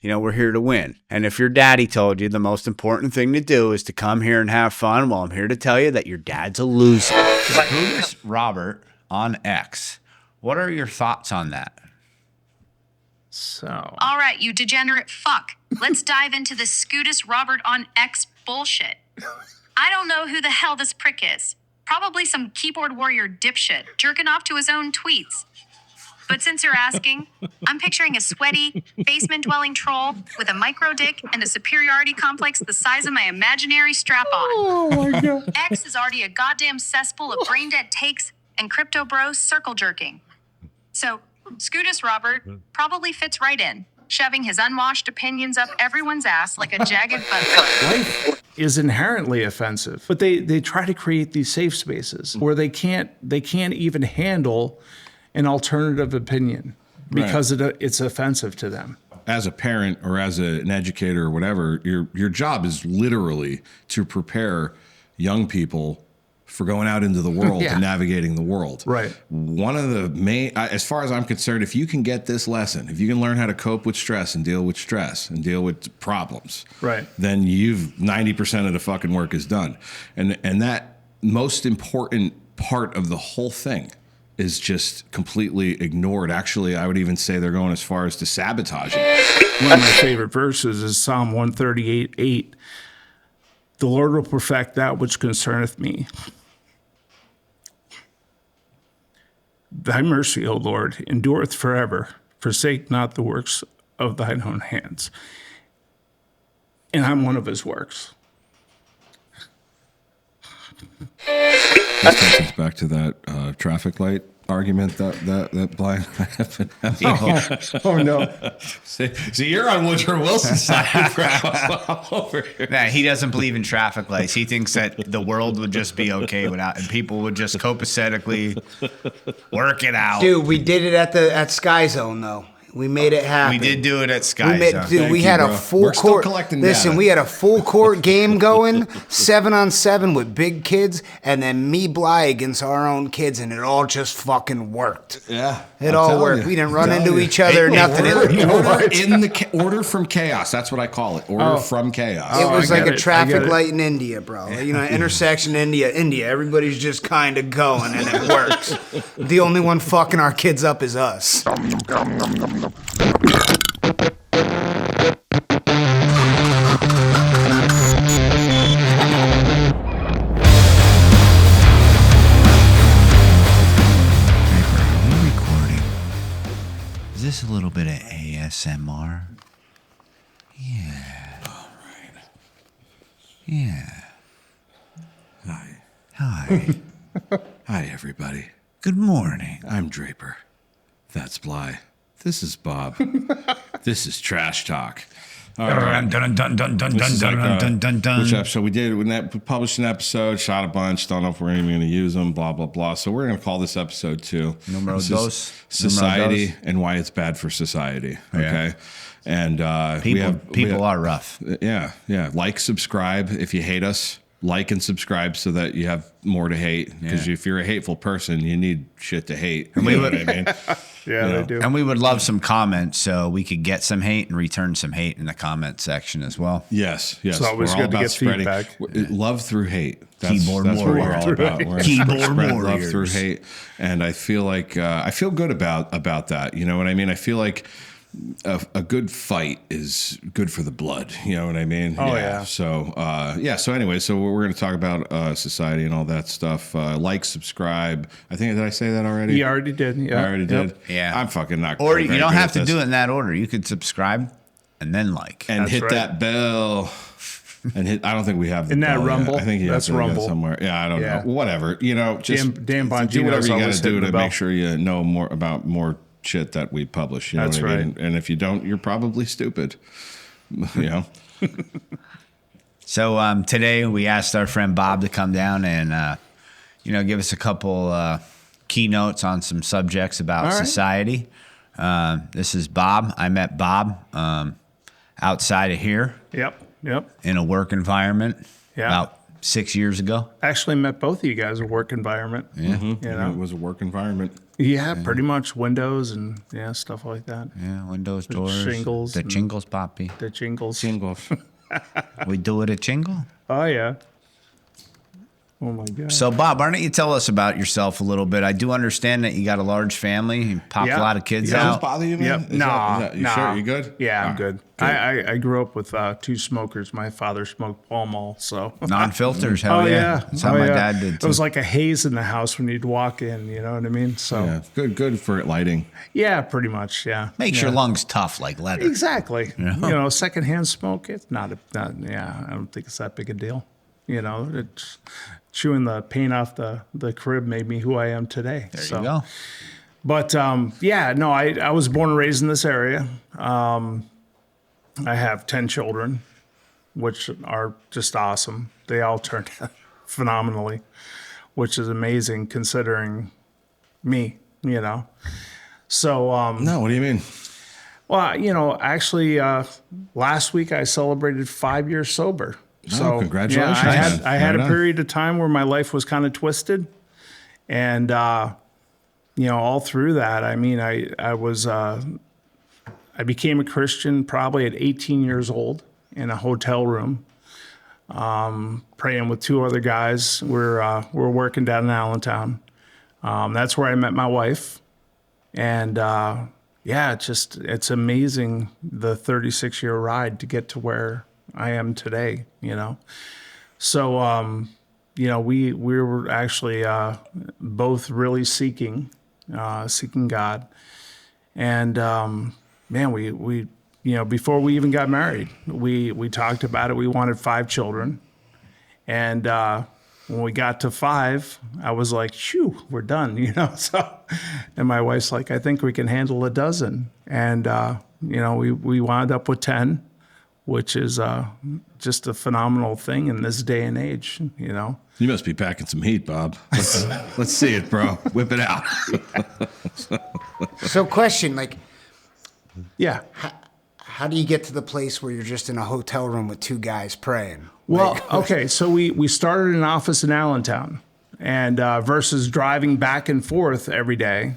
You know, we're here to win. And if your daddy told you the most important thing to do is to come here and have fun, well, I'm here to tell you that your dad's a loser. Who's Robert on X? What are your thoughts on that? So. All right, you degenerate fuck. Let's dive into this Scudis Robert on X bullshit. I don't know who the hell this prick is. Probably some keyboard warrior dipshit jerking off to his own tweets. But since you're asking, I'm picturing a sweaty, basement-dwelling troll with a micro dick and a superiority complex the size of my imaginary strap-on. Oh my God. X is already a goddamn cesspool of brain-dead takes and crypto bros circle jerking. So, Scudis Robert probably fits right in, shoving his unwashed opinions up everyone's ass like a jagged butt plug. Life is inherently offensive, but they try to create these safe spaces where they can't even handle an alternative opinion because it's offensive to them. As a parent or as an educator or whatever, your job is literally to prepare young people for going out into the world and navigating the world. Right. One of the main, as far as I'm concerned, if you can get this lesson, if you can learn how to cope with stress and deal with problems, right, then 90% of the fucking work is done. And that most important part of the whole thing is just completely ignored. Actually, I would even say they're going as far as to sabotage it. One of my favorite verses is Psalm 138:8. The Lord will perfect that which concerneth me. Thy mercy, O Lord, endureth forever. Forsake not the works of thine own hands. And I'm one of his works. This takes us back to that traffic light argument that Blind have been having. Oh no. See, you're on Woodrow Wilson's side. Over here. Nah, he doesn't believe in traffic lights. He thinks that the world would just be okay without, and people would just copacetically work it out. Dude, we did it at Sky Zone though. We made it happen. We did do it at Sky Zone. Dude, we had a full court. Listen, we had a full court game going, 7-on-7 with big kids, and then me, Bly against our own kids, and it all just fucking worked. Yeah, it all worked. We didn't run into each other, nothing. Order from chaos. That's what I call it. Order from chaos. It was like a traffic light in India, bro. You know, intersection India. Everybody's just kind of going, and it works. The only one fucking our kids up is us. Is this a little bit of ASMR? Yeah. All right. Yeah. Hi. Hi. Hi, everybody. Good morning. I'm Draper. That's Bly. This is Bob. This is Trash Talk. All right. Which episode we did? We published an episode, shot a bunch. Don't know if we're even going to use them. Blah blah blah. So we're going to call this episode 2. Numero dos. Society and why it's bad for society. Okay. Yeah. And people are rough. Yeah. Like, subscribe if you hate us. Like and subscribe so that you have more to hate. Because if you're a hateful person, you need shit to hate. You know what I mean? They do. And we would love some comments so we could get some hate and return some hate in the comment section as well. Yes. It's always good to get feedback. Love through hate. That's what we're all about. Keyboard warriors. Love through hate. And I feel like I feel good about that. You know what I mean? I feel like a good fight is good for the blood. You know what I mean? Oh, yeah. So, So anyway, we're going to talk about society and all that stuff. Like, subscribe. Did I say that already? You already did. Yeah. I already did. Yeah. I'm fucking not. Or you don't have to do it in that order. You could subscribe and then like. And hit that bell. And I don't think we have the in that bell Rumble. Yet. I think you that's have to Rumble get somewhere. Yeah, I don't know. Whatever. You know, just Dan Bongino's do whatever you got always to do hitting to the bell. make sure you know more about more shit that we publish. You know That's what I right. mean? And if you don't, you're probably stupid. You know. So today we asked our friend Bob to come down and give us a couple keynotes on some subjects about society. This is Bob. I met Bob outside of here. Yep. In a work environment. Yeah. About 6 years ago. Actually met both of you guys in a work environment. Yeah. You know? It was a work environment. Yeah, pretty much windows and stuff like that. Yeah, windows, doors. Shingles The and- shingles, Poppy. The jingles. Singles. We do it at Jingle. Oh, yeah. Oh, my God. So, Bob, why don't you tell us about yourself a little bit? I do understand that you got a large family. You popped Yeah. a lot of kids Yeah. Does this out. bother you, man? Yep. Is that- you sure? You good? Yeah, I'm Ah, good. I grew up with 2 smokers. My father smoked Pall Mall, so. Non-filters, hell yeah. That's how my dad did, too. It was like a haze in the house when you'd walk in, you know what I mean? So, Yeah, good for lighting. yeah, pretty much, yeah. Makes your lungs tough like leather. Exactly. You know, secondhand smoke, it's not, I don't think it's that big a deal. You know, it's chewing the paint off the crib made me who I am today. There you go. But I was born and raised in this area. I have 10 children, which are just awesome. They all turned out phenomenally, which is amazing considering me, you know. So, No, what do you mean? well, you know, actually, last week I celebrated 5 years sober. So congratulations. Yeah, I had Right a on. period of time where my life was kind of twisted, and you know, all through that, I mean, I became a Christian probably at 18 years old in a hotel room, praying with 2 other guys. We're working down in Allentown. That's where I met my wife, and yeah, it's amazing the 36-year ride to get to where I am today, you know. So, you know, we were actually both really seeking God, and man, we you know, before we even got married, we talked about it. We wanted 5 children, and when we got to 5, I was like, "Shoo, we're done," you know. So, and my wife's like, "I think we can handle a dozen," and you know, we wound up with 10. Which is just a phenomenal thing in this day and age, you know. You must be packing some heat, Bob. Let's see it, bro. Whip it out. So, question, like, Yeah. how do you get to the place where you're just in a hotel room with 2 guys praying? Well, Like, okay, so we started an office in Allentown, and versus driving back and forth every day,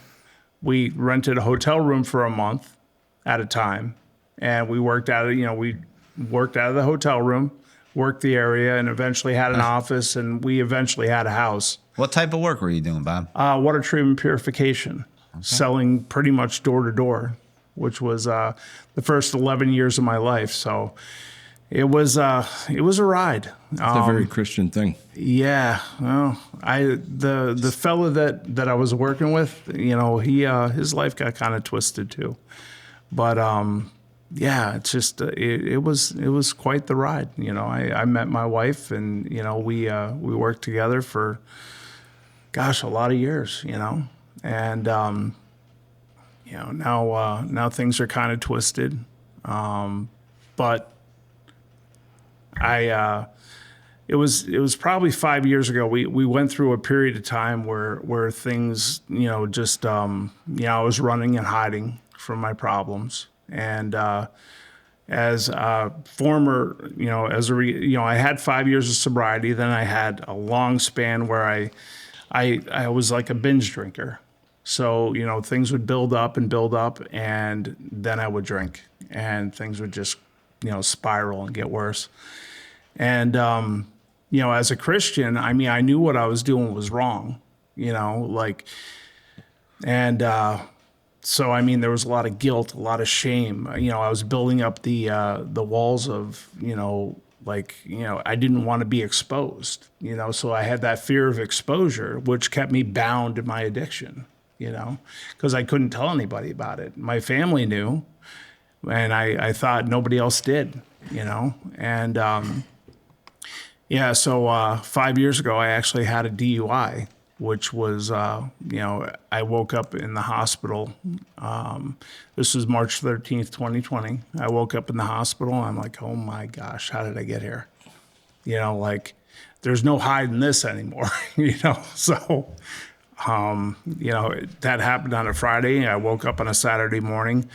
we rented a hotel room for a month at a time, and we worked out of the hotel room, worked the area, and eventually had an office, and we eventually had a house. What type of work were you doing, Bob? Water treatment purification, selling pretty much door to door, which was the first 11 years of my life. So it was a ride. It's a very Christian thing. Yeah, well, the fella that I was working with, you know, his life got kind of twisted too, but yeah, it's just it was quite the ride. You know, I met my wife, and you know, we worked together for, gosh, a lot of years. You know, and you know, now things are kind of twisted, but it was probably 5 years ago. We went through a period of time where things, you know, just you know, I was running and hiding from my problems. And as a former, you know, I had 5 years of sobriety. Then I had a long span where I was like a binge drinker. So, you know, things would build up, and then I would drink, and things would just, you know, spiral and get worse. And, you know, as a Christian, I mean, I knew what I was doing was wrong, you know, like, and, so, I mean, there was a lot of guilt, a lot of shame. You know, I was building up the walls of, you know, like, you know, I didn't want to be exposed, you know, so I had that fear of exposure, which kept me bound to my addiction, you know, because I couldn't tell anybody about it. My family knew, and I thought nobody else did, you know, and yeah, so 5 years ago, I actually had a DUI. Which was, you know, I woke up in the hospital. This was March 13th, 2020. I woke up in the hospital, and I'm like, oh my gosh, how did I get here? You know, like, there's no hiding this anymore, you know? So, you know, that happened on a Friday. I woke up on a Saturday morning.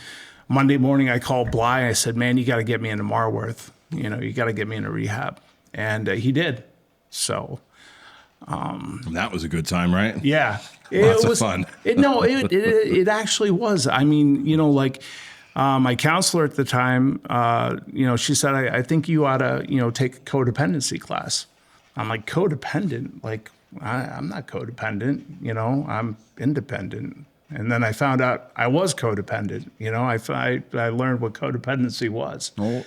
Monday morning, I called Bly. I said, man, you got to get me into Marworth. You know, you got to get me into rehab. And he did. So that was a good time, right? yeah, Lots of fun. It actually was. I mean, like my counselor at the time, she said, I think you ought to, take a codependency class. I'm like, codependent? Like, I'm not codependent, I'm independent. And then I found out I was codependent. I learned what codependency was. Well,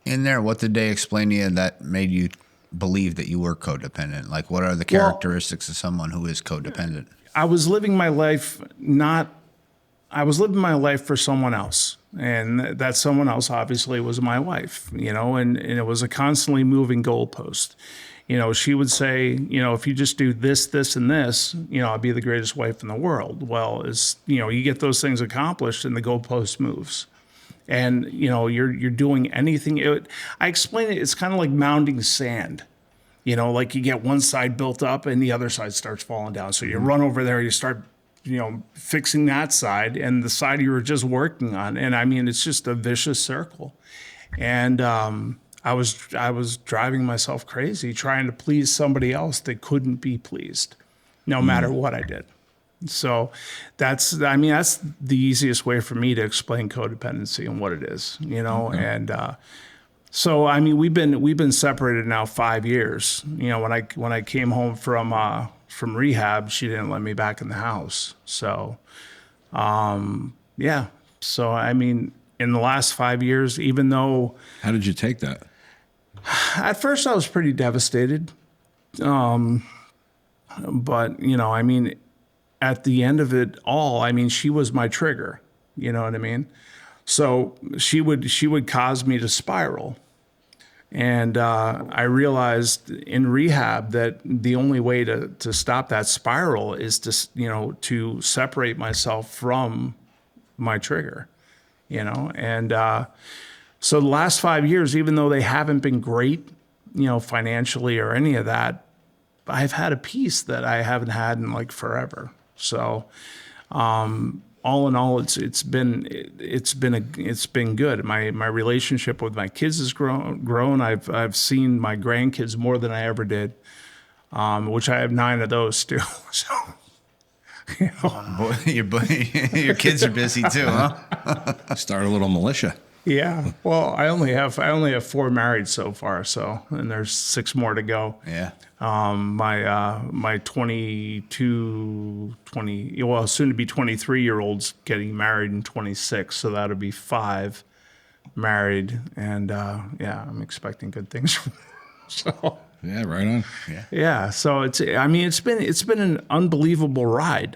in there, what did they explain to you that made you believe that you were codependent? Like, what are the characteristics of someone who is codependent? I was living my life for someone else. And that someone else obviously was my wife, and it was a constantly moving goalpost. She would say, if you just do this, this, and this, I'll be the greatest wife in the world. Well, you get those things accomplished and the goalpost moves. And, you're doing anything. I explain it, it's kind of like mounding sand. Like you get one side built up and the other side starts falling down. So you run over there, you start, fixing that side and the side you were just working on. And I mean, it's just a vicious circle. And I was driving myself crazy trying to please somebody else that couldn't be pleased, no matter what I did. So that's the easiest way for me to explain codependency and what it is, And so I mean, we've been separated now 5 years. When I came home from rehab, she didn't let me back in the house. So, yeah. So I mean, in the last 5 years, even though, how did you take that? At first, I was pretty devastated. But I mean, at the end of it all, I mean, she was my trigger. You know what I mean? So she would cause me to spiral. And I realized in rehab that the only way to stop that spiral is to separate myself from my trigger, And so the last 5 years, even though they haven't been great, financially or any of that, I've had a peace that I haven't had in like forever. So all in all, it's been good. My relationship with my kids has grown. I've seen my grandkids more than I ever did, which I have 9 of those still. So, Boy, your kids are busy too, huh? Start a little militia. Yeah. Well, I only have 4 married so far. So, and there's 6 more to go. Yeah. My soon to be 23-year-old's getting married in 26. So that'll be 5 married. And, I'm expecting good things from them. So. Yeah, right on. Yeah. Yeah. So it's been an unbelievable ride.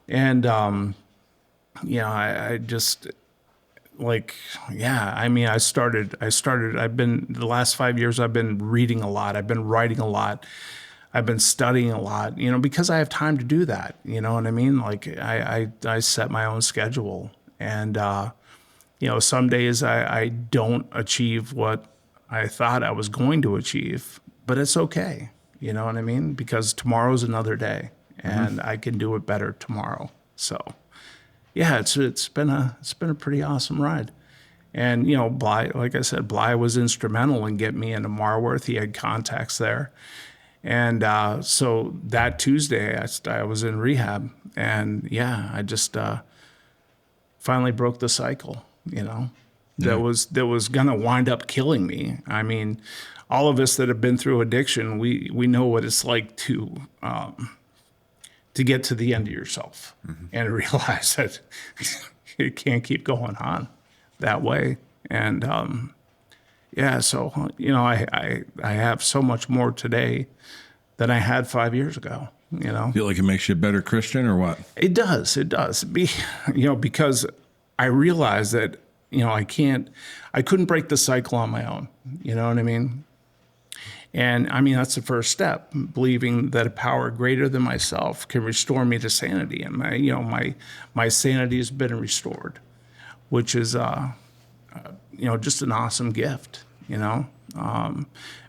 And, I just, like, yeah, I mean, I've been, the last 5 years, I've been reading a lot. I've been writing a lot. I've been studying a lot, because I have time to do that. You know what I mean? Like I set my own schedule, and, some days I don't achieve what I thought I was going to achieve, but it's okay. You know what I mean? Because tomorrow's another day and I can do it better tomorrow. So, yeah, it's been a pretty awesome ride. And, Bly, like I said, Bly was instrumental in getting me into Marworth. He had contacts there. And so that Tuesday, I was in rehab. And, yeah, I just finally broke the cycle, that was going to wind up killing me. I mean, all of us that have been through addiction, we know what it's like to get to the end of yourself and realize that it can't keep going on that way. And so I have so much more today than I had 5 years ago. Feel like it makes you a better Christian, or what? It does. Because I realized that I couldn't break the cycle on my own. You know what I mean? And I mean, that's the first step, believing that a power greater than myself can restore me to sanity. And my sanity has been restored, which is, just an awesome gift,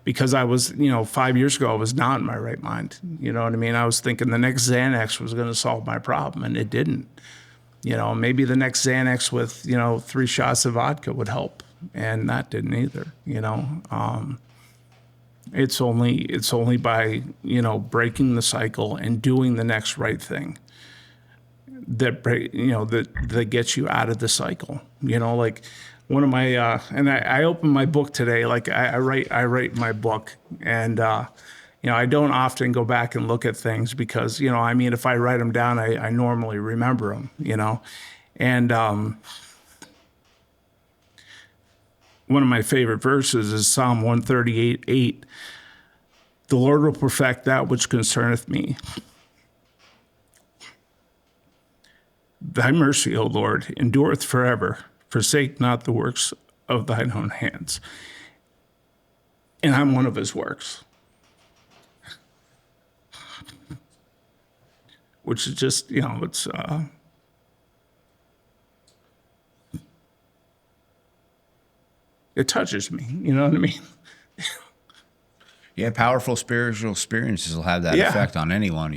because I was, 5 years ago, I was not in my right mind. You know what I mean? I was thinking the next Xanax was going to solve my problem, and it didn't. Maybe the next Xanax with, 3 shots of vodka would help, and that didn't either, It's only by, breaking the cycle and doing the next right thing that gets you out of the cycle. Like one of my and I opened my book today. Like I write my book, and I don't often go back and look at things because if I write them down, I normally remember them. And one of my favorite verses is Psalm 138:8. The Lord will perfect that which concerneth me. Thy mercy, O Lord, endureth forever. Forsake not the works of thine own hands. And I'm one of his works. Which is just, it's... it touches me, you know what I mean? Yeah, powerful spiritual experiences will have that effect on anyone,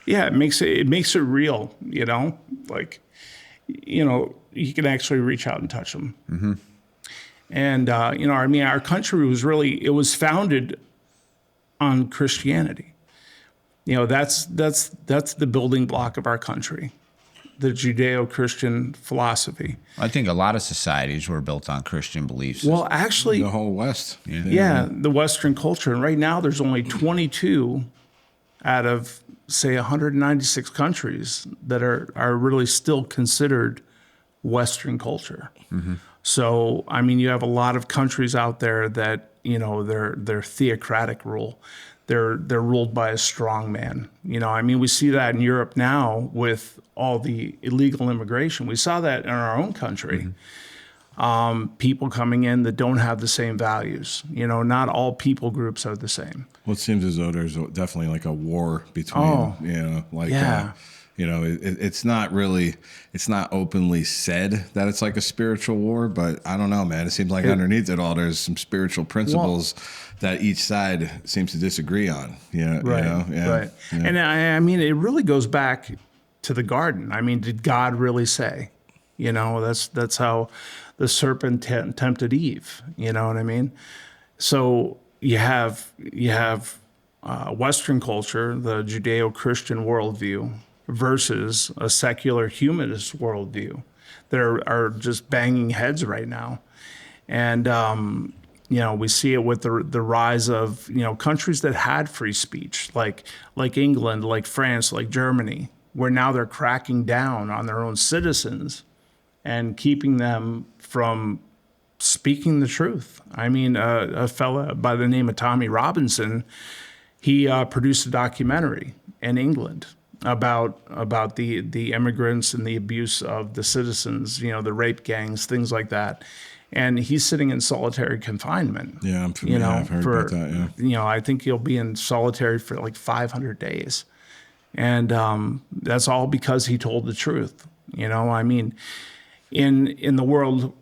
Yeah, it makes it real, like, you can actually reach out and touch them. Mm-hmm. And, our country was founded on Christianity. That's the building block of our country, the Judeo-Christian philosophy. I think a lot of societies were built on Christian beliefs. Well, actually, The whole West. yeah, the Western culture. And right now there's only 22 out of, say, 196 countries that are really still considered Western culture. Mm-hmm. So, you have a lot of countries out there that, they're theocratic rule. They're ruled by a strong man. We see that in Europe now with all the illegal immigration. We saw that in our own country. Mm-hmm. People coming in that don't have the same values. Not all people groups are the same. Well, it seems as though there's definitely like a war between, it's not openly said that it's like a spiritual war, but I don't know, man. It seems like underneath it all, there's some spiritual principles that each side seems to disagree on. Right. Yeah. And it really goes back to the garden. Did God really say? That's how the serpent tempted Eve. You know what I mean? So you have Western culture, the Judeo-Christian worldview, versus a secular humanist worldview that are just banging heads right now. And, we see it with the rise of, countries that had free speech, like England, like France, like Germany, where now they're cracking down on their own citizens and keeping them from speaking the truth. A fella by the name of Tommy Robinson, he produced a documentary in England about the immigrants and the abuse of the citizens, the rape gangs, things like that. And he's sitting in solitary confinement. Yeah, I'm familiar. I've heard about that, yeah. I think he'll be in solitary for like 500 days. And that's all because he told the truth. In the world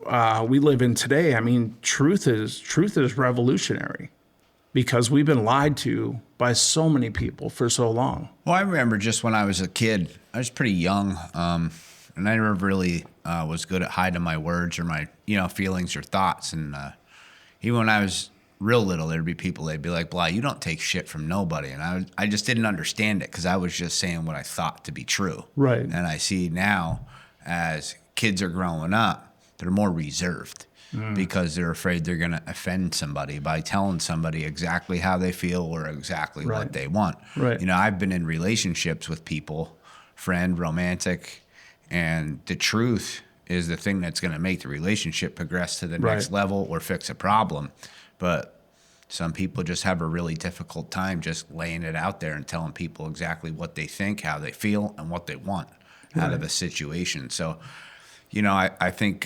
we live in today, truth is revolutionary because we've been lied to by so many people for so long. Well, I remember just when I was a kid, I was pretty young, and I never really was good at hiding my words or my feelings or thoughts. And even when I was real little, there'd be people, they'd be like, "Blah, you don't take shit from nobody." And I just didn't understand it because I was just saying what I thought to be true. Right. And I see now as kids are growing up, they're more reserved. Because they're afraid they're going to offend somebody by telling somebody exactly how they feel or exactly what they want. Right. I've been in relationships with people, friend, romantic, and the truth is the thing that's going to make the relationship progress to the next level or fix a problem. But some people just have a really difficult time just laying it out there and telling people exactly what they think, how they feel, and what they want out of a situation. So, I think...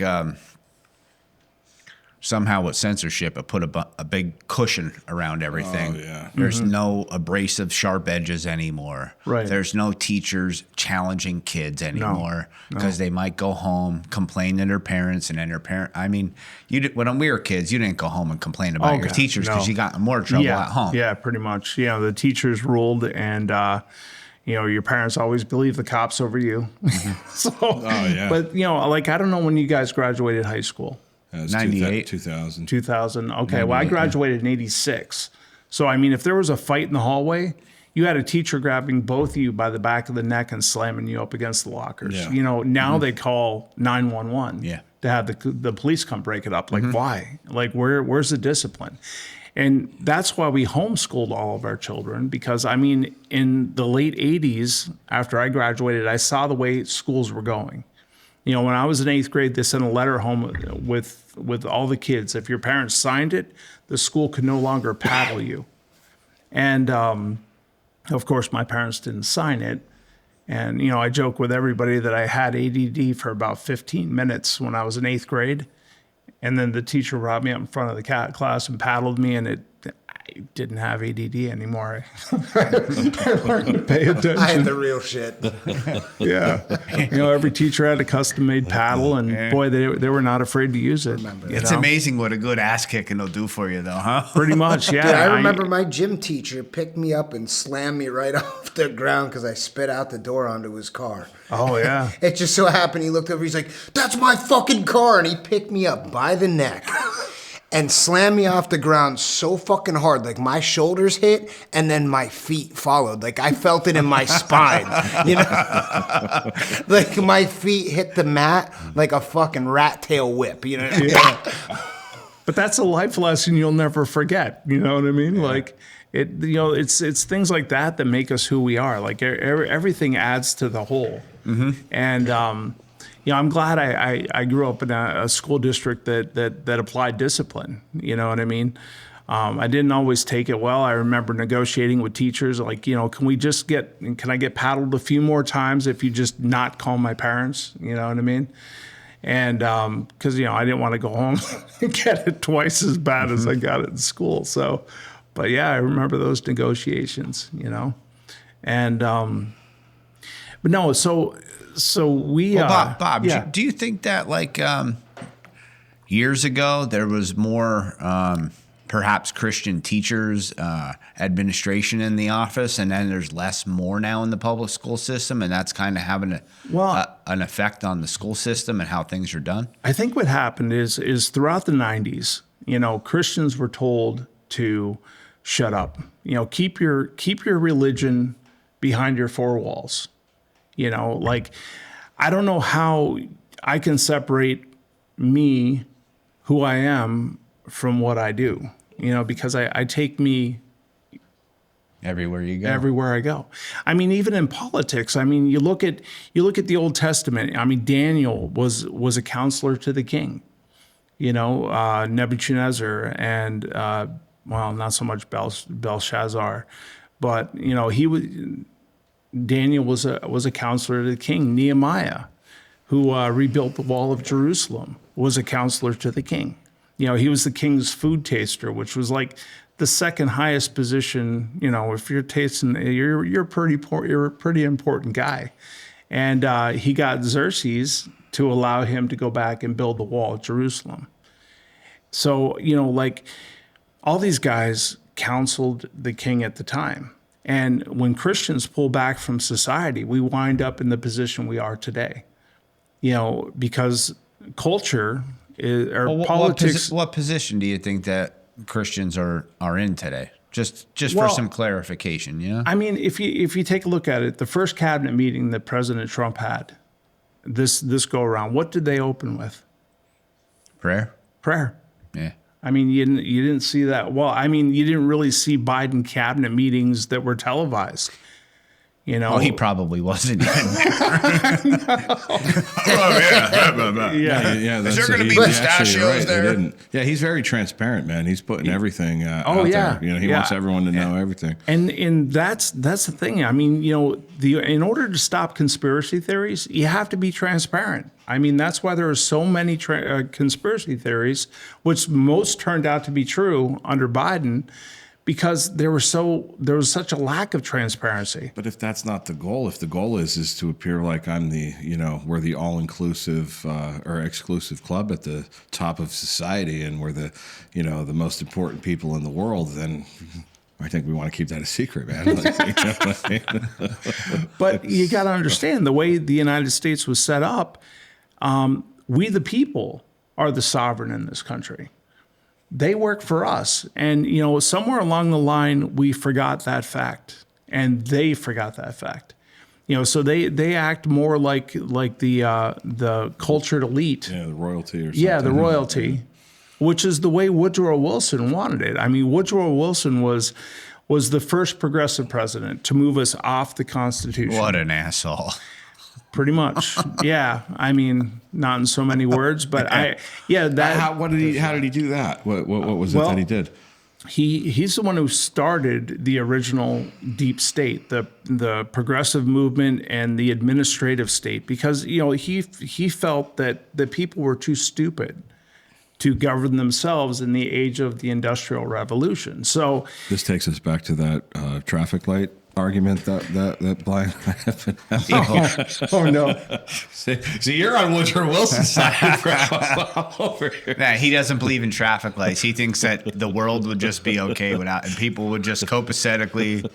somehow with censorship, it put a big cushion around everything. Oh, yeah. There's no abrasive, sharp edges anymore. Right. There's no teachers challenging kids anymore because they might go home, complain to their parents, and then their parent. When we were kids, you didn't go home and complain about your teachers because you got in more trouble at home. Yeah, pretty much. The teachers ruled, and your parents always believed the cops over you. But I don't know when you guys graduated high school. 98. 2000. 2000. Okay, well, I graduated in 86. So, I mean, if there was a fight in the hallway, you had a teacher grabbing both of you by the back of the neck and slamming you up against the lockers. Yeah. You know, now they call 911 to have the police come break it up. Like, why? Like, where's the discipline? And that's why we homeschooled all of our children, because, I mean, in the late 80s, after I graduated, I saw the way schools were going. You know, when I was in 8th grade, they sent a letter home with all the kids. If your parents signed it, the school could no longer paddle you. And, of course, my parents didn't sign it. And, you know, I joke with everybody that I had ADD for about 15 minutes when I was in 8th grade. And then the teacher brought me up in front of the class and paddled me, and I didn't have ADD anymore. I learned to pay attention. I had the real shit. Yeah. You know, every teacher had a custom-made paddle, and boy, they were not afraid to use it. It's amazing what a good ass kicking will do for you, though, huh? Pretty much, yeah. Dude, I remember my gym teacher picked me up and slammed me right off the ground because I spit out the door onto his car. Oh, yeah. It just so happened he looked over, he's like, "That's my fucking car," and he picked me up by the neck and slammed me off the ground so fucking hard. Like, my shoulders hit and then my feet followed. Like, I felt it in my spine, you know? Like, my feet hit the mat like a fucking rat tail whip, you know? Yeah. But that's a life lesson you'll never forget. You know what I mean? Yeah. Like, it's things like that that make us who we are. Like, everything adds to the whole. Mm-hmm. And, I'm glad I grew up in a school district that applied discipline. You know what I mean? I didn't always take it well. I remember negotiating with teachers, like, can I get paddled a few more times if you just not call my parents? You know what I mean? And because, I didn't want to go home and get it twice as bad as I got it in school. So, but yeah, I remember those negotiations, and, but no, so we, Bob, yeah. do you think that like years ago there was more perhaps Christian teachers, administration in the office, and then there's more now in the public school system, and that's kind of having an effect on the school system and how things are done? I think what happened is throughout the 90s, Christians were told to shut up, keep your religion behind your four walls. Like, I don't know how I can separate me, who I am, from what I do, because I take me everywhere you go. Everywhere I go. I mean, even in politics, I mean, you look at the Old Testament. I mean, Daniel was a counselor to the king, Nebuchadnezzar, and not so much Belshazzar, but Daniel was a counselor to the king. Nehemiah, who rebuilt the wall of Jerusalem, was a counselor to the king. He was the king's food taster, which was like the second highest position. If you're tasting, you're a pretty important guy. And he got Xerxes to allow him to go back and build the wall of Jerusalem. So, like, all these guys counseled the king at the time. And when Christians pull back from society, we wind up in the position we are today. Because culture politics. What position do you think that Christians are in today? Just for some clarification, I mean, if you take a look at it, the first cabinet meeting that President Trump had, this go around, what did they open with? Prayer. Yeah. I mean, you didn't see that. Well, I mean, you didn't really see Biden cabinet meetings that were televised. Oh, he probably wasn't even there. Yeah. Is there going to be pistachios there? Yeah, he's very transparent, man. He's putting everything out there. He wants everyone to know everything. And that's the thing. I mean, in order to stop conspiracy theories, you have to be transparent. I mean, that's why there are so many conspiracy theories, which most turned out to be true under Biden, because there was such a lack of transparency. But if that's not the goal, if the goal is to appear like I'm we're the all-inclusive or exclusive club at the top of society, and we're the most important people in the world, then I think we want to keep that a secret, man. But you got to understand, the way the United States was set up, we the people are the sovereign in this country. they work for us. And, you know, somewhere along the line, we forgot that fact, and they forgot that fact. You know, so they act more like the cultured elite. Yeah, the royalty or something. Yeah, the royalty, which is the way Woodrow Wilson wanted it. I mean, Woodrow Wilson was the first progressive president to move us off the Constitution. What an asshole. Pretty much. Yeah. I mean, not in so many words, but how did he do that? What was it that he did? He's the one who started the original deep state, the progressive movement and the administrative state, because, you know, he felt that the people were too stupid to govern themselves in the age of the Industrial Revolution. So this takes us back to that traffic light argument that Brian have been having. Oh no. So you're on Woodrow Wilson's side. Over here. Nah, he doesn't believe in traffic lights. He thinks that the world would just be okay without, and people would just copacetically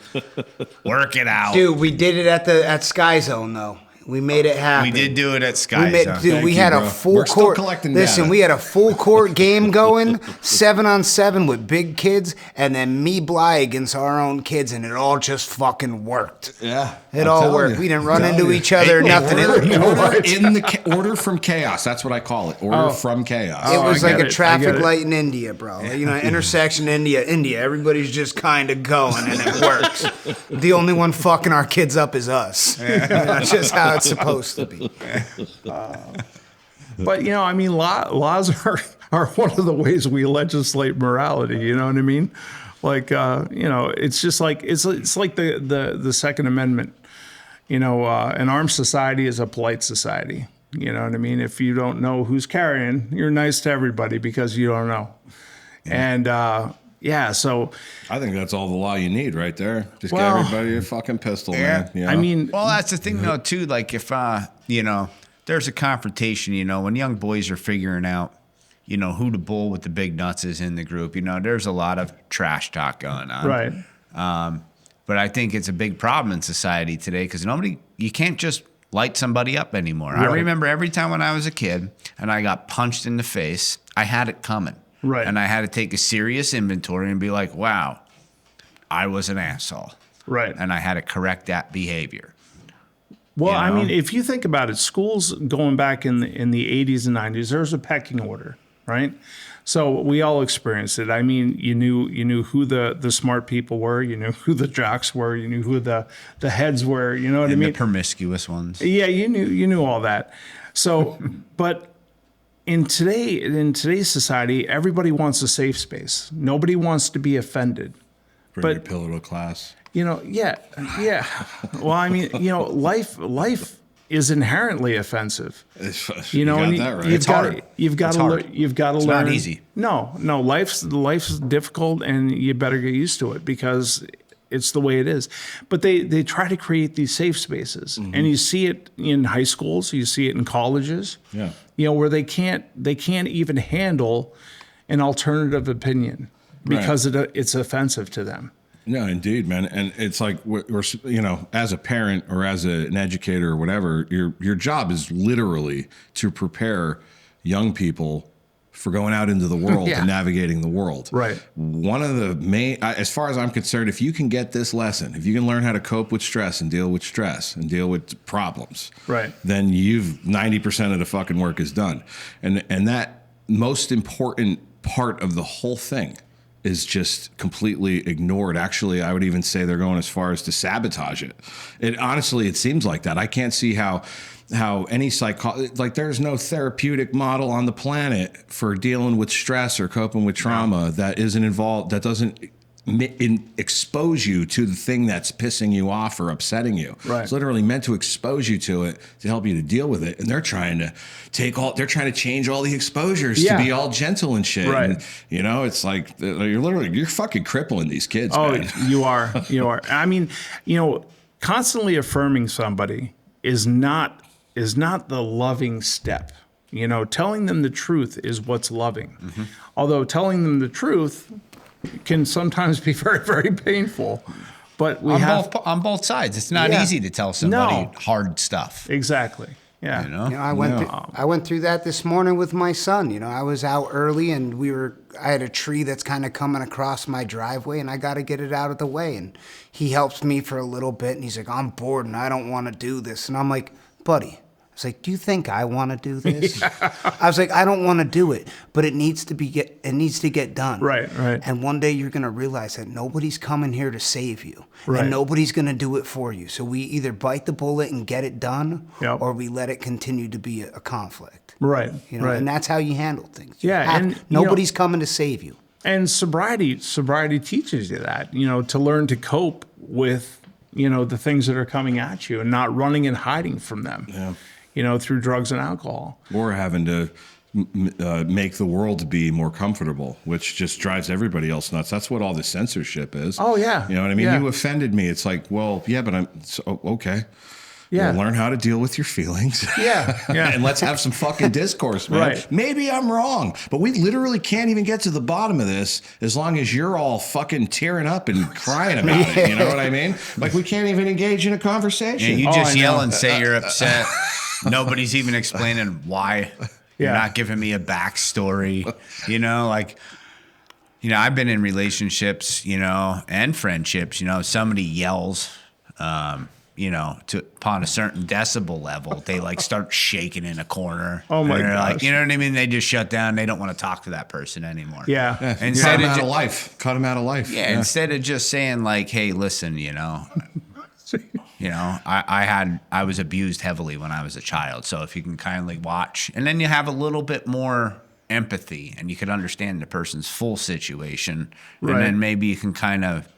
work it out. Dude, we did it at Sky Zone though. We made it happen. We did do it at Sky Zone. Dude, we had a full court. Listen, we had a full court game going, 7-on-7 with big kids, and then me, Bly, against our own kids, and it all just fucking worked. Yeah, it all worked. We didn't run into each other, nothing. Order from chaos. That's what I call it. Order from chaos. It was like a traffic light in India, bro. You know, intersection India. Everybody's just kind of going, and it works. The only one fucking our kids up is us. That's just how it's supposed to be. But, you know, I mean, laws are one of the ways we legislate morality. You know what I mean? Like, you know, it's just like it's like the Second Amendment. You know, an armed society is a polite society. You know what I mean? If you don't know who's carrying, you're nice to everybody because you don't know. And yeah, so I think that's all the law you need right there. Just get everybody a fucking pistol, man. You know? I mean, well, that's the thing though too. Like if you know, there's a confrontation. You know, when young boys are figuring out, you know, who the bull with the big nuts is in the group. You know, there's a lot of trash talk going on. right. But I think it's a big problem in society today because you can't just light somebody up anymore. Right. I remember every time when I was a kid and I got punched in the face, I had it coming. Right. And I had to take a serious inventory and be like, wow, I was an asshole. Right. And I had to correct that behavior. Well, You know? I mean, if you think about it, schools going back in the 80s and 90s, there was a pecking order, right? So we all experienced it. I mean, you knew who the smart people were, you knew who the jocks were, you knew who the heads were, you know what I mean? The promiscuous ones. Yeah, you knew all that. So, but in today's society, everybody wants a safe space. Nobody wants to be offended. Bring your pillow to class. You know, yeah. Well, I mean, you know, life is inherently offensive. You know, got that right. You've got to learn. It's not easy. No, life's difficult, and you better get used to it because it's the way it is. But they try to create these safe spaces, and you see it in high schools, you see it in colleges. Yeah. You know, where they can't even handle an alternative opinion because it's offensive to them. No, indeed, man. And it's like, we're you know, as a parent or as an educator or whatever, your job is literally to prepare young people for going out into the world and navigating the world. Right. One of the main, as far as I'm concerned, if you can get this lesson, if you can learn how to cope with stress and deal with problems, right, then 90% of the fucking work is done. And that most important part of the whole thing is just completely ignored. Actually, I would even say they're going as far as to sabotage it. It seems like that. I can't see how any like there's no therapeutic model on the planet for dealing with stress or coping with trauma that isn't involved, that doesn't expose you to the thing that's pissing you off or upsetting you. Right. It's literally meant to expose you to it, to help you to deal with it. And they're trying to change all the exposures to be all gentle and shit. Right. And, you know, it's like you're fucking crippling these kids. Oh, man. you are. I mean, you know, constantly affirming somebody is not the loving step. You know, telling them the truth is what's loving. Mm-hmm. Although telling them the truth can sometimes be very, very painful. But on both sides. It's not easy to tell somebody hard stuff. Exactly. Yeah. You know? You know, I went through that this morning with my son. You know, I was out early and I had a tree that's kind of coming across my driveway and I got to get it out of the way. And he helps me for a little bit and he's like, I'm bored and I don't want to do this. And I'm like, buddy, I was like, do you think I want to do this? I was like, I don't want to do it, but it needs to get done. Right. And one day you're going to realize that nobody's coming here to save you. Right. And nobody's going to do it for you. So we either bite the bullet and get it done, Yep. or we let it continue to be a conflict. Right. You know, right. and that's how you handle things. Yeah, Nobody's coming to save you. And sobriety teaches you that, you know, to learn to cope with, you know, the things that are coming at you and not running and hiding from them. Yeah. You know, through drugs and alcohol. Or having to make the world be more comfortable, which just drives everybody else nuts. That's what all this censorship is. Oh, yeah. You know what I mean? Yeah. You offended me. It's like, well, yeah, but okay. Yeah. Well, learn how to deal with your feelings. Yeah. And let's have some fucking discourse, man. Right. Maybe I'm wrong, but we literally can't even get to the bottom of this as long as you're all fucking tearing up and crying about it. You know what I mean? Like, we can't even engage in a conversation. Yeah, you just I yell know. and say you're upset. Nobody's even explaining why. You're Yeah. not giving me a backstory. You know, like, you know, I've been in relationships, you know, and friendships. You know, somebody yells, you know, upon a certain decibel level, they like start shaking in a corner. Oh my And they're like, gosh. you know what I mean? They just shut down. They don't want to talk to that person anymore. Yeah. Cut Instead him of out ju- of life. Cut him out of life. Yeah, instead of just saying like, "Hey, listen, you know, I was abused heavily when I was a child. So if you can kindly watch, and then you have a little bit more empathy, and you could understand the person's full situation, Right. and then maybe you can kind of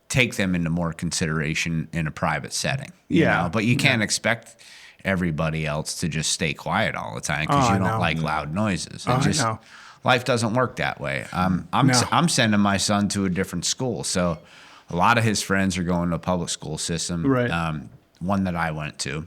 take them into more consideration in a private setting. You Yeah. know? But you can't expect everybody else to just stay quiet all the time because Oh, I you don't know. like loud noises. Oh, I It know. Life doesn't work that way. No. I'm sending my son to a different school, so a lot of his friends are going to a public school system. Right. One that I went to,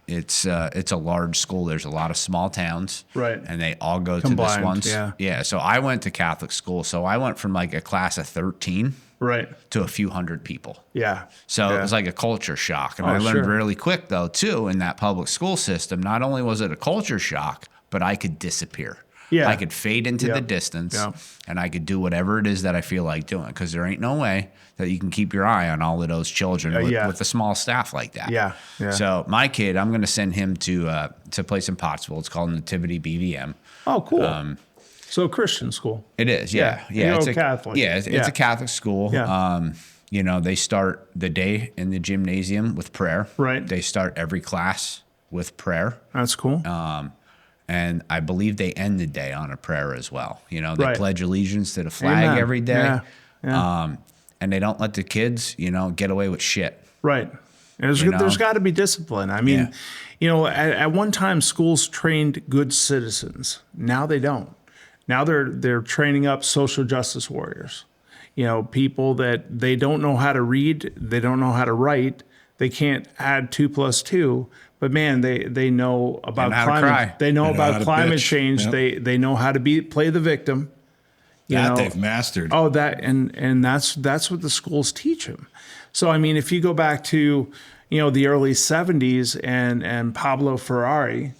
it's a large school. There's a lot of small towns, Right. And they all go Combined, to this one. yeah. So I went to Catholic school. So I went from like a class of 13 Right. to a few hundred people. Yeah. So Yeah. it was like a culture shock. And Oh, I learned sure. really quick, though, too, in that public school system. Not only was it a culture shock, but I could disappear. Yeah. I could fade into the Yep. distance, Yep. and I could do whatever it is that I feel like doing, because there ain't no way that you can keep your eye on all of those children yeah. with a small staff like that. Yeah. So my kid, I'm going to send him to a place in Pottsville. It's called Nativity BVM. Oh, cool. So a Christian school. It is, Yeah. It's a Catholic. Yeah, it's Yeah. a Catholic school. Yeah. You know, they start the day in the gymnasium with prayer. Right. They start every class with prayer. That's cool. And I believe they end the day on a prayer as well. You know, they Right. pledge allegiance to the flag Amen. every day. Yeah. Yeah. And they don't let the kids, you know, get away with shit. Right. There's You know? there's got to be discipline. I mean, Yeah. you know, at one time schools trained good citizens. Now they don't. Now they're training up social justice warriors. You know, people that they don't know how to read, they don't know how to write, they can't add 2 + 2. But man, they know about know how to climate. cry. They know They know about how to climate bitch. change. Yep. They know how to play the victim. You That know? they've mastered. Oh, and that's what the schools teach them. So I mean, if you go back to, you know, the early '70s and Pablo Ferrari,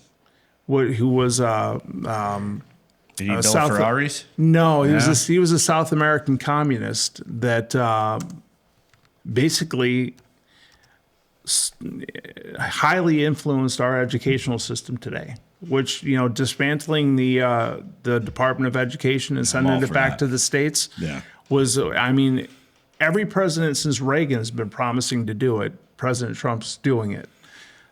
who was Did you build South- Ferraris? no, he Yeah. was he was a South American communist that basically highly influenced our educational system today. Which, you know, dismantling the Department of Education and sending all it for back that. to the states Yeah. was, I mean, every president since Reagan has been promising to do it. President Trump's doing it.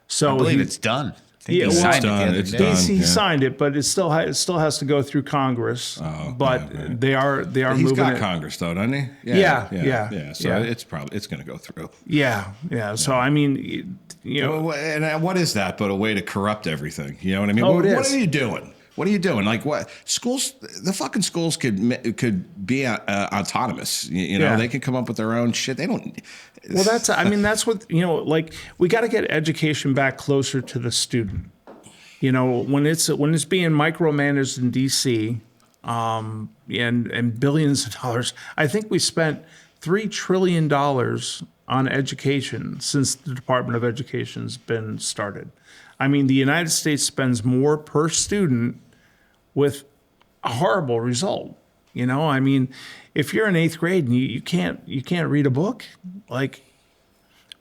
So I believe he- it's done. I think Yeah, he well, signed it's it the done. other It's day. done. he yeah. signed it, but it still has to go through Congress. But yeah, right. they are He's moving got it. Congress, though, doesn't he? Yeah. So Yeah. it's going to go through. Yeah. So I mean, you know, Well, and what is that but a way to corrupt everything? You know what I mean? Oh, what, it what is. are you doing? What are you doing? Like what? Schools, the fucking schools could be autonomous. You know, Yeah. they can come up with their own shit. They don't. well, that's what, you know, like we got to get education back closer to the student. You know, when it's being micromanaged in DC, and billions of dollars. I think we spent $3 trillion on education since the Department of Education's been started. I mean, the United States spends more per student with a horrible result. You know, I mean, if you're in 8th grade and you can't read a book, like,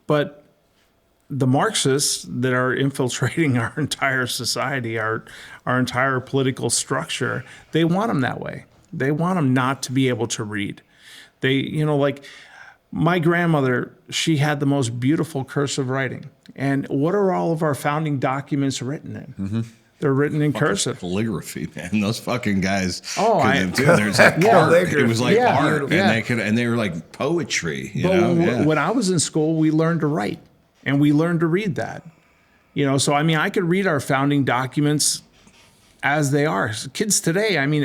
but the Marxists that are infiltrating our entire society, our entire political structure, they want them that way. They want them not to be able to read. They, you know, like my grandmother, she had the most beautiful cursive writing. And what are all of our founding documents written in? Mm-hmm. They're written in cursive. Calligraphy, man. Those fucking guys. Oh, there's like art. It was like art, yeah. and they were like poetry. You but know? When I was in school, we learned to write, and we learned to read that. You know, so I mean, I could read our founding documents as they are. Kids today, I mean,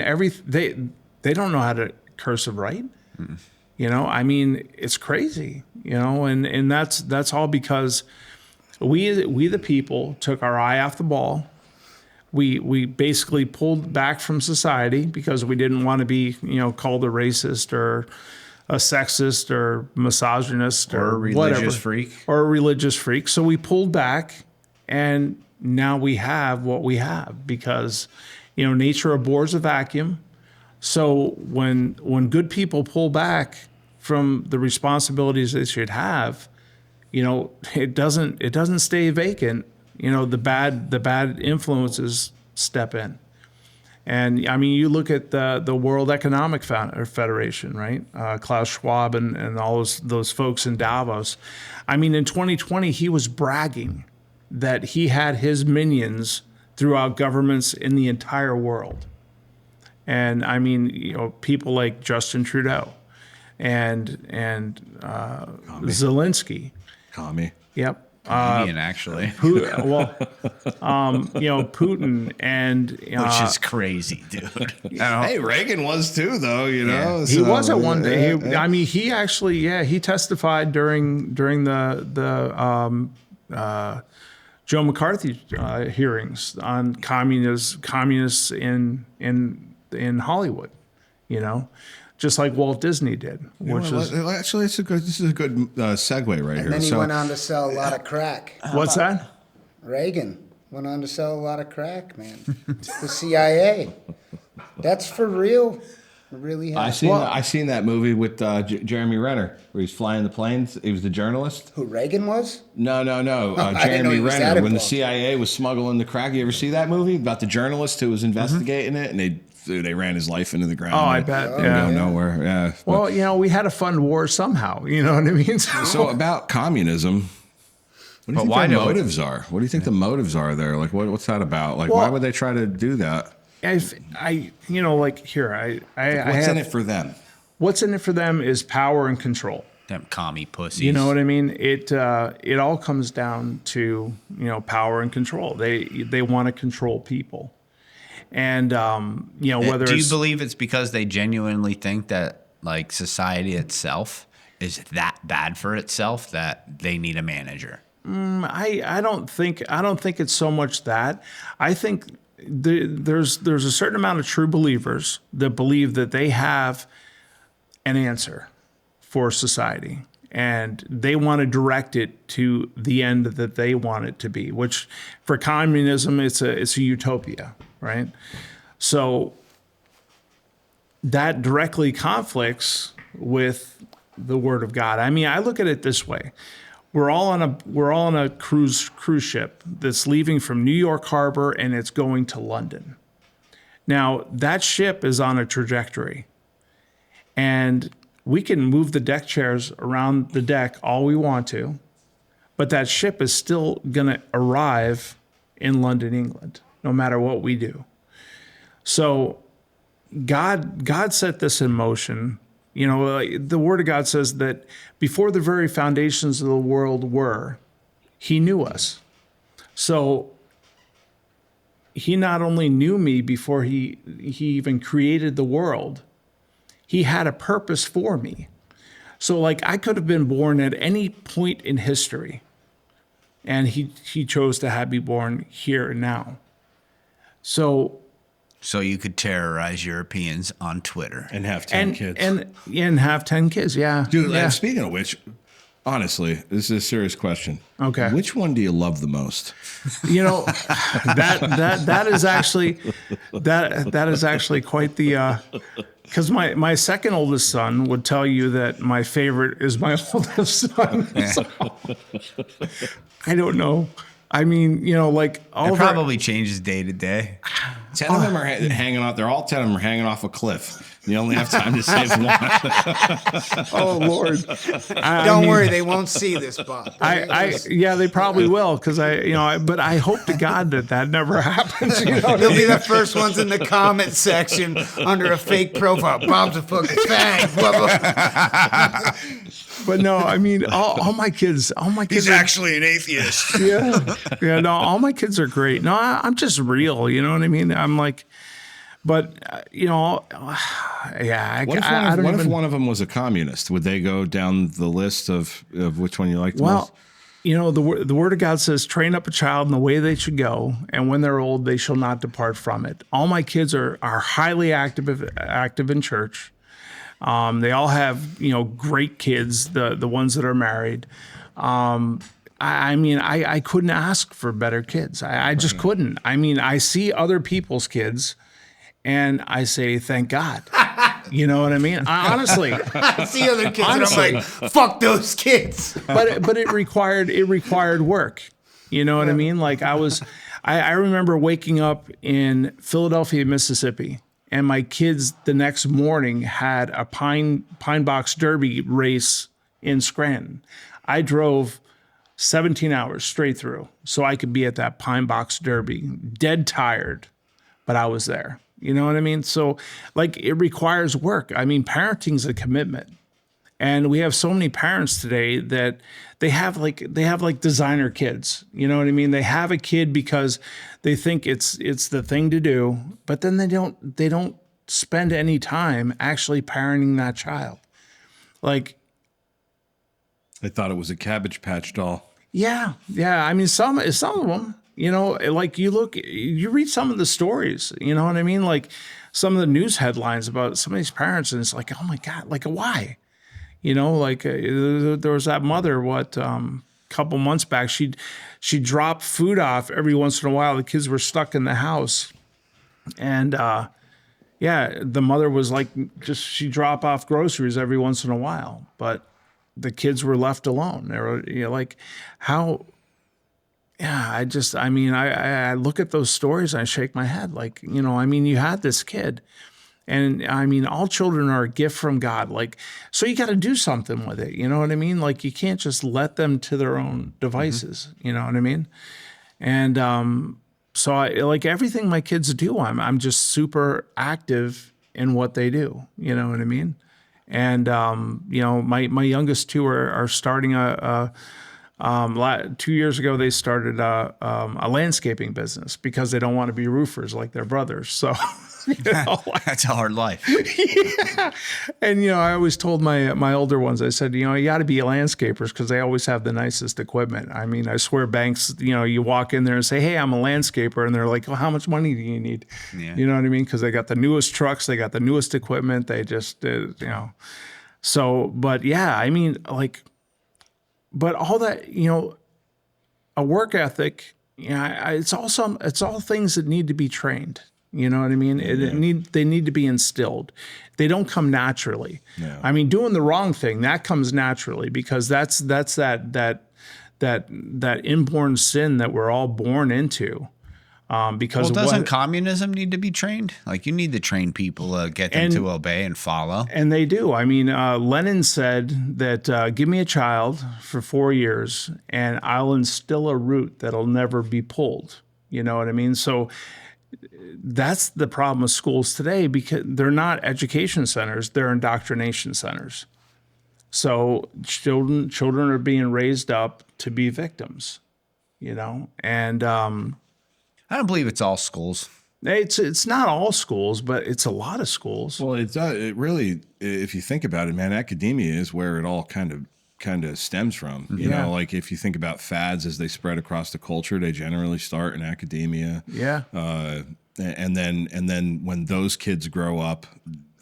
they don't know how to cursive write. Mm. You know, I mean, it's crazy. You know, and that's all because we the people took our eye off the ball. We basically pulled back from society because we didn't want to be, you know, called a racist or a sexist or misogynist or a religious freak. Or a religious freak. So we pulled back, and now we have what we have because, you know, nature abhors a vacuum. So when good people pull back from the responsibilities they should have, you know, it doesn't stay vacant. You know, the bad influences step in. And I mean, you look at the World Economic Federation, right? Klaus Schwab and all those folks in Davos. I mean, in 2020, he was bragging that he had his minions throughout governments in the entire world. And I mean, you know, people like Justin Trudeau and Zelensky. Commie. Yep. Actually. You know, Putin and which is crazy, dude. Hey, Reagan was too, though. You know, he was at one day. I mean, he actually, he testified during the Joe McCarthy hearings on communists in Hollywood. You know. Just like Walt Disney did, actually, this is a good segue right here. And then he went on to sell a lot of crack. What's that? Reagan went on to sell a lot of crack, man. The CIA. That's for real. It really happened. I seen that movie with Jeremy Renner where he's flying the planes. He was the journalist. Who, Reagan was? No. Jeremy Renner. When the CIA was smuggling the crack. You ever see that movie about the journalist who was investigating it and they ran his life into the ground. Oh, I bet. Go nowhere. Yeah. Well, you know, we had to fund war somehow. You know what I mean? So about communism, what do you think the motives are? What do you think the motives are there? Like, what's that about? Like, why would they try to do that? What's in it for them? What's in it for them is power and control. Them commie pussies. You know what I mean? It all comes down to, you know, power and control. They want to control people. And, you know, whether do you believe it's because they genuinely think that like society itself is that bad for itself that they need a manager? I don't think it's so much that. I think there's a certain amount of true believers that believe that they have an answer for society. And they want to direct it to the end that they want it to be, which for communism, it's a utopia, right? So that directly conflicts with the Word of God. I mean, I look at it this way: we're all on a cruise ship that's leaving from New York Harbor and it's going to London. Now that ship is on a trajectory, and we can move the deck chairs around the deck all we want to, but that ship is still going to arrive in London, England, no matter what we do. So God set this in motion. You know, the Word of God says that before the very foundations of the world were, He knew us. So He not only knew me before He even created the world, He had a purpose for me. So like I could have been born at any point in history, and he chose to have me born here and now. So you could terrorize Europeans on Twitter and have 10 kids. And have 10 kids, yeah. Dude, yeah. and speaking of which, Honestly, this is a serious question. Okay. Which one do you love the most? You know, that is actually quite the because my second oldest son would tell you that my favorite is my oldest son. So, I don't know. I mean, you know, like all It probably changes day to day. 10 of them are hanging off. They're all 10 of them are hanging off a cliff. You only have time to save one. Oh Lord! Don't worry, they won't see this, Bob. Yeah, they probably will because but I hope to God that never happens. You know, They'll be the first ones in the comment section under a fake profile. Bob's a fucking fag. Blah, blah. But no, I mean, all my kids. He's actually an atheist. Yeah. No, all my kids are great. No, I'm just real. You know what I mean? I'm like, but yeah. What if one of them was a communist? Would they go down the list of which one you like the most? You know, the Word of God says, train up a child in the way they should go, and when they're old, they shall not depart from it. All my kids are highly active in church. They all have, great kids, the ones that are married. I mean, I couldn't ask for better kids. I just couldn't. I mean, I see other people's kids and I say, thank God. You know what I mean? Honestly. I see other kids honestly, and I'm like, fuck those kids. But it required work. You know what I mean? Like I remember waking up in Philadelphia, Mississippi, and my kids the next morning had a pine box derby race in Scranton. I drove 17 hours straight through so I could be at that pine box derby, dead tired, but I was there. You know what I mean? So like it requires work. I mean, parenting's a commitment. And we have so many parents today that they have like designer kids. You know what I mean? They have a kid because they think it's the thing to do, but then they don't spend any time actually parenting that child. Like I thought it was a Cabbage Patch doll. Yeah. I mean, some of them, like you read some of the stories, you know what I mean? Like some of the news headlines about some of these parents, and it's like, oh my God, like why? Like there was that mother, couple months back, she dropped food off every once in a while. The kids were stuck in the house. And the mother was like, she drop off groceries every once in a while, but the kids were left alone. They were, like how, I look at those stories and I shake my head. Like, you had this kid. And I mean, all children are a gift from God. Like, so you got to do something with it. You know what I mean? Like, you can't just let them to their own devices. Mm-hmm. You know what I mean? And so I like everything my kids do. I'm just super active in what they do. You know what I mean? And my youngest two are starting 2 years ago, they started a landscaping business because they don't want to be roofers like their brothers. So. That's a hard life. Yeah. And, I always told my older ones, I said, you got to be landscapers because they always have the nicest equipment. I mean, I swear banks, you walk in there and say, hey, I'm a landscaper. And they're like, well, how much money do you need? Yeah. You know what I mean? Because they got the newest trucks. They got the newest equipment. They just, So, but yeah, I mean, like, but all that, a work ethic, it's all things that need to be trained. You know what I mean? They need to be instilled. They don't come naturally. Yeah. I mean, doing the wrong thing, that comes naturally because that's that inborn sin that we're all born into. Because doesn't communism need to be trained? Like you need to train people, get them to obey and follow. And they do. I mean, Lenin said that give me a child for 4 years and I'll instill a root that'll never be pulled. You know what I mean? So that's the problem with schools today because they're not education centers, they're indoctrination centers. So children are being raised up to be victims, and I don't believe it's all schools. It's not all schools, but it's a lot of schools. Well, it really, if you think about it, man, academia is where it all kind of stems from. You know, like if you think about fads as they spread across the culture, they generally start in academia. Yeah. And then when those kids grow up,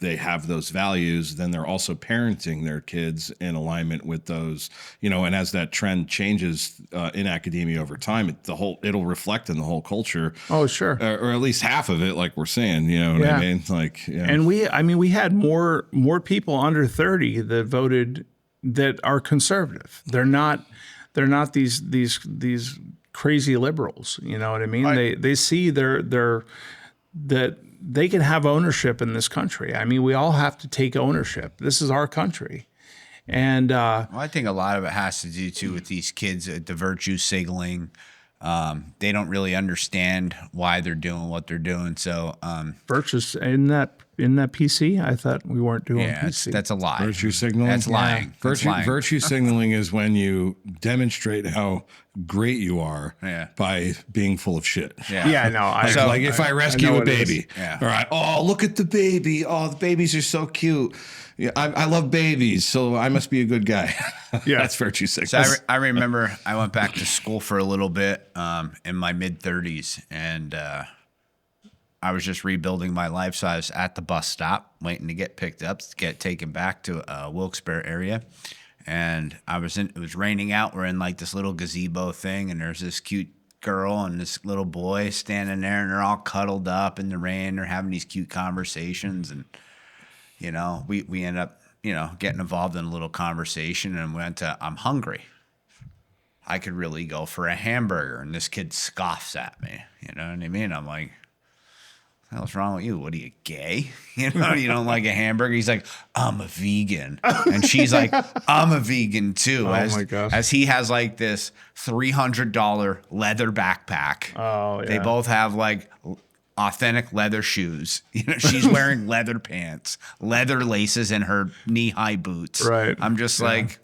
they have those values, then they're also parenting their kids in alignment with those, and as that trend changes in academia over time, it'll reflect in the whole culture. Oh, sure. Or at least half of it, like we're saying, you know what I mean? Like, yeah. And we had more people under 30 that voted that are conservative. They're not these crazy liberals. You know what I mean? Right. They see that they can have ownership in this country. I mean, we all have to take ownership. This is our country. And well, I think a lot of it has to do too with these kids, the virtue signaling. They don't really understand why they're doing what they're doing. So virtues in that PC, I thought we weren't doing PC. That's a lie. Virtue signaling? That's lying. That's lying. Virtue signaling is when you demonstrate how great you are by being full of shit. Yeah, no. Like if I rescue a baby. Yeah. All right. Oh, look at the baby. Oh, the babies are so cute. Yeah, I love babies, so I must be a good guy. Yeah. That's virtue signaling. So I remember I went back to school for a little bit in my mid-30s, and I was just rebuilding my life. So I was at the bus stop waiting to get picked up, to get taken back to Wilkes-Barre area. And it was raining out. We're in like this little gazebo thing, and there's this cute girl and this little boy standing there, and they're all cuddled up in the rain. They're having these cute conversations, and we end up, getting involved in a little conversation, and went to, I'm hungry. I could really go for a hamburger. And this kid scoffs at me. You know what I mean? I'm like, what the hell's wrong with you? What are you, gay? You don't like a hamburger? He's like, I'm a vegan. And she's like, I'm a vegan too. My gosh. As he has like this $300 leather backpack. Oh, yeah. They both have like authentic leather shoes. She's wearing leather pants, leather laces in her knee-high boots. Right. I'm just like,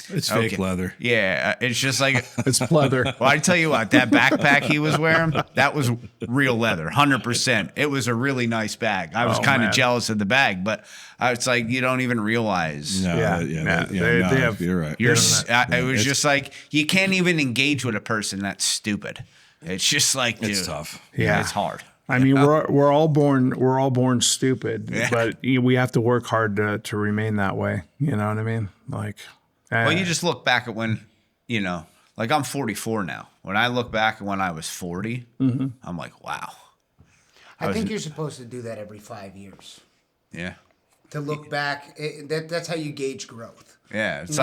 It's fake leather. yeah, it's just like, It's pleather. well, I tell you what, that backpack he was wearing, that was real leather, 100%. It was a really nice bag. I was kind of jealous of the bag, but it's like, you don't even realize. No, They have. you're right. It was just like, you can't even engage with a person that's stupid. It's just like, dude, It's tough. Yeah. It's hard. I mean, we're all born stupid, but we have to work hard to remain that way. You know what I mean? Like, Well, you just look back at when, like I'm 44 now. When I look back at when I was 40, I'm like, wow. I think you're supposed to do that every 5 years. Yeah. To look back, that's how you gauge growth. Yeah. It's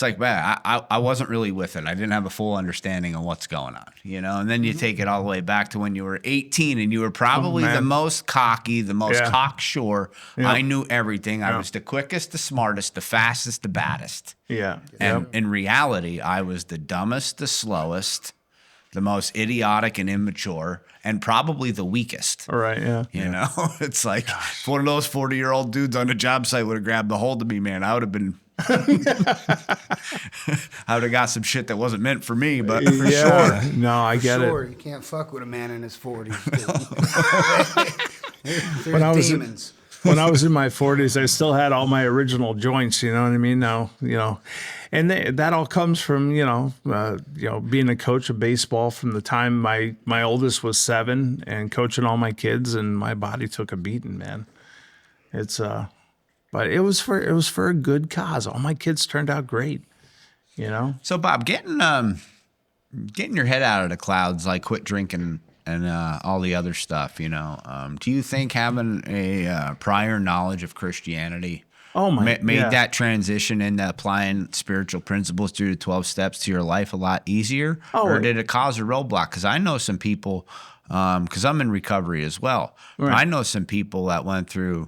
like, man, I wasn't really with it. I didn't have a full understanding of what's going on, and then you take it all the way back to when you were 18 and you were probably the most cocky, the most cocksure. Yeah. I knew everything. I was the quickest, the smartest, the fastest, the baddest. Yeah. And in reality, I was the dumbest, the slowest, the most idiotic and immature, and probably the weakest. All right. Yeah. You know, it's like if one of those 40-year-old dudes on the job site would have grabbed a hold of me, man, I would have been. I would have got some shit that wasn't meant for me, but for sure. No, I get it. You can't fuck with a man in his 40s. There's When I was demons. When I was in my 40s, I still had all my original joints. You know what I mean? Now, and that all comes from being a coach of baseball from the time my oldest was 7 and coaching all my kids, and my body took a beating, man. It's but it was for a good cause. All my kids turned out great. So Bob, getting your head out of the clouds, like quit drinking and all the other stuff, do you think having a prior knowledge of Christianity made that transition into applying spiritual principles through the 12 steps to your life a lot easier? Or did it cause a roadblock? Because I know some people, because I'm in recovery as well. Right. I know some people that went through,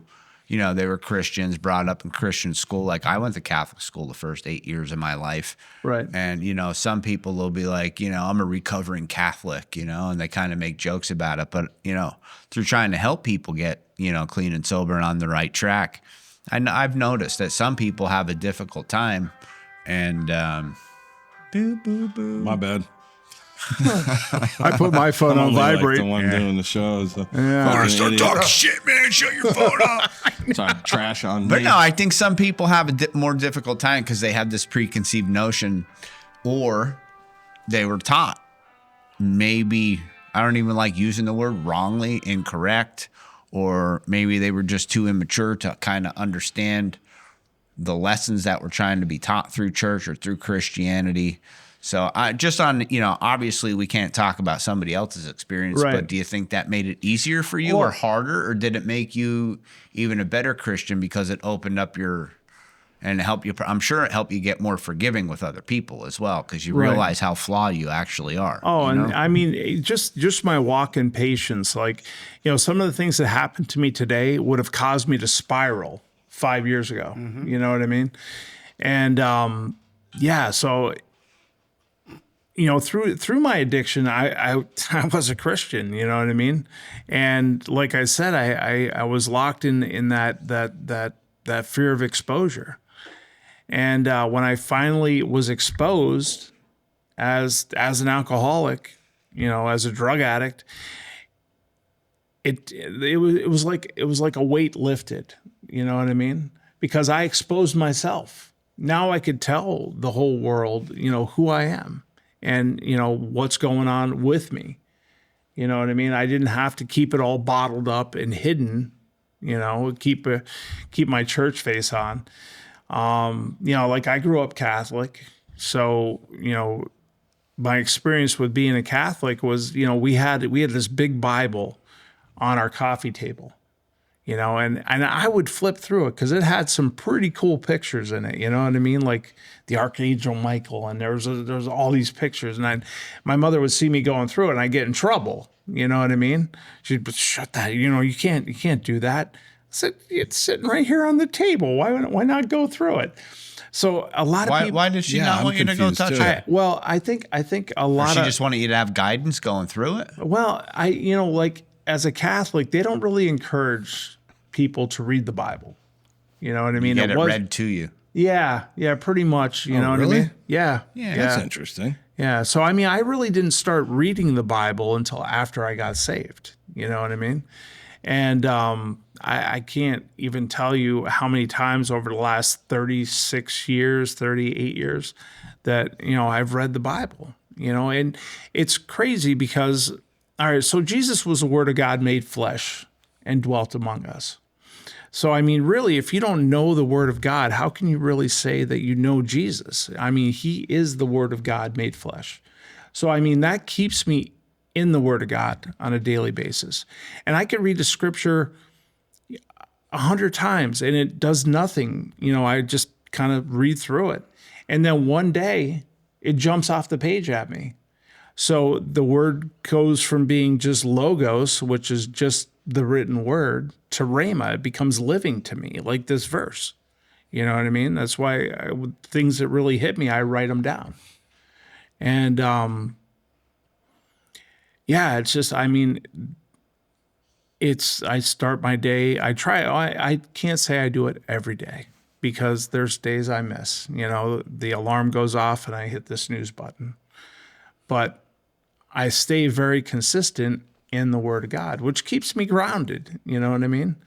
they were Christians, brought up in Christian school. Like I went to Catholic school the first 8 years of my life. Right. And, some people will be like, I'm a recovering Catholic, and they kind of make jokes about it. But, through trying to help people get, clean and sober and on the right track, I've noticed that some people have a difficult time. And My bad. I put my phone on vibrate. Like the one doing the shows. Yeah. start talking shit, man. Shut your phone up. Sorry, trash on But me. no, I think some people have a more difficult time because they have this preconceived notion, or they were taught maybe, I don't even like using the word, wrongly, incorrect, or maybe they were just too immature to kind of understand the lessons that were trying to be taught through church or through Christianity. So I just on, obviously we can't talk about somebody else's experience, Right. but do you think that made it easier for you or harder, or did it make you even a better Christian because it opened up and help you? I'm sure it helped you get more forgiving with other people as well, because you Right. realize how flawed you actually are. Oh, you and know? I mean, just my walk in patience. Like, some of the things that happened to me today would have caused me to spiral 5 years ago. You know what I mean? And so through my addiction, I was a Christian. You know what I mean? And like I said, I was locked in that fear of exposure. And when I finally was exposed as an alcoholic, as a drug addict, it was like a weight lifted. You know what I mean? Because I exposed myself. Now I could tell the whole world, who I am and, what's going on with me. You know what I mean? I didn't have to keep it all bottled up and hidden, keep my church face on. Like I grew up Catholic. So, my experience with being a Catholic was, we had this big Bible on our coffee table, and I would flip through it because it had some pretty cool pictures in it. You know what I mean? Like the Archangel Michael, and there was all these pictures, and my mother would see me going through it, and I get in trouble. You know what I mean? She'd be, shut that. You can't do that. I said, it's sitting right here on the table. Why not go through it? So a lot of people. Why did she not I'm want you to go confused, touch too. it? Well, I think a Or lot she of. just wanted you to have guidance going through it? Well, like as a Catholic, they don't really encourage people to read the Bible. You know what I mean? Get it read to you. Yeah, pretty much. You know what really? I mean? Yeah. That's interesting. Yeah. So, I mean, I really didn't start reading the Bible until after I got saved. You know what I mean? And I can't even tell you how many times over the last 38 years that, I've read the Bible, and it's crazy because, all right, so Jesus was the Word of God made flesh and dwelt among us. So, I mean, really, if you don't know the Word of God, how can you really say that you know Jesus? I mean, He is the Word of God made flesh. So, I mean, that keeps me in the Word of God on a daily basis. And I can read the Scripture 100 times and it does nothing. I just kind of read through it. And then one day, it jumps off the page at me. So the Word goes from being just logos, which is just the written word, to rhema. It becomes living to me, like this verse. You know what I mean? That's why things that really hit me, I write them down. And it's just, I mean, I start my day, I can't say I do it every day because there's days I miss. The alarm goes off and I hit the snooze button. But I stay very consistent in the Word of God, which keeps me grounded. You know what I mean?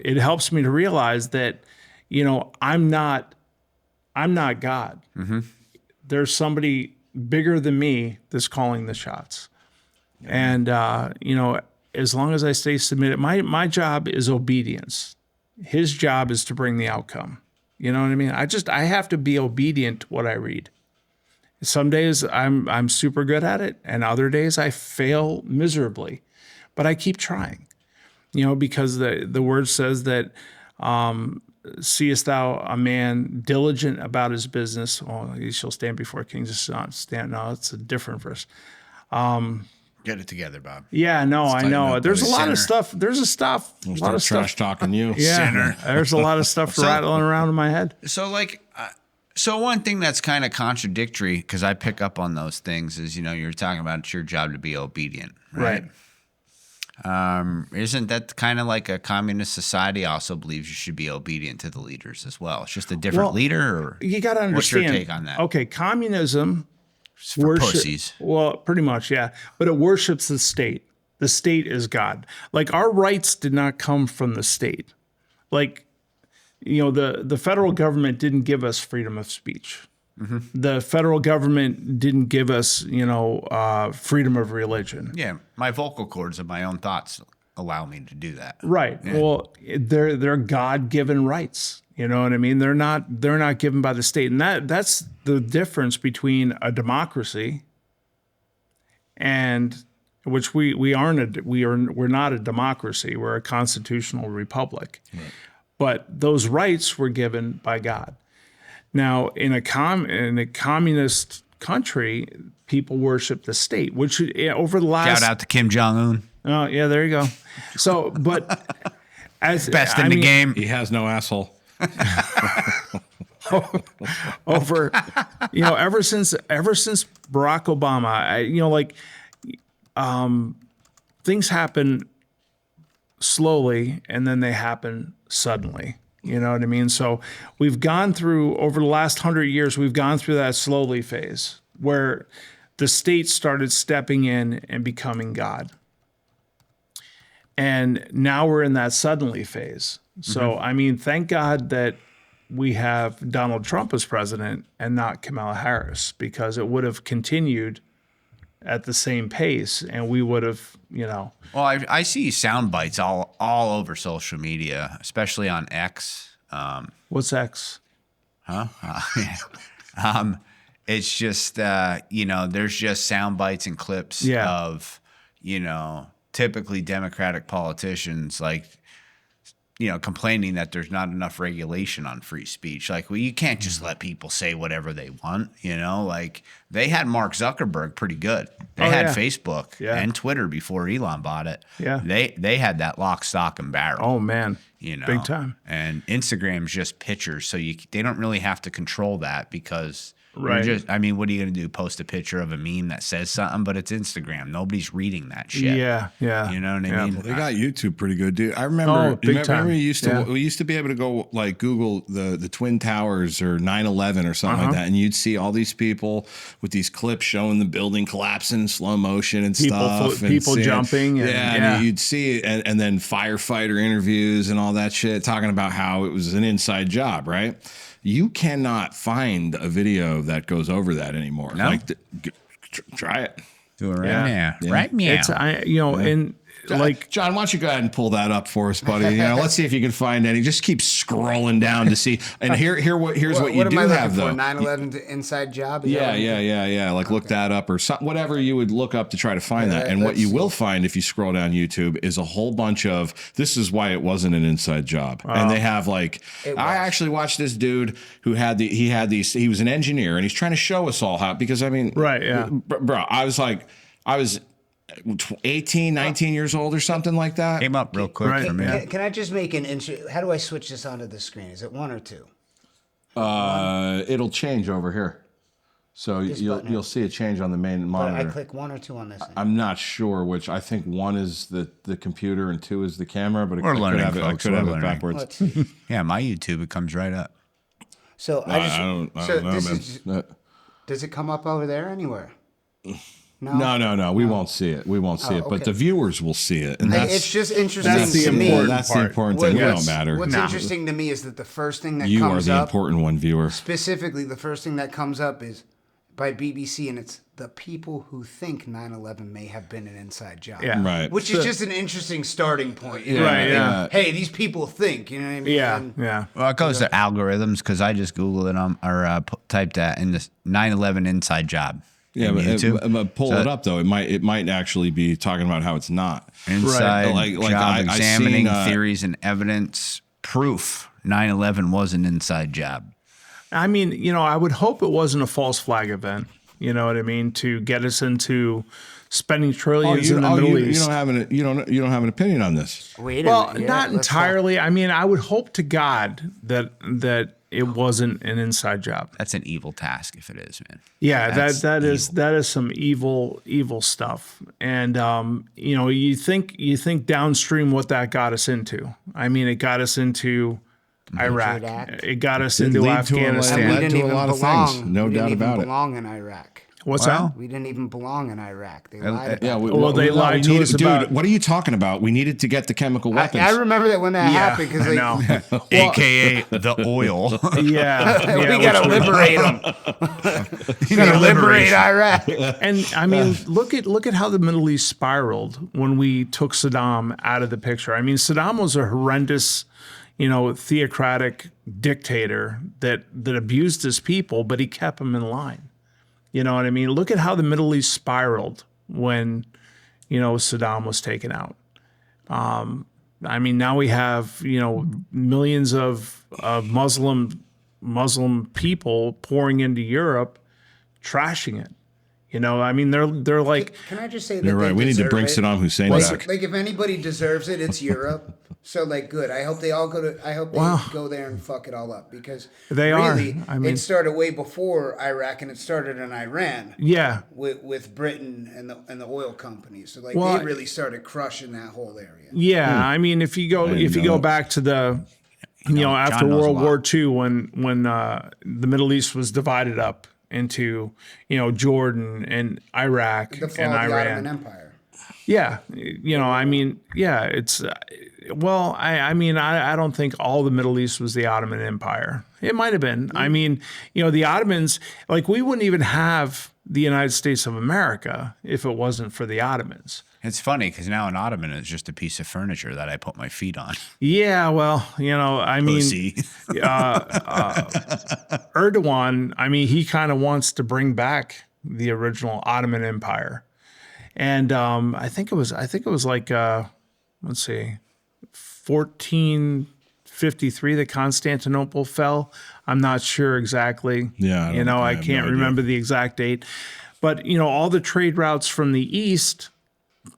It helps me to realize that, I'm not God. Mm-hmm. There's somebody bigger than me that's calling the shots. And, as long as I stay submitted, my job is obedience. His job is to bring the outcome. You know what I mean? I have to be obedient to what I read. Some days I'm super good at it, and other days I fail miserably, but I keep trying, because the word says that, seest thou a man diligent about his business? Oh, he shall stand before kings. No, it's a different verse. Get it together, Bob. Yeah, no, I know. up, There's a buddy. lot of stuff. There's a lot of Trash stuff. talking you. Yeah, Sinner. there's a lot of stuff rattling around in my head. So one thing that's kind of contradictory, because I pick up on those things, is you're talking about it's your job to be obedient, right? Isn't that kind of like a communist society also believes you should be obedient to the leaders as well? It's just a different leader, or You got to understand. what's your take on that? Okay, communism It's for pussies. Well, pretty much, yeah. But it worships the state. The state is God. Like our rights did not come from the state. Like, the federal government didn't give us freedom of speech. Mm-hmm. The federal government didn't give us, freedom of religion. Yeah, my vocal cords of my own thoughts. allow me to do that. Right. Yeah. Well, they're God-given rights. You know what I mean? They're not given by the state, and that's the difference between a democracy and which we're not a democracy. We're a constitutional republic. Right. But those rights were given by God. Now, in a communist country, people worship the state, which over the last shout out to Kim Jong-un. Oh yeah, there you go. So, but as best in the game, he has no asshole. Over, ever since Barack Obama, things happen slowly and then they happen suddenly. You know what I mean? So we've gone through, over the last 100 years, we've gone through that slowly phase where the state started stepping in and becoming God. And now we're in that suddenly phase. So, I mean, thank God that we have Donald Trump as president and not Kamala Harris, because it would have continued at the same pace and we would have, Well, I see sound bites all over social media, especially on X. What's X? Huh? It's just, there's just sound bites and clips of, typically Democratic politicians complaining that there's not enough regulation on free speech. Like, well, you can't just let people say whatever they want, like they had Mark Zuckerberg pretty good. They had Facebook and Twitter before Elon bought it. Yeah. They had that lock, stock, and barrel. Oh man. Big time. And Instagram's just pictures. So they don't really have to control that because right. what are you going to do? Post a picture of a meme that says something, but it's Instagram. Nobody's reading that shit. Yeah. You know what I mean? Well, they got YouTube pretty good, dude. I remember, time. we used to be able to go like Google the Twin Towers or 9/11 or something like that, and you'd see all these people with these clips showing the building collapsing in slow motion and stuff. People jumping. And you'd see it, and then firefighter interviews and all that shit, talking about how it was an inside job, right? You cannot find a video that goes over that anymore. No? Try it. Do it right now. Yeah. Right now. It's and like John, why don't you go ahead and pull that up for us, buddy? Let's see if you can find any. Just keep scrolling down to see. And here's what you do have though. 9/11 inside job. Yeah. Like look that up or something, whatever you would look up to try to find that. And what you will find if you scroll down YouTube is a whole bunch of this is why it wasn't an inside job. And they have like I actually watched this dude who he was an engineer and he's trying to show us all how because I mean bro, I was 18, 19 years old or something like that. Came up real quick for me. Can I just make an intro? How do I switch this onto the screen? Is it 1 or 2? It'll change over here. So you'll see a change on the main monitor. I click 1 or 2 on this thing. I'm not sure which. I think 1 is the computer and 2 is the camera, but We're learning, folks. I could have it backwards. Let's see. Yeah, my YouTube, it comes right up. So I don't know, man. Does it come up over there anywhere? No. We won't see it. We won't see it, but the viewers will see it. And it's just interesting that's to me. That's the important thing. It don't matter. What's interesting to me is that the first thing that you comes are the up, important one, viewer. Specifically, the first thing that comes up is by BBC, and it's the people who think 9/11 may have been an inside job. Yeah. Right. Which is just an interesting starting point. You know Right, what I mean? yeah. Hey, these people think. You know what I mean? Yeah. And Well, it goes to algorithms because I just Googled it typed that in this 9/11 inside job. Yeah, but pull it up though. It might actually be talking about how it's not Inside Like job examining seen, theories and evidence proof 9/11 was an inside job. I mean, I would hope it wasn't a false flag event. You know what I mean? To get us into spending trillions in the Middle East. You don't have an opinion on this. wait a Well, minute. not entirely. I mean, I would hope to God that it wasn't an inside job. That's an evil task if it is, man. Yeah, That's that is some evil stuff. And you think downstream what that got us into. I mean, it got us into Iraq. It got us into And we Afghanistan. didn't to a even lot of belong. things, no we doubt didn't about even it. belong in Iraq. What's Well, that? We didn't even belong in Iraq. They lied about Yeah, it. They lied to us dude, about- what are you talking about? We needed to get the chemical weapons. I remember that when that happened because I know. AKA the oil. Yeah, we gotta liberate them. We gotta liberate Iraq. And I mean, look at how the Middle East spiraled when we took Saddam out of the picture. I mean, Saddam was a horrendous, theocratic dictator that abused his people, but he kept them in line. You know what I mean? Look at how the Middle East spiraled when, Saddam was taken out. I mean, now we have, millions of Muslim people pouring into Europe, trashing it. I mean, they're like, Can I just say that You're right. they We need to deserve bring it? Saddam Hussein back. Like if anybody deserves it, it's Europe. So good. I hope they all go to. I hope they go there and fuck it all up because They really, are. I mean- it started way before Iraq and it started in Iran. yeah, With Britain and the oil companies. So Well, they really started crushing that whole area. yeah. I mean, if you go back to the, after John knows a World lot. War II, when the Middle East was divided up into, Jordan and Iraq The fall and of the Iran. Ottoman Empire. Yeah, I mean, yeah, it's well, I don't think all the Middle East was the Ottoman Empire. It might have been. I mean, the Ottomans, like we wouldn't even have the United States of America if it wasn't for the Ottomans. It's funny because now an ottoman is just a piece of furniture that I put my feet on. Yeah, well, I mean, Pussy. Erdogan, I mean, he kind of wants to bring back the original Ottoman Empire. And I think it was like let's see, 1453 that Constantinople fell. I'm not sure exactly. Yeah, I have can't no remember the exact date. But all the trade routes from the east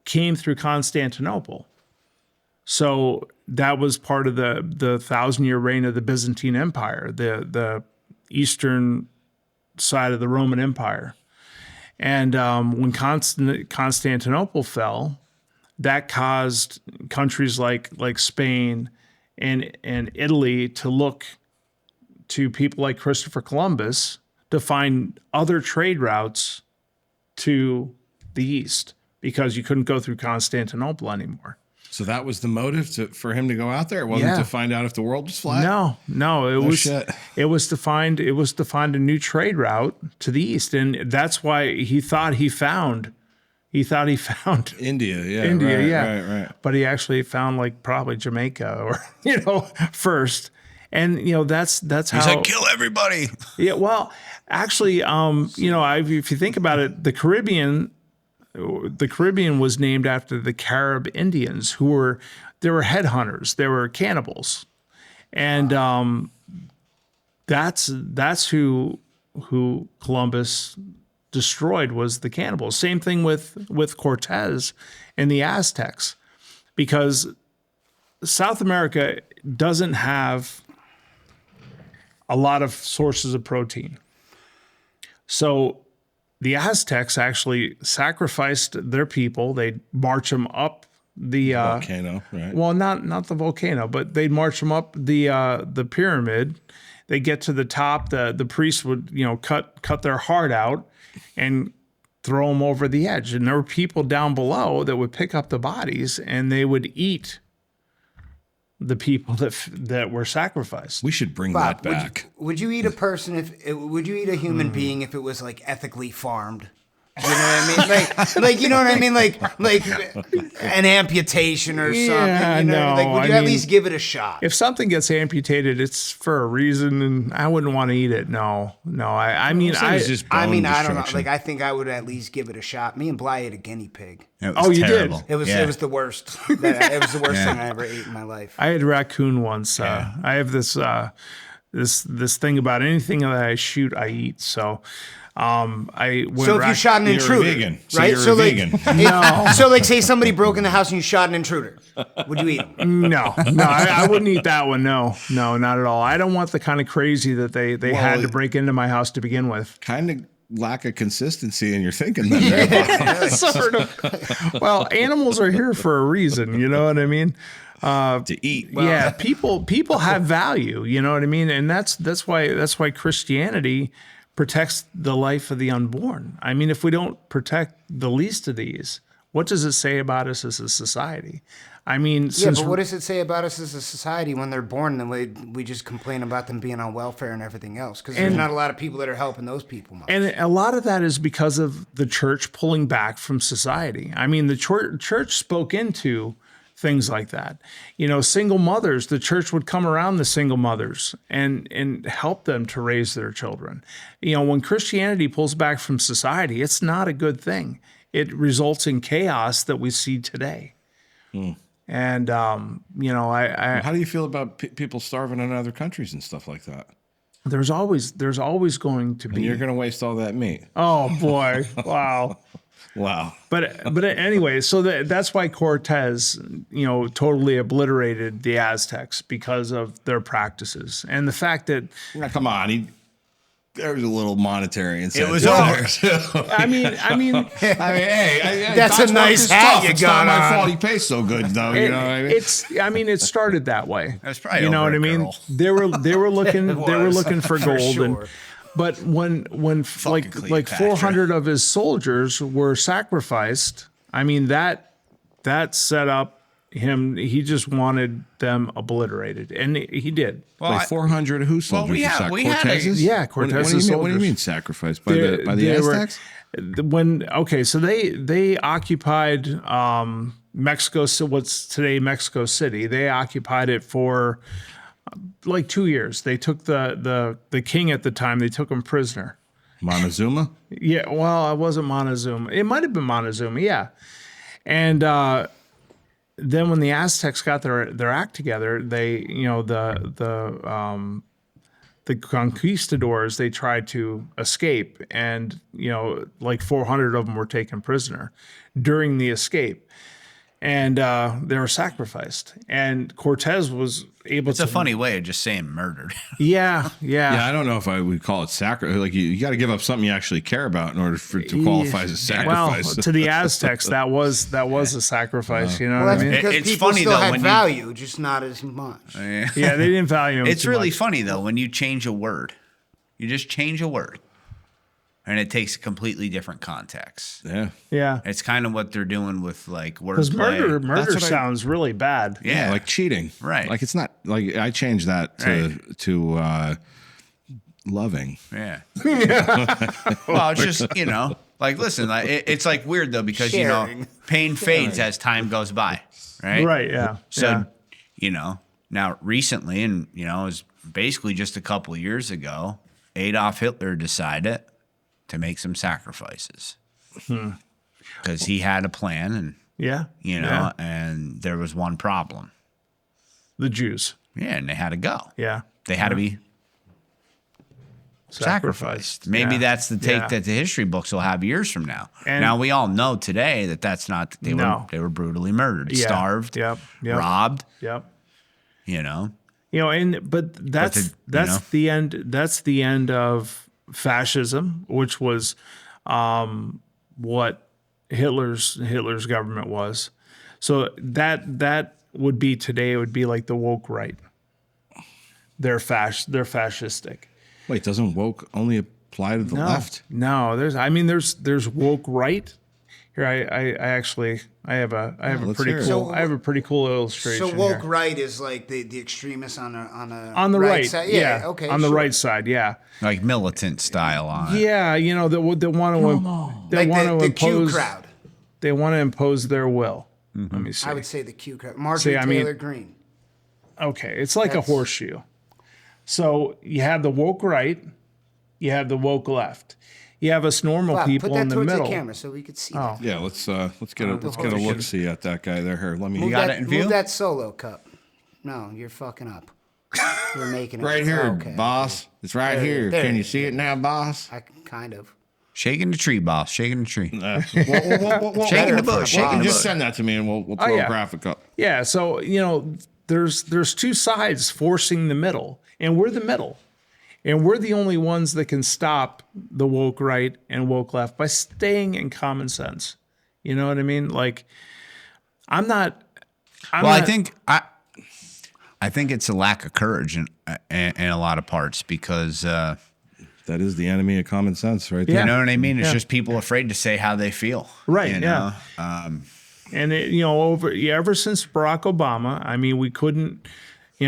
came through Constantinople. So that was part of the 1,000-year reign of the Byzantine Empire, the eastern side of the Roman Empire. And when Constantinople fell, that caused countries like Spain and Italy to look to people like Christopher Columbus to find other trade routes to the east because you couldn't go through Constantinople anymore. So that was the motive for him to go out there. It wasn't Yeah. to find out if the world was flat. No, shit. it was to find a new trade route to the east, and that's why he thought he found India. Yeah. India, right, yeah. Right. But he actually found like probably Jamaica or first, and that's He's how. like, kill everybody. Yeah, well, actually, if you think about it, the Caribbean was named after the Carib Indians, who were headhunters, they were cannibals, and that's who Columbus destroyed, was the cannibals. Same thing with Cortez and the Aztecs, because South America doesn't have a lot of sources of protein. So the Aztecs actually sacrificed their people. They'd march them up the Volcano, right? well, not the volcano, but they'd march them up the pyramid. They get to the top. The priest would cut their heart out and throw them over the edge. And there were people down below that would pick up the bodies and they would eat the people that were sacrificed. We should bring Bob, that back. would you eat a person would you eat a human being if it was like ethically farmed? You know what I mean? Like you know what I mean? Like an amputation or something. Yeah, You know? no, Like, would I you at mean, least give it a shot? If something gets amputated, it's for a reason, and I wouldn't want to eat it. No. I mean, So it's just I bone mean, I don't know. destruction. Like, I think I would at least give it a shot. Me and Bly ate a guinea pig. It was Oh, you did? terrible. It was Yeah. the worst. It was the worst thing I ever ate in my life. I had raccoon once. I have this thing about anything that I shoot, I eat. So, I when So if you shot an You're a intruder, vegan. So right? you're a so like, vegan. No. So like, say somebody broke in the house and you shot an intruder, would you eat him? No, I wouldn't eat that one. No, not at all. I don't want the kind of crazy that they had to break into my house to begin with. Kind of lack of consistency in your thinking then. Bob. Sort of. Well, animals are here for a reason. You know what I mean? To eat. Yeah, people have value. You know what I mean? And that's why Christianity protects the life of the unborn. I mean, if we don't protect the least of these, what does it say about us as a society? I mean, Yeah, but what does it say about us as a society when they're born and we just complain about them being on welfare and everything else? Because there's not a lot of people that are helping those people much. And a lot of that is because of the church pulling back from society. I mean, the church spoke into things like that. You know, single mothers, the church would come around the single mothers and help them to raise their children. You know, when Christianity pulls back from society, it's not a good thing. It results in chaos that we see today. And, you know, How do you feel about people starving in other countries and stuff like that? there's always going to be. And you're going to waste all that meat. Oh boy. Wow. Wow. But anyway, so that's why Cortez, you know, totally obliterated the Aztecs because of their practices and the fact that. Now, come on. There was a little monetary incentive. It was over. I mean, hey, That's God's a nice work is hat tough. you It's got not my on. fault he pays so good, though. You know what I mean? I mean, it started that way. That's probably you know over what I a mean. girl. They were looking for for gold, sure. and but when like Cleopatra. 400 of his soldiers were sacrificed, I mean that set up him. He just wanted them obliterated, and he did. Well, Like 400 who soldiers? we had- we had a- Cortez's? Yeah, Cortez's What do you soldiers. mean sacrificed? By the They were- Aztecs? So they occupied Mexico, so what's today Mexico City. They occupied it for like 2 years. They took the king at the time. They took him prisoner. Montezuma? Yeah, well, it wasn't Montezuma. It might have been Montezuma, yeah. And then when the Aztecs got their act together, they, you know, the conquistadors, they tried to escape, and you know, like 400 of them were taken prisoner during the escape, and they were sacrificed. And Cortez was able It's to. a funny way of just saying murdered. Yeah. Yeah, I don't know if I would call it sacrifice. Like you got to give up something you actually care about in order to qualify as a sacrifice. Well, to the Aztecs, that was a sacrifice. You know Well, what that's I mean? because It's people funny, still though, had when you- value, just not as much. Yeah, they didn't value him. It's too really much. funny though when you change a word. You just change a word, and it takes a completely different context. Yeah. Yeah, It's kind of what they're doing with like because wordplay. murder what I- sounds really bad. Yeah, Like cheating. Right. Like it's not like I changed that to loving. Yeah. Well, it's just, you know, like, listen, like, it's like weird though, because, you know, Sharing. pain fades as time goes by. Right. Right. Yeah. So, yeah. you know, now recently, and, you know, it was basically just a couple of years ago, Adolf Hitler decided to make some sacrifices because he had a plan, and, Yeah. you know, Yeah. and there was one problem. The Jews. Yeah. And they had to go. Yeah. They had to be sacrificed. Maybe Yeah. that's the take Yeah. that the history books will have years from now. And- now we all know today that that's not. No. They were brutally murdered, Yeah. starved, Yep. Yep. robbed. Yep. You know, You know, but that's know. the end. That's the end of fascism, which was what Hitler's government was. So that would be today. It would be like the woke right. They're fascistic. Wait, doesn't woke only apply to the left? No, there's woke right. Here, I have a let's pretty hear it. cool. So- I have a pretty cool illustration. So woke here. right is like the extremists on On the right, side. yeah. Okay. On the sure. right side, yeah. like militant style on it. Yeah, you know, they want to Like the Q impose crowd. they want to impose their will. Mm-hmm. Let me see. I would say the Q crowd. Marjorie I mean- Taylor Greene. Okay, it's like That's- a horseshoe. So you have the woke right, you have the woke left. You have us normal Wow, people put that in the towards middle. the camera so we could see. Oh. that. Yeah, let's get a look see at that guy there. Here, let me Move got that, it in view? Move that solo cup. No, you're fucking up. You're making it. right here, Okay. boss. It's right here. there Can it you is. see it now, boss? I kind of. Shaking the tree, boss. Shaking the tree. Shaking the bush, shaking the Just bush. send that to me, and we'll throw yeah. a graphic up. Yeah, so you know, there's two sides forcing the middle, and we're the middle. And we're the only ones that can stop the woke right and woke left by staying in common sense. You know what I mean? Like, I'm not. Well, I think it's a lack of courage in a lot of parts because That is the enemy of common sense, right there. You know what I mean? It's Yeah. just people afraid to say how they feel. Right, You yeah. know? And ever since Barack Obama, I mean, we couldn't, I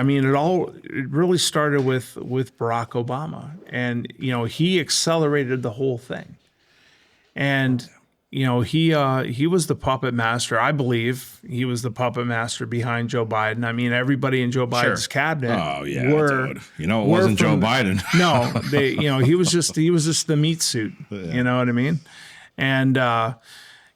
mean, it really started with Barack Obama, and he accelerated the whole thing, and he was the puppet master. I believe he was the puppet master behind Joe Biden. I mean, everybody in Joe Biden's cabinet. Oh yeah, were, dude. It wasn't Joe Biden. No, he was just the meat suit. Yeah. You know what I mean? And so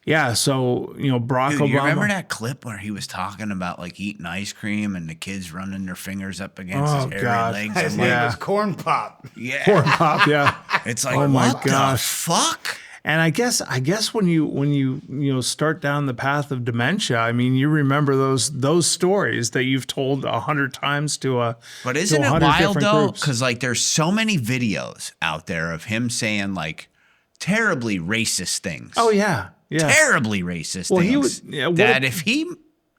Barack Dude, Obama. you remember that clip where he was talking about like eating ice cream and the kids running their fingers up against his hairy God. legs? His I'm name like, was Corn Pop. yeah. Corn Pop, yeah. It's like, Oh my what the gosh. fuck? And I guess when you start down the path of dementia, I mean, you remember those stories that you've told 100 times to a. But isn't to it 100 wild different though? groups. Because like there's so many videos out there of him saying like terribly racist things. Oh yeah, yeah. Terribly racist Well, things. he would- yeah, what that if-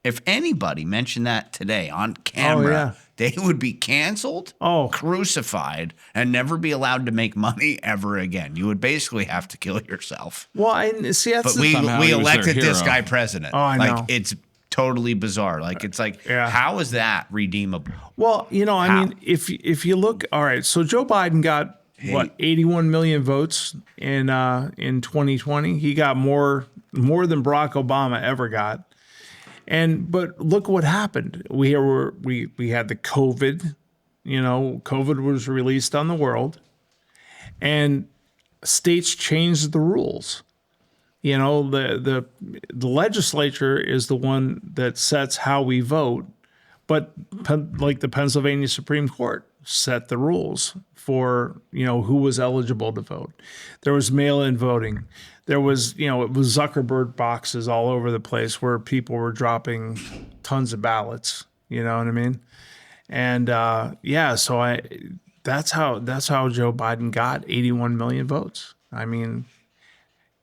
if anybody mentioned that today on camera, they would be canceled, crucified, and never be allowed to make money ever again. You would basically have to kill yourself. Well, I see. That's But we Somehow he was elected their this hero. guy president. Oh, I know. Like it's totally bizarre. Like it's like, Yeah. how is that redeemable? Well, I How? mean, if you look, all right. So Joe Biden got 81 million votes in 2020. He got more than Barack Obama ever got. But look what happened. We had the COVID. COVID was released on the world, and states changed the rules. The legislature is the one that sets how we vote, but like the Pennsylvania Supreme Court set the rules for who was eligible to vote. There was mail-in voting. There was it was Zuckerberg boxes all over the place where people were dropping tons of ballots. You know what I mean? And so that's how Joe Biden got 81 million votes. I mean,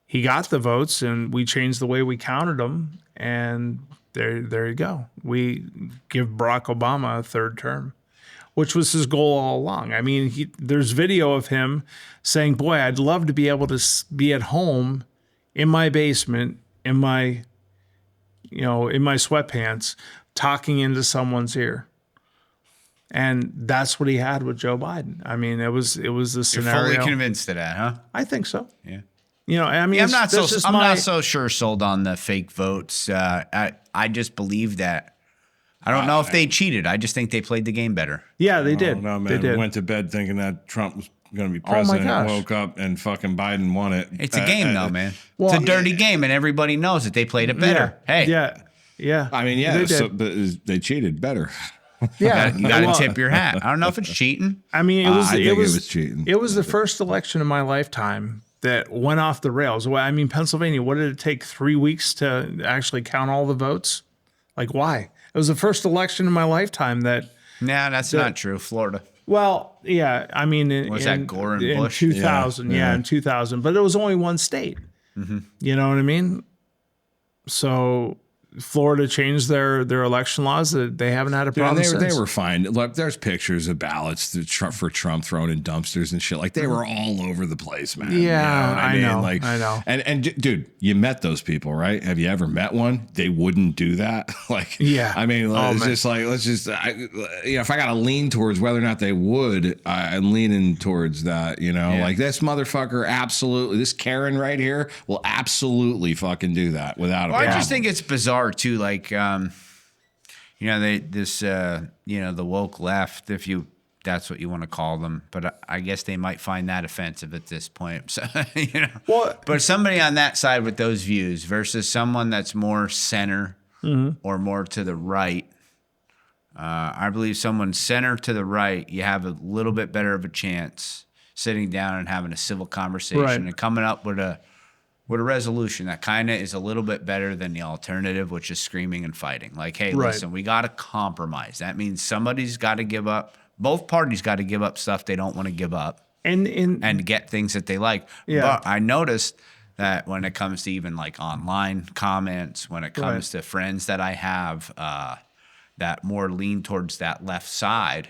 he got the votes, and we changed the way we counted them, and there you go. We give Barack Obama a third term, which was his goal all along. I mean, there's video of him saying, "Boy, I'd love to be able to be at home in my basement, in my sweatpants, talking into someone's ear." And that's what he had with Joe Biden. I mean, it was the You're scenario. fully convinced of that, huh? I think so. Yeah. I mean, Yeah, I'm I'm not so sure sold on the fake votes. I just believe that. I don't know if they cheated. I just think they played the game better. Yeah, they did. No, man. They did. Went to bed thinking that Trump was going to be my president. gosh. Woke up and fucking Biden won it. It's a game, though, man. well, it's a dirty game, and everybody knows that they played it better. Hey, Yeah. I mean, yeah, They did. but they cheated better. Yeah. you got to Well, tip your hat. I don't know if it's cheating. I mean, I think it was cheating. It was the first election in my lifetime that went off the rails. Well, I mean, Pennsylvania, what did it take 3 weeks to actually count all the votes? Like, why? It was the first election in my lifetime that. Nah, that's not true. Florida. Well, yeah, I mean, Was that Gore and in Bush? 2000, in 2000, but it was only one state. Mm-hmm. You know what I mean? So Florida changed their election laws. That they haven't had a problem They since. were fine. Look, there's pictures of ballots for Trump thrown in dumpsters and shit. Like they were all over the place, man. Yeah, what I mean? know, Like, I know. And dude, you met those people, right? Have you ever met one? They wouldn't do that. Like, Yeah. I mean, Oh, it's man. just like if I got to lean towards whether or not they would, I'm leaning towards that. Yeah. Like this motherfucker, absolutely. This Karen right here will absolutely fucking do that without a Well, problem. I just think it's bizarre too. Like, the woke left, if that's what you want to call them, but I guess they might find that offensive at this point. So, Well- but somebody on that side with those views versus someone that's more center or more to the right. I believe someone center to the right, you have a little bit better of a chance sitting down and having a civil conversation Right. and coming up with a resolution that kind of is a little bit better than the alternative, which is screaming and fighting. Like, hey, Right. listen, we got to compromise. That means somebody's got to give up. Both parties got to give up stuff they don't want to give up and get things that they like. Yeah. But I noticed that when it comes to even like online comments, when it comes to friends that I have that more lean towards that left side,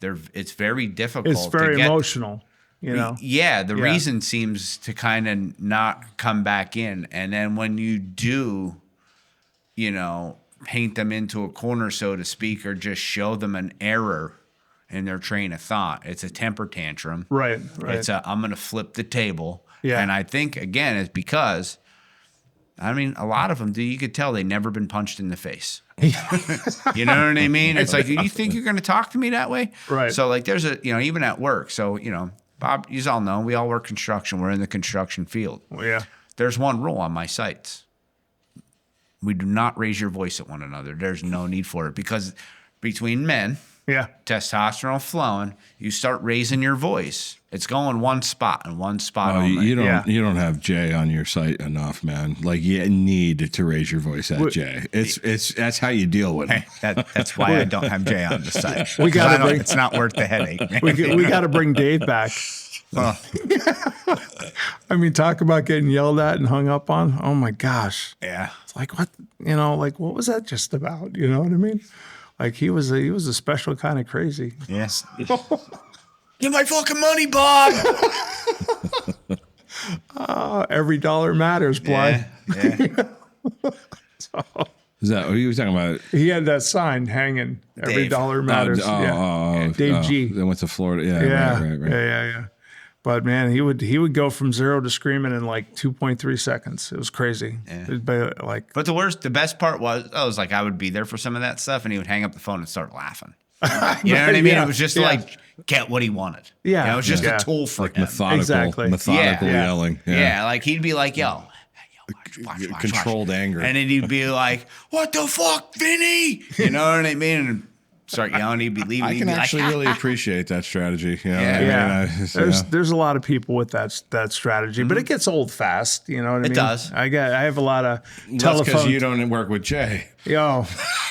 it's very difficult. It's very to get, emotional, you know. Yeah, the reason seems to kind of not come back in, and then when you do, you know, paint them into a corner, so to speak, or just show them an error in their train of thought, it's a temper tantrum. Right. It's I'm going to flip the table. Yeah. And I think, again, it's because, I mean, a lot of them, you could tell they never been punched in the face. You know what I mean? It's like, you think you're going to talk to me that way? Right. So, like, there's a, you know, even at work. So, you know, Bob, you all know, we all work construction. We're in the construction field. Well, yeah. There's one rule on my sites. We do not raise your voice at one another. There's no need for it, because between men, Yeah. testosterone flowing, you start raising your voice. It's going one spot and one spot Oh, only. you don't Yeah. you don't have Jay on your site enough, man. Like, you need to raise your voice at Jay. It's that's how you deal with him. That's why I don't have Jay on the site. We gotta 'Cause bring- it's not worth the headache. Man. We got to bring Dave back. I mean, talk about getting yelled at and hung up on. Oh my gosh. Yeah. It's like, what, you know, like, what was that just about? You know what I mean? Like, he was a special kind of crazy. Yes. Give my fucking money, Bob. Every dollar matters, Bly. Yeah. Is that what you were talking about? He had that sign hanging. Every Dave. dollar matters. Dave G. They went to Florida. Yeah, Right. yeah. But man, he would go from 0 to screaming in like 2.3 seconds. It was crazy. Yeah. It'd be like, But the best part was like I would be there for some of that stuff, and he would hang up the phone and start laughing. You know what I mean? Yeah, It was just yeah. like get what he wanted. Yeah, You know, it was just yeah. a tool for Like him. Exactly. methodical Yeah. yelling. Yeah, like he'd be like, yo, watch, Controlled anger. And then he'd be like, what the fuck, Vinny? You know what I mean? And start yelling, he'd be leaving. I He'd can be actually like, really appreciate that strategy. You know? Yeah. I mean, yeah. There's a lot of people with that strategy, but it gets old fast. You know what I mean? It does. I have a lot of That's telephone. because you don't work with Jay. Yo,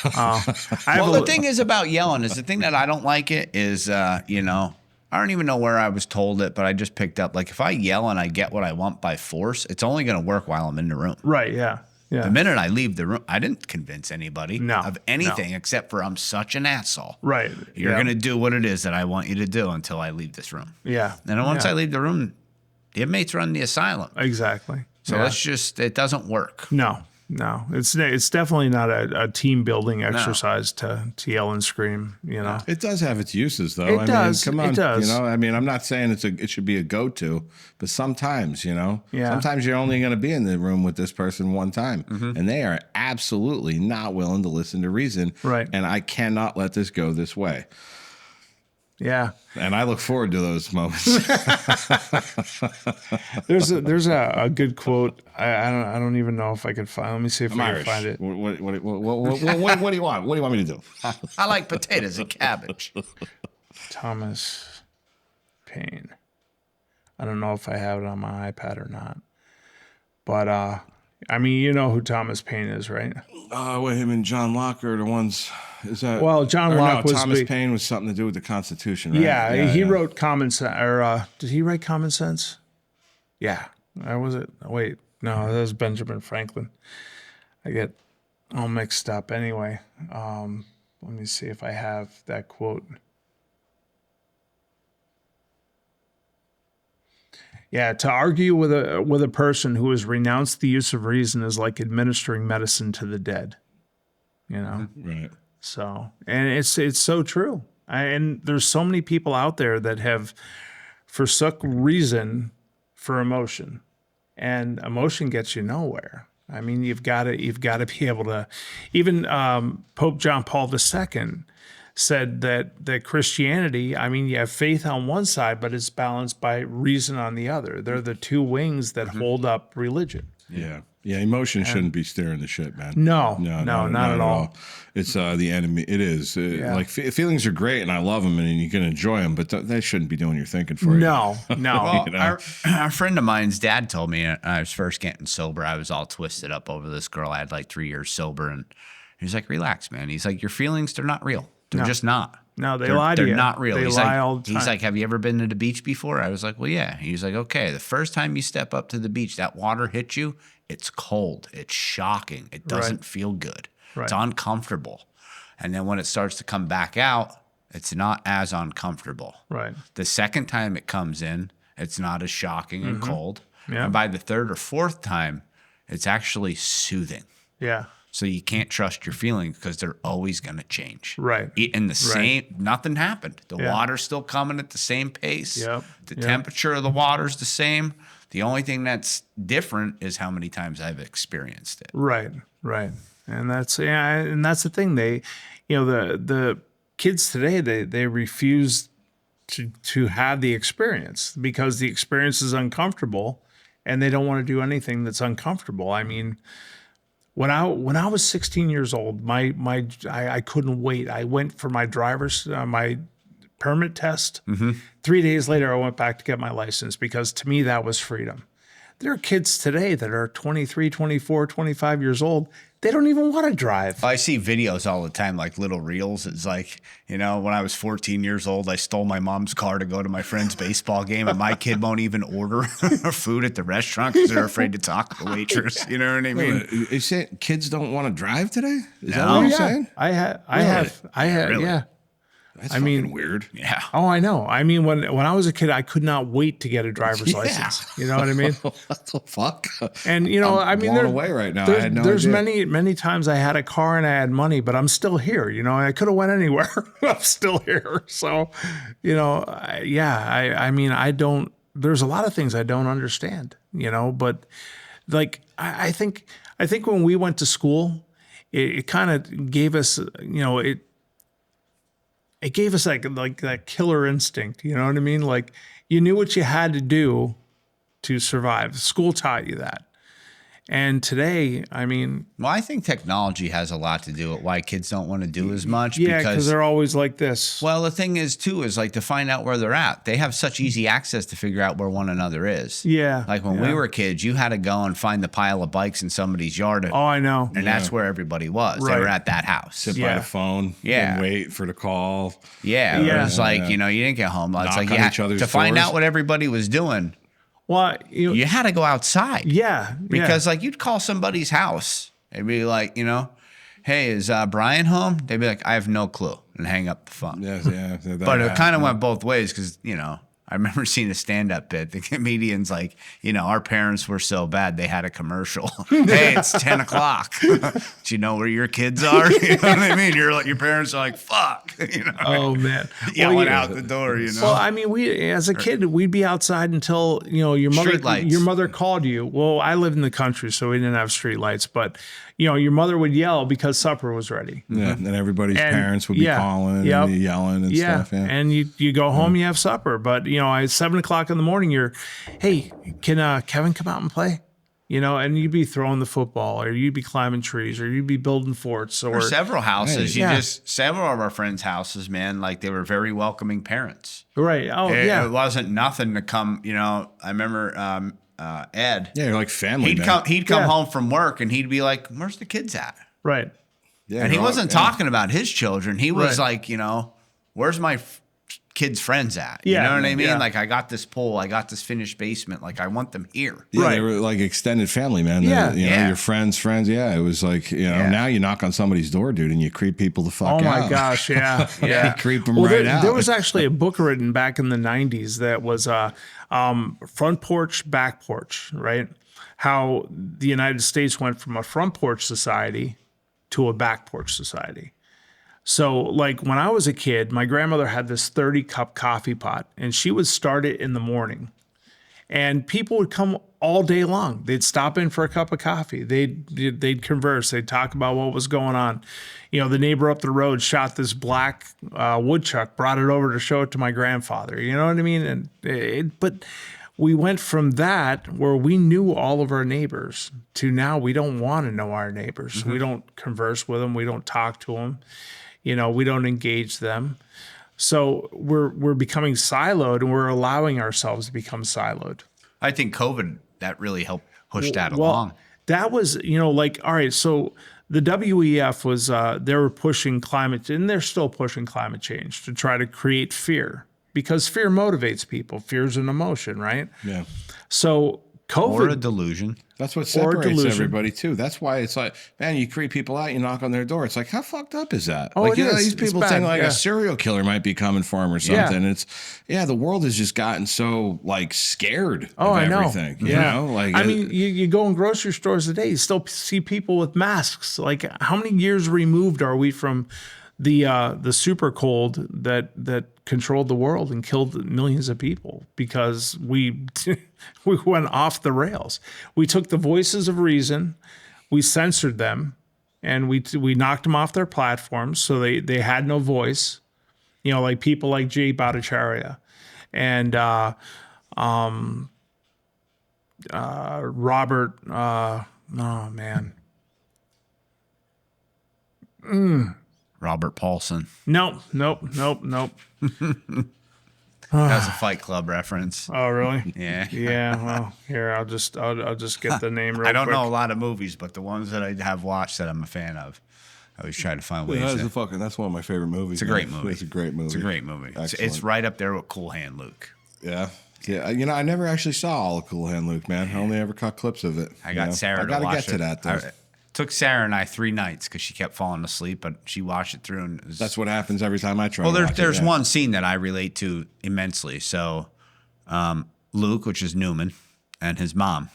I have well, the thing is about yelling is the thing that I don't like it is, you know, I don't even know where I was told it, but I just picked up, like, if I yell and I get what I want by force, it's only going to work while I'm in the room. right. Yeah. Yeah. The minute I leave the room, I didn't convince anybody No, of anything except for I'm such an asshole. Right. You're yeah. going to do what it is that I want you to do until I leave this room. Yeah. And then once yeah. I leave the room, the inmates run the asylum. Exactly. So yeah. it doesn't work. No. It's definitely not a team building exercise to yell and scream. You know. It does have its uses, though. It does. Come on, It does. You know, I mean, I'm not saying it should be a go-to, but sometimes, you know, Yeah. sometimes you're only going to be in the room with this person one time, Mm-hmm. and they are absolutely not willing to listen to reason. Right. And I cannot let this go this way. Yeah. And I look forward to those moments. There's a good quote. I don't even know if I could find. Let me see if I'm I can Irish. find it. What do you want? What do you want me to do? I like potatoes and cabbage. Thomas Paine. I don't know if I have it on my iPad or not. But I mean, you know who Thomas Paine is, right? With him and John Locke are the ones. Is that? Well, John Locke was Thomas big- Paine was something to do with the Constitution, right? Yeah, he wrote Common Sense. Or did he write Common Sense? Yeah, that was it. Wait, no, that was Benjamin Franklin. I get all mixed up. Anyway, let me see if I have that quote. Yeah, to argue with a person who has renounced the use of reason is like administering medicine to the dead. You know. Right. So, and it's so true. And there's so many people out there that have forsook reason for emotion, and emotion gets you nowhere. I mean, you've got to be able to. Even Pope John Paul II said that Christianity, I mean, you have faith on one side, but it's balanced by reason on the other. They're the two wings that hold up religion. Yeah. Yeah, emotion shouldn't be steering the ship, man. No, not at all. It's the enemy. It is. Like, feelings are great, and I love them, and you can enjoy them, but they shouldn't be doing your thinking for you. No. Well, You know? our friend of mine's dad told me when I was first getting sober, I was all twisted up over this girl. I had like 3 years sober, and he's like, relax, man. He's like, your feelings, they're not real. They're just not. No, they lie to They're you. not real. They he's lie like, all the time. He's like, have you ever been to the beach before? I was like, well, yeah. He's like, okay, the first time you step up to the beach, that water hits you, it's cold. It's shocking. It doesn't feel good. Right. It's uncomfortable. And then when it starts to come back out, it's not as uncomfortable. Right. The second time it comes in, it's not as shocking and cold. Yeah. And by the third or fourth time, it's actually soothing. Yeah. So you can't trust your feelings because they're always going to change. Right. In the same, nothing happened. The Yeah. water's still coming at the same pace. Yep. The Yep. temperature of the water's the same. The only thing that's different is how many times I've experienced it. Right. Right. And that's the thing. They, the kids today, they refuse to have the experience because the experience is uncomfortable and they don't want to do anything that's uncomfortable. I mean, when I was 16 years old, I couldn't wait. I went for my my permit test. 3 days later, I went back to get my license because to me, that was freedom. There are kids today that are 23, 24, 25 years old. They don't even want to drive. I see videos all the time, like little reels. It's like, when I was 14 years old, I stole my mom's car to go to my friend's baseball game, and my kid won't even order food at the restaurant because they're afraid to talk to the waitress. You know what I mean? You say kids don't want to drive today? Is that No. what you're saying? I have, Really? yeah. That's I mean- fucking weird. Yeah. Oh, I know. I mean, when I was a kid, I could not wait to get a driver's license. You know what I mean? What the fuck? And I'm blown away right now. I had no there's idea. many times I had a car and I had money, but I'm still here. I could have went anywhere. I'm still here. So, I mean, I don't. There's a lot of things I don't understand. But like I think when we went to school, it kind of gave us, it gave us like that killer instinct. You know what I mean? Like you knew what you had to do to survive. School taught you that. And today, I mean, Well, I think technology has a lot to do with why kids don't want to do as much. yeah, because they're always like this. Well, the thing is, too, is like to find out where they're at. They have such easy access to figure out where one another is. Yeah. Like when we yeah. were kids, you had to go and find the pile of bikes in somebody's yard. Oh, I know. And that's where everybody was. They Right. were at that house. Sit by Yeah. the phone Yeah. and wait for the call. Yeah. Yeah. It was like, Yeah. you didn't get home. It's Knock like on you had each other's to find doors. out what everybody was doing. Well, You had to go outside. yeah. Because like you'd call somebody's house and be like, hey, is Brian home? They'd be like, I have no clue, and hang up the phone. Yeah. But it kind of went both ways because, I remember seeing a stand-up bit. The comedian's like, our parents were so bad they had a commercial. Hey, it's 10 o'clock. Do you know where your kids are? You know what I mean? You're like, your parents are like, fuck. Oh man. Yelling out the door. Well, I mean, we as a kid, we'd be outside until your Street mother called you. Well, I lived in the country, so we didn't have street lights, but your mother would yell because supper was ready. Yeah, and everybody's And- parents would be yeah, calling yep. and yelling and stuff. Yeah. And you go home, you have supper. But at 7 o'clock in the morning, hey, can Kevin come out and play? And you'd be throwing the football, or you'd be climbing trees, or you'd be building forts, or several houses. Right. Several of our friends' houses, man, like they were very welcoming parents. right. Oh It yeah, wasn't nothing to come. I remember Ed. Yeah, you're like family. He'd man. come Yeah. home from work and he'd be like, "Where's the kids at?" right. Yeah, And he you're all- wasn't yeah. talking about his children. He was Right. like, "Where's my kids' friends at?" You Yeah, know what I mean? yeah. Like, I got this pool, I got this finished basement. Like, I want them here. Yeah, Right. they were like extended family, man. Yeah. Yeah. Your friends. Yeah, it was like, Yeah. now you knock on somebody's door, dude, and you creep people the fuck out. Oh my gosh, yeah. Yeah. You creep them Well, right there, out. there was actually a book written back in the 90s that was front porch, back porch, right? How the United States went from a front porch society to a back porch society. So, like when I was a kid, my grandmother had this 30-cup coffee pot, and she would start it in the morning. And people would come all day long. They'd stop in for a cup of coffee. They'd converse. They'd talk about what was going on. The neighbor up the road shot this black woodchuck, brought it over to show it to my grandfather. You know what I mean? But we went from that, where we knew all of our neighbors, to now we don't want to know our neighbors. We don't converse with them. We don't talk to them. We don't engage them. So we're becoming siloed, and we're allowing ourselves to become siloed. I think COVID, that really helped push that along. That was, all right, so the WEF was, they were pushing climate, and they're still pushing climate change to try to create fear, because fear motivates people. Fear is an emotion, right? Yeah. So or a delusion. That's what separates delusion. everybody too. That's why it's like, man, you creep people out, you knock on their door. It's like, how fucked up is that? Oh, like, it is. These It's people bad, think like yeah. a serial killer might be coming for them or something. The world has just gotten so like scared of I know. everything. Yeah. You know, like I mean, you go in grocery stores today, you still see people with masks. Like, how many years removed are we from the super cold that controlled the world and killed millions of people because we we went off the rails. We took the voices of reason, we censored them, and we knocked them off their platforms so they had no voice. You know, like people like Jay Bhattacharya and Robert. Oh man. Robert Paulson. Nope. That's a Fight Club reference. Oh, really? Yeah. Yeah. Well, here I'll just get the name real I don't quick. know a lot of movies, but the ones that I have watched that I'm a fan of, I always try to find ways. That's one of my favorite movies. It's a great movie. It's a great movie. It's a great movie. It's right up there with Cool Hand Luke. Yeah. Yeah, you know, I never actually saw all of Cool Hand Luke, man. I only ever caught clips of it. I got Sarah to watch it. I got to get to that, though. Took Sarah and I 3 nights because she kept falling asleep, but she watched it through. And That's what happens every time I try. Well, to watch there's it, yeah. one scene that I relate to immensely. So, Luke, which is Newman, and his mom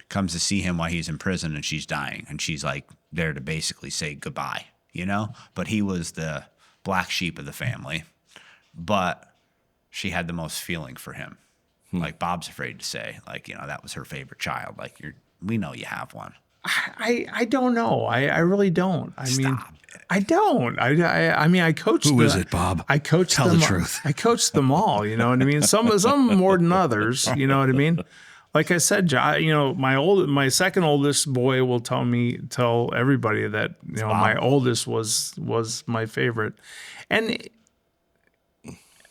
comes to see him while he's in prison, and she's dying, and she's like there to basically say goodbye, you know. But he was the black sheep of the family, but she had the most feeling for him. Like Bob's afraid to say, like, you know, that was her favorite child. Like, we know you have one. I don't know. I really don't. I mean, Stop. I don't. I mean, I coached. Who is it, Bob? I coached. Tell them, the truth. I coached them all. You know what I mean? Some more than others. You know what I mean? Like I said, you know, my second oldest boy will tell everybody that my oldest was my favorite, and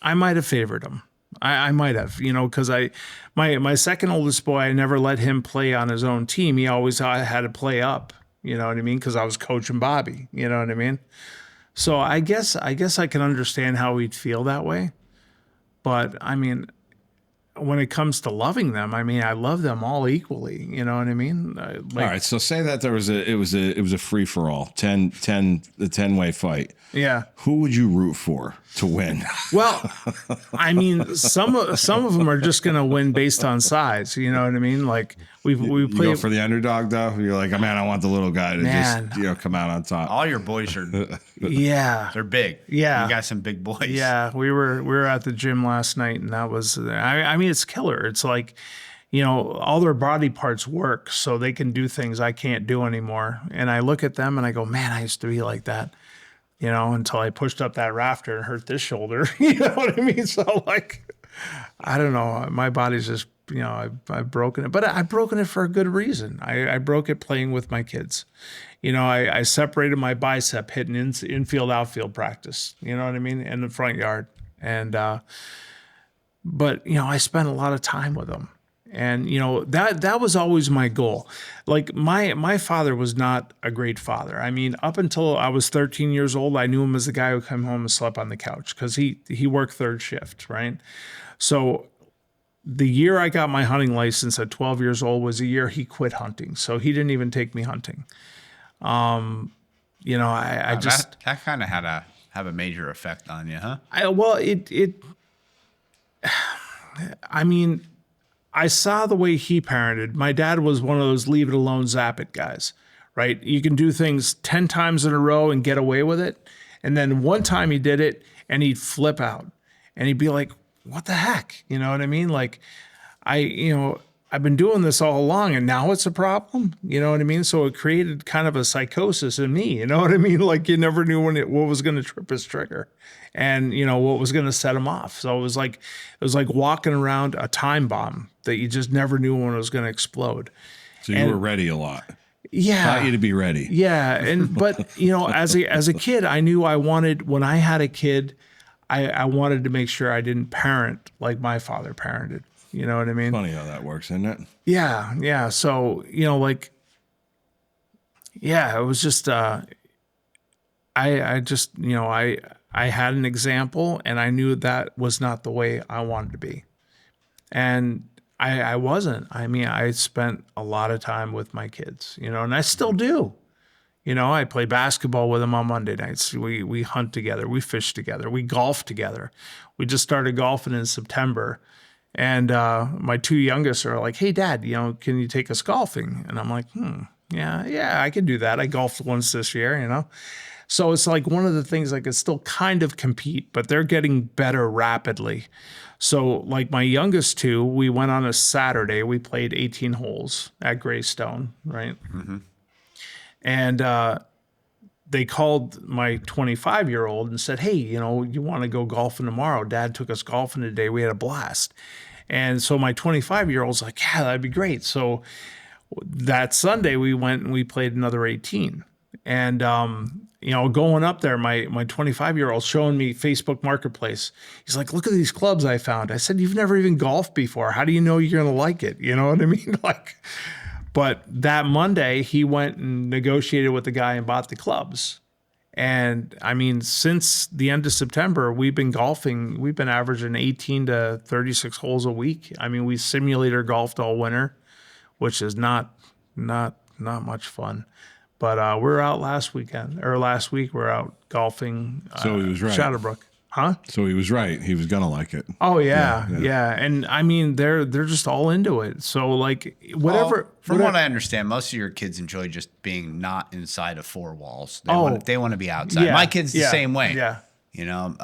I might have favored him. I might have, you know, because my second oldest boy, I never let him play on his own team. He always had to play up, you know what I mean? Because I was coaching Bobby, you know what I mean? So I guess I can understand how he'd feel that way. But I mean, when it comes to loving them, I mean, I love them all equally. You know what I mean? All right. So say that it was a free for all, 10-way fight. Yeah. Who would you root for to win? Well, I mean, some of them are just going to win based on size. You know what I mean? Like we You play go for the underdog, though. You're like, man, I want the little guy to just come out on top. All your boys are Yeah. they're big. Yeah. You got some big boys. Yeah, we were at the gym last night, and that was. I mean, it's killer. It's like, you know, all their body parts work, so they can do things I can't do anymore. And I look at them and I go, man, I used to be like that, you know, until I pushed up that rafter and hurt this shoulder. You know what I mean? So like, I don't know. My body's just, you know, I've broken it, but I've broken it for a good reason. I broke it playing with my kids. You know, I separated my bicep hitting infield, outfield practice, you know what I mean, in the front yard. And, but, you know, I spent a lot of time with them. And, you know, that was always my goal. Like my father was not a great father. I mean, up until I was 13 years old, I knew him as the guy who came home and slept on the couch because he worked third shift, right? So the year I got my hunting license at 12 years old was the year he quit hunting. So he didn't even take me hunting. You know, I just that kind of had to have a major effect on you, huh? I mean, I saw the way he parented. My dad was one of those leave it alone, zap it guys, right? You can do things 10 times in a row and get away with it. And then one time he did it and he'd flip out and he'd be like, what the heck? You know what I mean? Like, I've been doing this all along and now it's a problem. You know what I mean? So it created kind of a psychosis in me. You know what I mean? Like you never knew what was going to trip his trigger and, you know, what was going to set him off. So it was like walking around a time bomb that you just never knew when it was going to explode. So you were ready a lot. Yeah. Taught you to be ready. Yeah. But, you know, as a kid, I knew when I had a kid, I wanted to make sure I didn't parent like my father parented. You know what I mean? Funny how that works, isn't it? Yeah. Yeah. So, you know, like, yeah, it was just, I just, you know, I had an example and I knew that was not the way I wanted to be. And I wasn't. I mean, I spent a lot of time with my kids, you know, and I still do. You know, I play basketball with them on Monday nights. We hunt together. We fish together. We golf together. We just started golfing in September. And my two youngest are like, hey, Dad, you know, can you take us golfing? And I'm like, yeah, I can do that. I golfed once this year, you know. So it's like one of the things I could still kind of compete, but they're getting better rapidly. So like my youngest two, we went on a Saturday. We played 18 holes at Greystone, right? Mm-hmm. And they called my 25-year-old and said, hey, you know, you want to go golfing tomorrow? Dad took us golfing today. We had a blast. And so my 25-year-old's like, yeah, that'd be great. So that Sunday we went and we played another 18. And, you know, going up there, my 25-year-old showing me Facebook Marketplace. He's like, look at these clubs I found. I said, you've never even golfed before. How do you know you're going to like it? You know what I mean? Like, but that Monday he went and negotiated with the guy and bought the clubs. And I mean, since the end of September, we've been golfing. We've been averaging 18 to 36 holes a week. I mean, we simulator golfed all winter, which is not much fun. But we're out last week. We're out golfing. So he was right. Shadowbrook. Huh? So he was right. He was going to like it. Oh, yeah. And I mean, they're just all into it. So like whatever. From what I understand, most of your kids enjoy just being not inside of four walls. They want to be outside. Yeah, My kids the same way. Yeah. You know,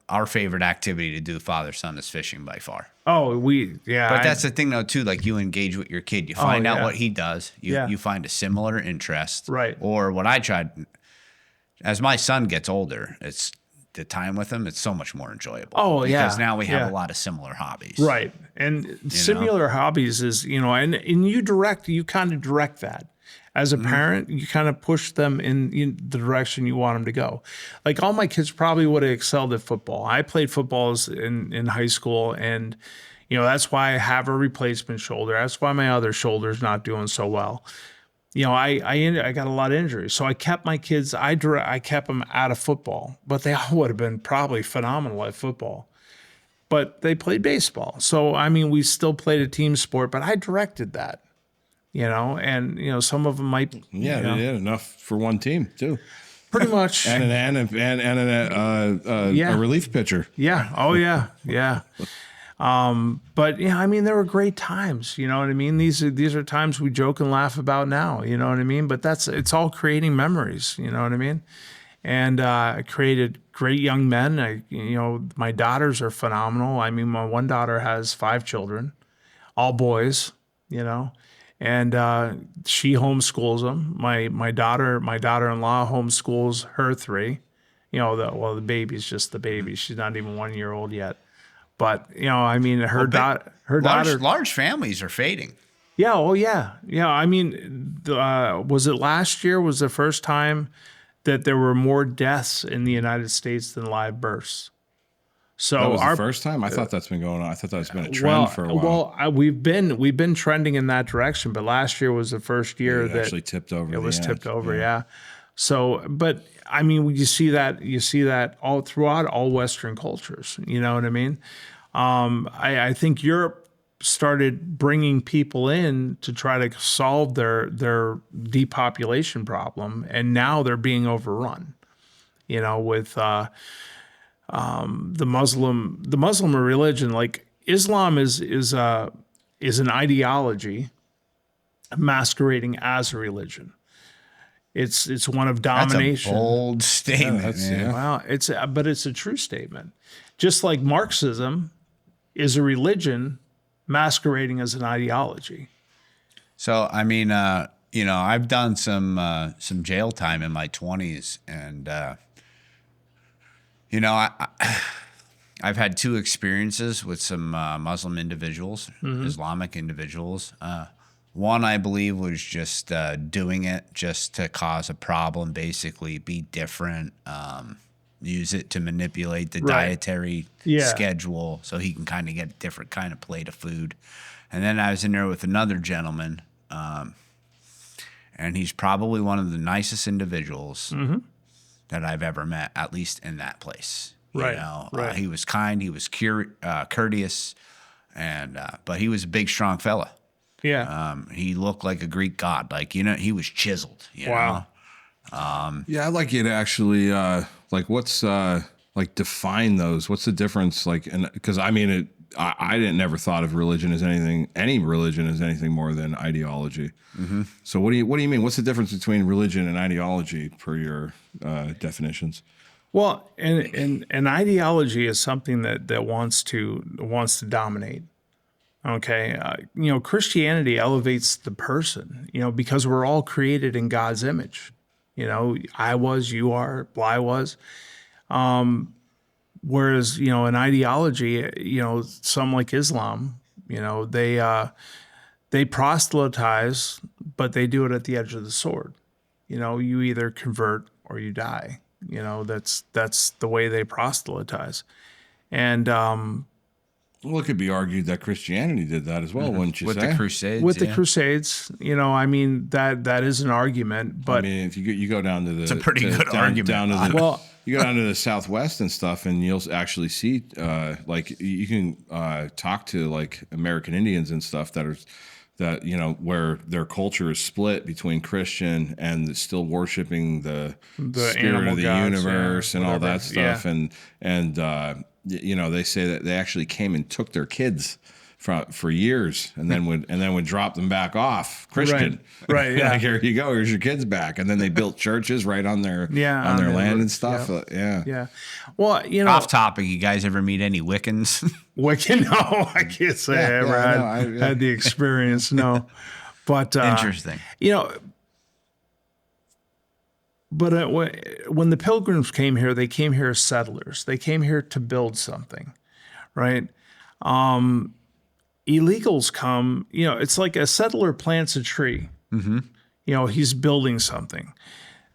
our favorite activity to do father-son is fishing by far. Oh, But that's the thing, though, too. Like, you engage with your kid. You find out yeah. what he does. You find a similar interest. Right. Or what I tried, as my son gets older, it's the time with him, it's so much more enjoyable. Oh, yeah. Because now we have Yeah. a lot of similar hobbies. Right. And similar hobbies is, you know, and you kind of direct that. As a parent, you kind of push them in the direction you want them to go. Like all my kids probably would have excelled at football. I played football in high school, and you know that's why I have a replacement shoulder. That's why my other shoulder's not doing so well. You know, I got a lot of injuries, so I kept my kids. I kept them out of football, but they all would have been probably phenomenal at football. But they played baseball, so I mean, we still played a team sport. But I directed that. You know, and you know, some of them might. Yeah, you know, they did enough for one team too. Pretty much. And a relief pitcher. Yeah. Oh yeah. Yeah. But yeah, I mean, there were great times. You know what I mean? These are times we joke and laugh about now. You know what I mean? But it's all creating memories. You know what I mean? And I created great young men. You know, my daughters are phenomenal. I mean, my one daughter has 5 children, all boys. You know. And she homeschools them. My daughter-in-law homeschools her 3. You know, the baby's just the baby. She's not even 1 year old yet. But you know, I mean, her daughter. Large families are fading. Yeah. Oh yeah. Yeah. I mean, was it last year? Was the first time that there were more deaths in the United States than live births? So that was the first time? I thought that's been going on. I thought that's been a trend for a while. Well, we've been trending in that direction, but last year was the first year that actually tipped over. It was tipped over, yeah. So, but I mean, you see that all throughout all Western cultures. You know what I mean? I think Europe started bringing people in to try to solve their depopulation problem, and now they're being overrun. You know, with the Muslim religion, like Islam is an ideology masquerading as a religion. It's one of domination. That's a bold statement. Well, but it's a true statement. Just like Marxism is a religion masquerading as an ideology. So I mean, you know, I've done some jail time in my 20s, and you know, I've had 2 experiences with some Muslim individuals, Islamic individuals. One, I believe, was just doing it just to cause a problem, basically be different, use it to manipulate the dietary schedule so he can kind of get a different kind of plate of food. And then I was in there with another gentleman, and he's probably one of the nicest individuals that I've ever met, at least in that place. You know, he was kind, he was courteous. And but he was a big, strong fella. Yeah. He looked like a Greek god. Like, he was chiseled. Wow. Yeah, I'd like you to actually like what's like define those. What's the difference? Like, and because I mean, I didn't never thought of religion as any religion as anything more than ideology. Mm-hmm. So what do you mean? What's the difference between religion and ideology per your definitions? Well, and ideology is something that wants to dominate. Okay, Christianity elevates the person, because we're all created in God's image. I was, you are, Bly was. Whereas, an ideology, some like Islam, they proselytize, but they do it at the edge of the sword. You either convert or you die. That's the way they proselytize. And well, it could be argued that Christianity did that as well, wouldn't you With say? the Crusades. with the Crusades, that is an argument. But I mean, if you go down to the, It's a pretty good argument. Down to the, Well- you go down to the Southwest and stuff, and you'll actually see, like, you can talk to like American Indians and stuff that where their culture is split between Christian and still worshiping the spirit animal of the gods, universe and all whatever. that stuff, and they say that they actually came and took their kids for years, and then would drop them back off Christian. Right, yeah. Like, here you go. Here's your kids back, and then they built churches right on their on their their land and roots, stuff. yeah. Yeah. Well, Off topic, you guys ever meet any Wiccans? Wiccan. No, I can't say I ever had the experience. No, but Interesting. But when the Pilgrims came here, they came here as settlers. They came here to build something, right? Illegals come, it's like a settler plants a tree. Mm-hmm. He's building something.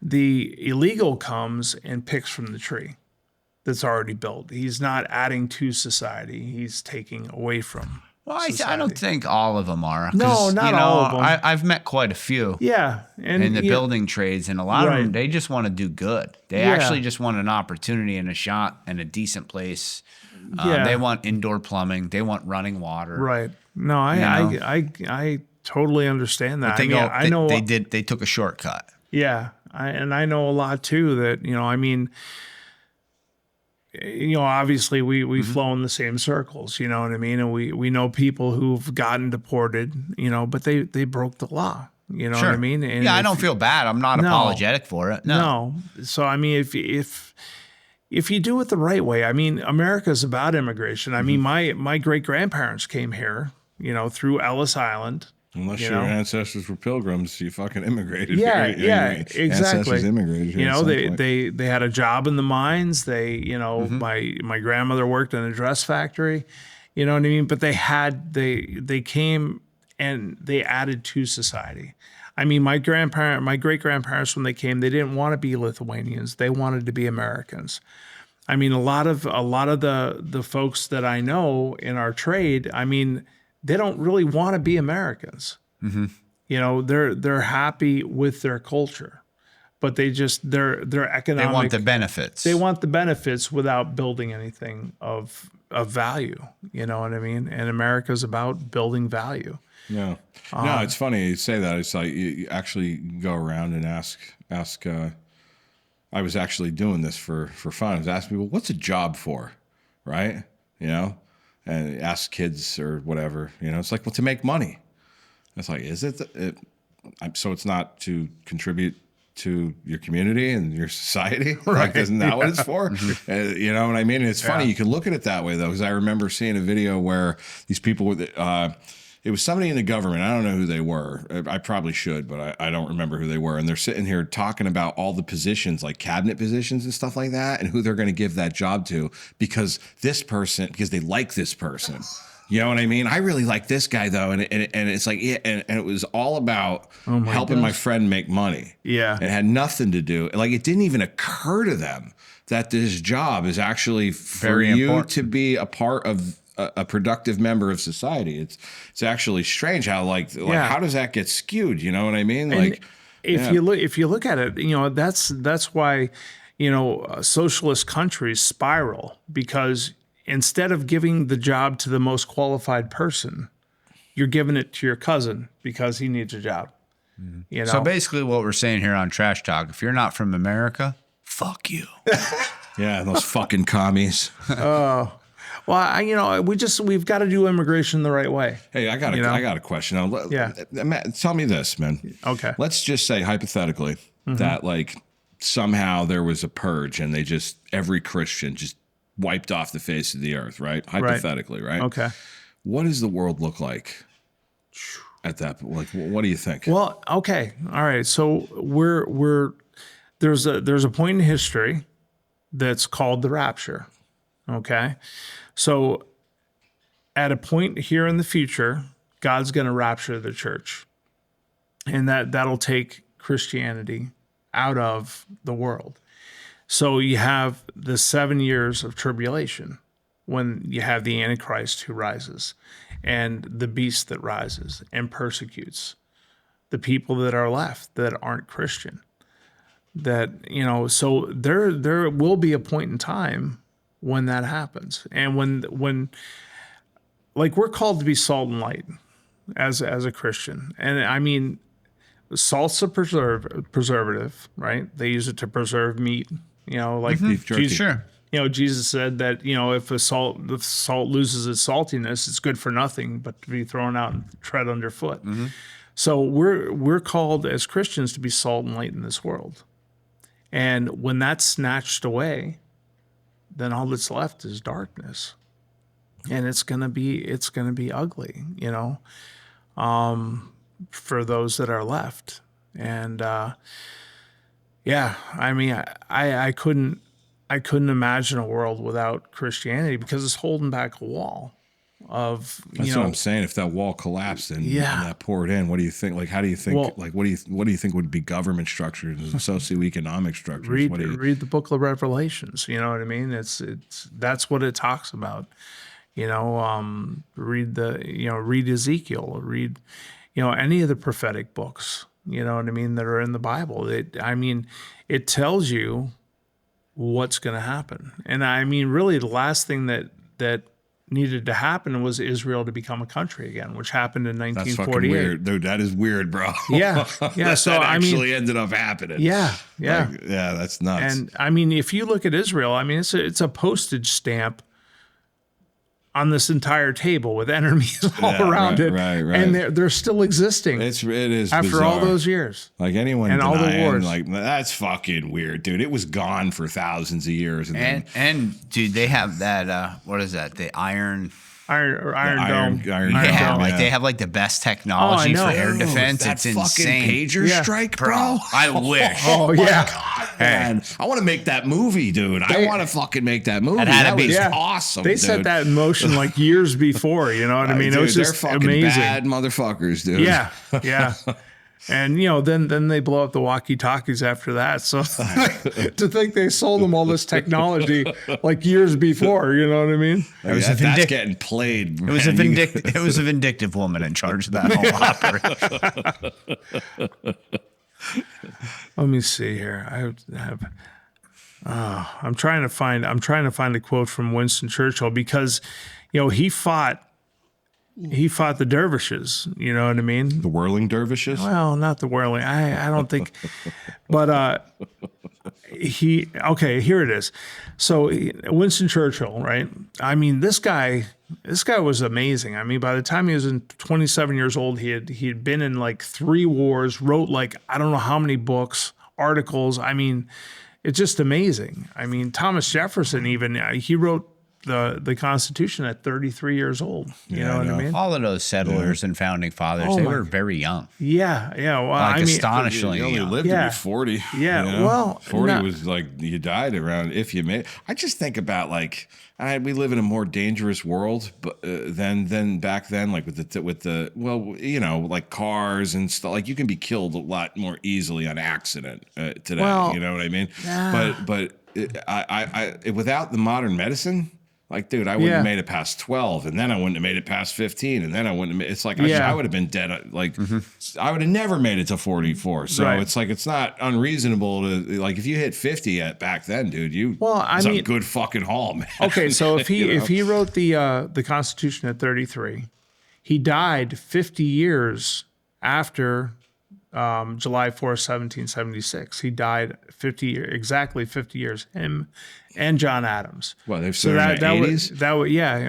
The illegal comes and picks from the tree that's already built. He's not adding to society. He's taking away from Well, I society. don't think all of them are. 'Cause, No, not all of them. I've met quite a few Yeah. And in the building trades, and a lot of them, Right. they just want to do good. They Yeah. actually just want an opportunity and a shot and a decent place. Yeah. They want indoor plumbing. They want running water. Right. No, I totally understand that. They I know they took a shortcut. Yeah, I know a lot too. That obviously we flow in the same circles. You know what I mean? And we know people who've gotten deported. But they broke the law. You know what I mean? And I don't feel bad. I'm not apologetic for it. No. So I mean, if you do it the right way, I mean, America's about immigration. I mean, my great grandparents came here, through Ellis Island. Unless your ancestors were pilgrims, you fucking immigrated. Yeah, here. yeah, Your exactly. Ancestors immigrated. Here They had a job in the mines. They, my grandmother worked in a dress factory. You know what I mean? But they came and they added to society. I mean, my great grandparents, when they came, they didn't want to be Lithuanians. They wanted to be Americans. I mean, a lot of the folks that I know in our trade, I mean, they don't really want to be Americans. Mm-hmm. They're happy with their culture, but they're economic. They want the benefits. They want the benefits without building anything of value. You know what I mean? And America's about building value. Yeah. No, it's funny you say that. It's like you actually go around and ask. I was actually doing this for fun. I was asking people, "What's a job for?" Right? And ask kids or whatever. It's like, well, to make money. It's like, is it? So it's not to contribute to your community and your society, right? Like, isn't that what it's for? You know what I mean? And it's funny. You can look at it that way though, because I remember seeing a video where these people with it was somebody in the government. I don't know who they were. I probably should, but I don't remember who they were. And they're sitting here talking about all the positions, like cabinet positions and stuff like that, and who they're going to give that job to because they like this person. You know what I mean? I really like this guy though, and it's like, yeah, and it was all about helping my friend make money. Yeah, it had nothing to do. Like, it didn't even occur to them that this job is actually for you to be a part of a productive member of society. It's actually strange how how does that get skewed? You know what I mean? And if you look at it, that's why socialist countries spiral, because instead of giving the job to the most qualified person, you're giving it to your cousin because he needs a job. You know? So basically what we're saying here on Trash Talk, if you're not from America, fuck you. Yeah, those fucking commies. Well, we've got to do immigration the right way. Hey, I got a question. Now, Yeah. Matt, tell me this, man. Okay. Let's just say hypothetically that like somehow there was a purge and every Christian just wiped off the face of the earth, right? Hypothetically, right? Okay. What does the world look like at that? Like, what do you think? Well, okay. All right. So there's a point in history that's called the rapture. Okay. So at a point here in the future, God's going to rapture the church. And that'll take Christianity out of the world. So you have the 7 years of tribulation when you have the Antichrist who rises and the beast that rises and persecutes the people that are left that aren't Christian. That, so there will be a point in time when that happens. And when like we're called to be salt and light as a Christian. And I mean, salt's a preservative, right? They use it to preserve meat, like Beef jerky. Jesus, Sure. Jesus said that, if the salt loses its saltiness, it's good for nothing but to be thrown out and tread underfoot. So we're called as Christians to be salt and light in this world. And when that's snatched away, then all that's left is darkness. And it's gonna be ugly, for those that are left. And I mean, I couldn't imagine a world without Christianity because it's holding back a wall of That's what I'm saying. If that wall collapsed and that poured in, what do you think? Like, how do you think? Well, like, what do you think would be government structures and socioeconomic structures? read the book of Revelations. You know what I mean? It's that's what it talks about. Read Ezekiel. Read any of the prophetic books. You know what I mean, that are in the Bible. It tells you what's going to happen. And I mean, really, the last thing that needed to happen was Israel to become a country again, which happened in 1948. That's fucking weird, dude. That is weird, bro. Yeah. So that actually ended up happening. Yeah. That's nuts. And I mean, if you look at Israel, I mean, it's a postage stamp on this entire table with enemies all around it, right. And they're still existing. It is after bizarre. all those years. Like anyone and all the denying, wars. like that's fucking weird, dude. It was gone for thousands of years, And dude, they have that. What is that? The Iron Iron Dome. Dome. Like they have like the best technology for air defense. That It's fucking insane. pager strike, bro. I wish. Oh yeah. God, man. I want to make that movie, dude. I want to fucking make that movie. That was awesome. They dude. set that in motion like years before. You know what I mean? Dude, it was just they're fucking amazing. bad motherfuckers, dude. Yeah. And then they blow up the walkie-talkies after that. So to think they sold them all this technology like years before, you know what I mean? That's getting played. It was a vindictive woman in charge of that whole operation. Let me see here. I'm trying to find a quote from Winston Churchill because, he fought the dervishes. You know what I mean? The whirling dervishes. Well, not the whirling. I don't think, but here it is. So Winston Churchill, right? I mean, this guy was amazing. I mean, by the time he was 27 years old, he had been in like 3 wars, wrote like I don't know how many books, articles. I mean, it's just amazing. I mean, Thomas Jefferson even he wrote the Constitution at 33 years old. You know what I mean? All of those settlers and founding fathers, they were very young. Yeah. Well, like astonishingly You only young. lived to be 40. Yeah. Well, 40 was like you died around if you made. I just think about like we live in a more dangerous world, but than back then. Like with the like cars and stuff. Like you can be killed a lot more easily on accident today. Well, you know what I mean? Yeah. But I without the modern medicine. Like, dude, I wouldn't have made it past 12, and then I wouldn't have made it past 15, and then I wouldn't have made, it's like, I would have been dead. Like, I would have never made it to 44. So it's like, it's not unreasonable to, like, if you hit 50 back then, dude, it's a good fucking haul, man. Okay, so if he wrote the Constitution at 33, he died 50 years after July 4th, 1776. He died exactly 50 years. Him and John Adams. Well, they've said in the 80s? I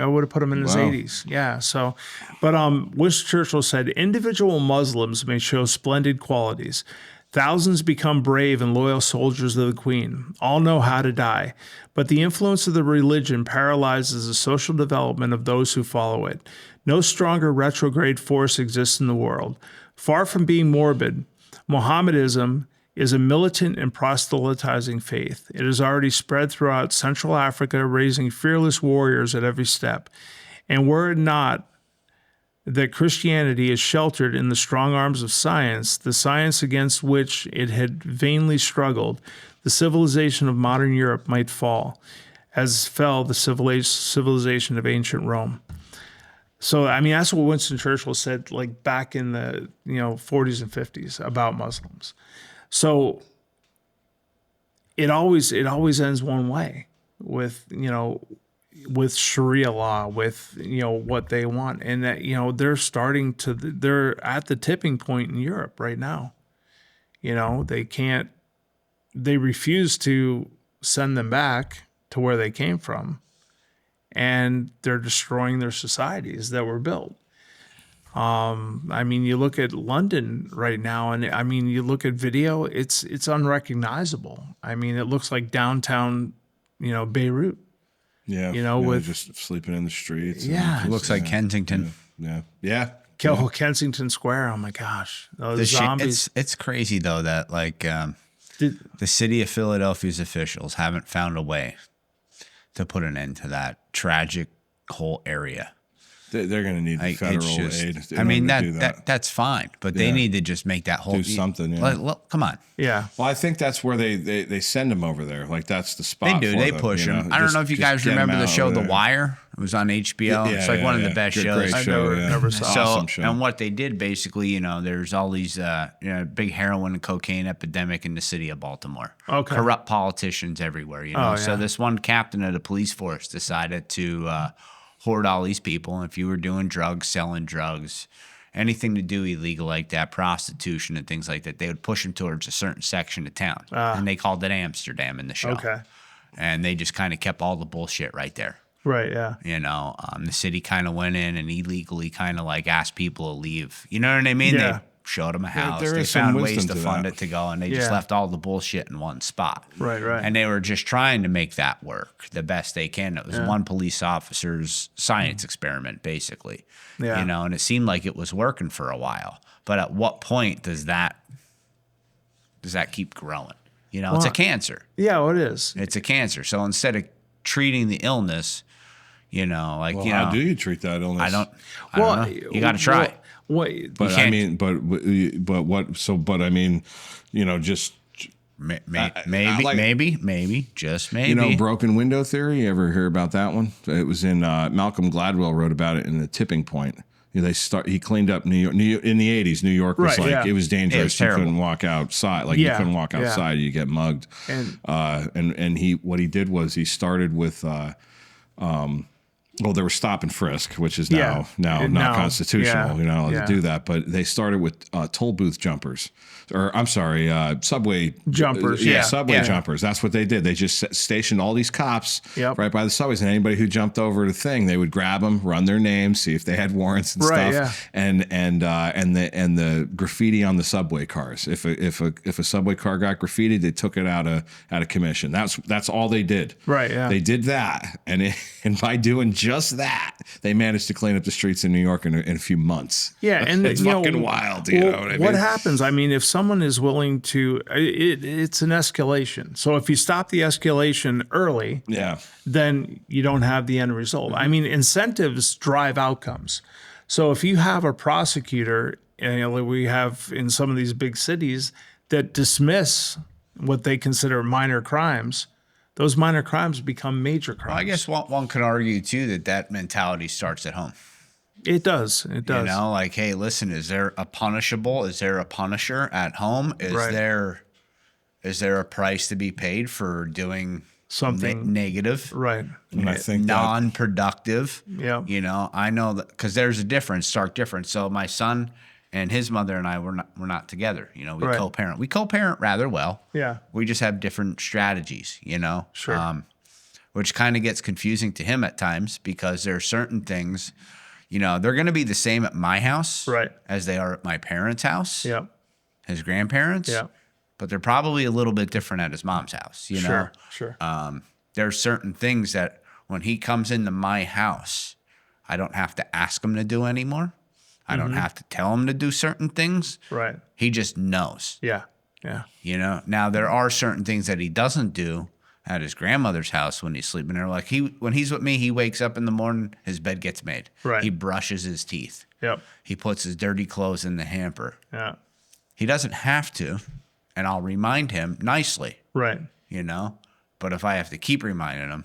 would have put him in his 80s. Yeah. So, but Winston Churchill said, individual Muslims may show splendid qualities. Thousands become brave and loyal soldiers of the Queen. All know how to die. But the influence of the religion paralyzes the social development of those who follow it. No stronger retrograde force exists in the world. Far from being morbid, Mohammedanism is a militant and proselytizing faith. It has already spread throughout Central Africa, raising fearless warriors at every step. And were it not that Christianity is sheltered in the strong arms of science, the science against which it had vainly struggled, the civilization of modern Europe might fall, as fell the civilization of ancient Rome. So, I mean, that's what Winston Churchill said, like, back in the 40s and 50s about Muslims. So it always ends one way with Sharia law, with what they want, and that they're at the tipping point in Europe right now. They refuse to send them back to where they came from, and they're destroying their societies that were built. I mean, you look at London right now, and I mean, you look at video, it's unrecognizable. I mean, it looks like downtown, Beirut. Yeah. With just sleeping in the streets. Yeah. It looks like Kensington. Yeah. Kensington Square. Oh my gosh. Those zombies. It's crazy though that the city of Philadelphia's officials haven't found a way to put an end to that tragic whole area. They're going to need federal aid. I mean, that's fine, but they need to just make that whole do something. Yeah. Come on. Yeah. Well, I think that's where they send them over there. Like, that's the spot. They do. They push them. I don't know if you guys remember the show The Wire. It was on HBO. It's like one of the best shows. I never saw. So, awesome show. And what they did basically, there's all these big heroin and cocaine epidemic in the city of Baltimore. Okay. Corrupt politicians everywhere. So this one captain of the police force decided to hoard all these people. And if you were doing drugs, selling drugs, anything to do illegal like that, prostitution and things like that, they would push them towards a certain section of town. And they called it Amsterdam in the show. Okay. And they just kind of kept all the bullshit right there. Right, yeah. The city kind of went in and illegally kind of like asked people to leave. You know what I mean? Yeah. They showed them a house. there They is some found ways wisdom to to fund that. it to go, and they just left all the bullshit in one spot. Right. And they were just trying to make that work the best they can. It was one police officer's science experiment, basically. Yeah. And it seemed like it was working for a while. But at what point does that keep growing? It's a cancer. Yeah, well, it is. It's a cancer. So instead of treating the illness, how do you treat that illness? I don't know. You got to try. But I mean, just maybe, just maybe. Broken window theory. You ever hear about that one? It was in Malcolm Gladwell wrote about it in The Tipping Point. He cleaned up New York in the 80s. New York was it was dangerous. It was you terrible. couldn't walk outside. You couldn't walk outside. You get mugged. And what he did was he started with. There was stop and frisk, which is now not constitutional. You're not allowed to do that. But they started with toll booth jumpers, or I'm sorry, subway jumpers. Subway jumpers. That's what they did. They just stationed all these cops right by the subways, and anybody who jumped over the thing, they would grab them, run their names, see if they had warrants and stuff, and the graffiti on the subway cars. If a subway car got graffitied, they took it out of commission. That's all they did. Right. Yeah. They did that, and by doing just that, they managed to clean up the streets in New York in a few months. Yeah, and it's fucking wild. You know what I mean? What happens? I mean, if someone is willing to, it's an escalation. So if you stop the escalation early, then you don't have the end result. I mean, incentives drive outcomes. So if you have a prosecutor, we have in some of these big cities that dismiss what they consider minor crimes, those minor crimes become major crimes. Well, I guess one could argue too that mentality starts at home. It does. It does. You know, like, hey, listen, is there a punishable? Is there a punisher at home? Is there a price to be paid for doing something negative? Right. And I think non-productive. Yeah. You know, I know that because there's a difference, stark difference. So my son and his mother and I we're not together. You know, we co-parent. We co-parent rather well. Yeah. We just have different strategies. You know. Sure. Which kind of gets confusing to him at times because there are certain things. You know, they're going to be the same at my house as they are at my parents' house, his grandparents, but they're probably a little bit different at his mom's house, you know? Sure. There are certain things that when he comes into my house, I don't have to ask him to do anymore. I don't have to tell him to do certain things. Right. He just knows. Yeah. You know, now there are certain things that he doesn't do at his grandmother's house when he's sleeping there. Like when he's with me, he wakes up in the morning, his bed gets made. Right. He brushes his teeth. Yep. He puts his dirty clothes in the hamper. Yeah. He doesn't have to, and I'll remind him nicely. Right. You know? But if I have to keep reminding him,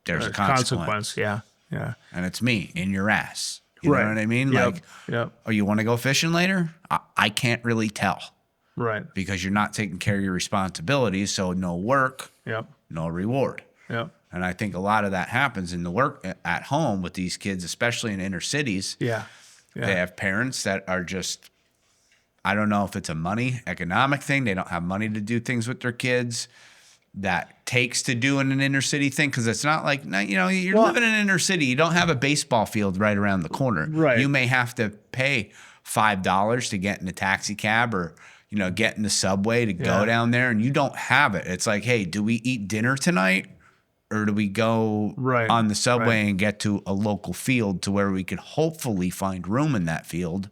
there's a consequence. Yeah. And it's me in your ass. You know what I mean? Yep. Like, oh, you want to go fishing later? I can't really tell. Right. Because you're not taking care of your responsibilities, so no work. Yep. No reward. Yep. And I think a lot of that happens in the work at home with these kids, especially in inner cities. Yeah. They have parents that are just, I don't know if it's a economic thing. They don't have money to do things with their kids. That takes to do in an inner city thing. Cause it's not like, you know, you're living in an inner city. You don't have a baseball field right around the corner. Right. You may have to pay $5 to get in a taxi cab or, you know, get in the subway to go down there, and you don't have it. It's like, hey, do we eat dinner tonight, or do we go on the subway and get to a local field to where we could hopefully find room in that field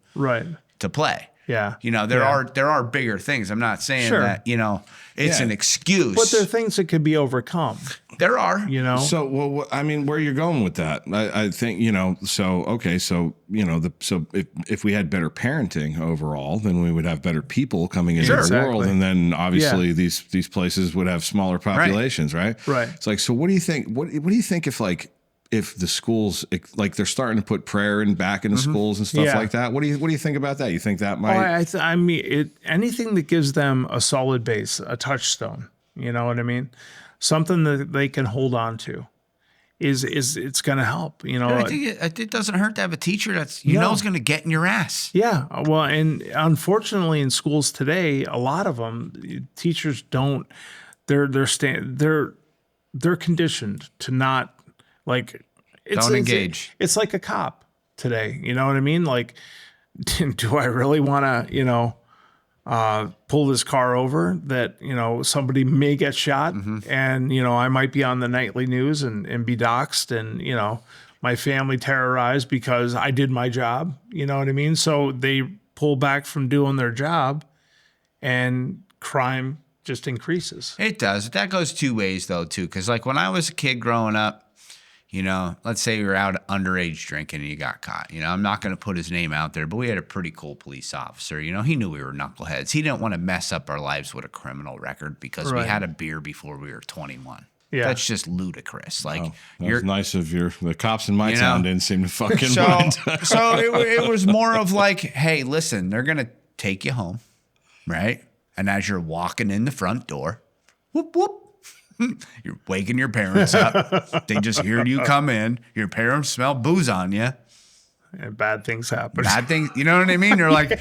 to play? Yeah. You know, there are bigger things. I'm not saying that, you know, it's an excuse. But there are things that can be overcome. There are. You know? So, well, I mean, where you're going with that, I think, you know, so, you know, so if we had better parenting overall, then we would have better people coming into the world. And then obviously these places would have smaller populations, right? Right. It's like, so what do you think? What do you think if the schools, like they're starting to put prayer back into schools and stuff like that? What do you think about that? You think that might? I mean, anything that gives them a solid base, a touchstone, you know what I mean? Something that they can hold on to is it's going to help, you know. I think it doesn't hurt to have a teacher that's, you know, is going to get in your ass. Yeah. Well, and unfortunately in schools today, a lot of them, teachers don't, they're conditioned to not, like, Don't engage. It's like a cop today. You know what I mean? Like, do I really want to, you know, pull this car over that, you know, somebody may get shot and, you know, I might be on the nightly news and be doxxed and, you know, my family terrorized because I did my job. You know what I mean? So they pull back from doing their job and crime just increases. It does. That goes two ways, though, too. Because, like, when I was a kid growing up, you know, let's say you were out underage drinking and you got caught. You know, I'm not going to put his name out there, but we had a pretty cool police officer. You know, he knew we were knuckleheads. He didn't want to mess up our lives with a criminal record because we had a beer before we were 21. Yeah. That's just ludicrous. Like, that was nice of the cops in my town didn't seem to fucking mind. So it was more of like, hey, listen, they're going to take you home, right? And as you're walking in the front door, whoop, whoop. You're waking your parents up. They just heard you come in. Your parents smell booze on you. And bad things happen. Bad things. You know what I mean? They're like,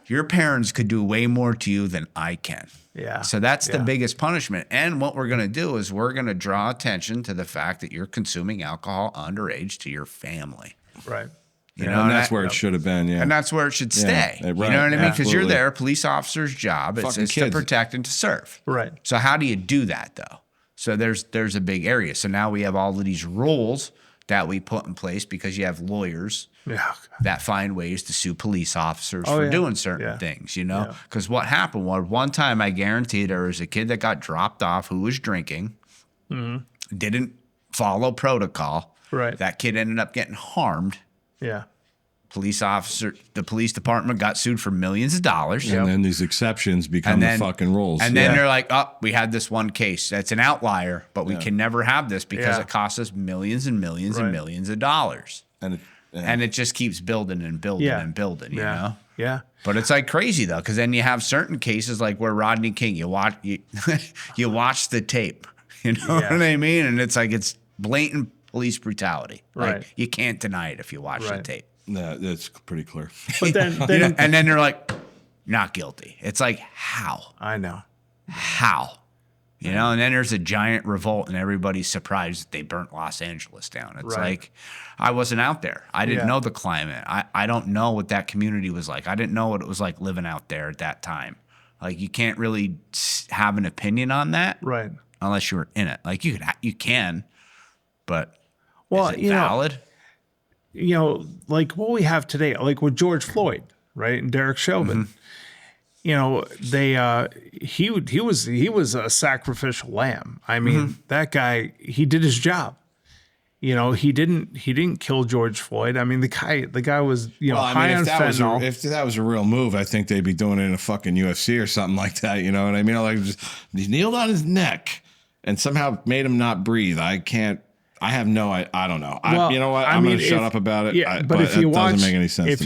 your parents could do way more to you than I can. Yeah. So that's the biggest punishment. And what we're going to do is we're going to draw attention to the fact that you're consuming alcohol underage to your family. Right. You know, and that's where it should have been. Yeah. And that's where it should stay. Right. You know what I mean? Because you're there, police officer's job is to protect and to serve. Right. So how do you do that, though? So there's a big area. So now we have all of these rules that we put in place because you have lawyers that find ways to sue police officers for doing certain things, you know? Because what happened was one time I guarantee there was a kid that got dropped off who was drinking, didn't follow protocol. Right. That kid ended up getting harmed. Yeah. The police department got sued for millions of dollars. And then these exceptions become the fucking rules. And then they're like, oh, we had this one case. That's an outlier, but we can never have this because it costs us millions and millions and millions of dollars. And it just keeps building and building and building, you know? Yeah. But it's like crazy though, because then you have certain cases like where Rodney King, you watch the tape, you know what I mean? And it's like it's blatant police brutality. Like you can't deny it if you watch the tape. Yeah, that's pretty clear. But then and then they're like, not guilty. It's like, how? I know. How? You know, and then there's a giant revolt and everybody's surprised that they burnt Los Angeles down. It's like, I wasn't out there. I didn't know the climate. I don't know what that community was like. I didn't know what it was like living out there at that time. Like, you can't really have an opinion on that. Right. Unless you were in it. Like, you can, but well, is it valid? You know, like what we have today, like with George Floyd, right, and Derek Chauvin. You know, he was a sacrificial lamb. I mean, that guy, he did his job. You know, he didn't kill George Floyd. I mean, the guy was, you know, high on fentanyl. If that was a real move, I think they'd be doing it in a fucking UFC or something like that. You know what I mean? Like, he kneeled on his neck and somehow made him not breathe. I don't know. Well, you know what? I'm going to shut up about it. Yeah, but if you watch, doesn't make any sense. If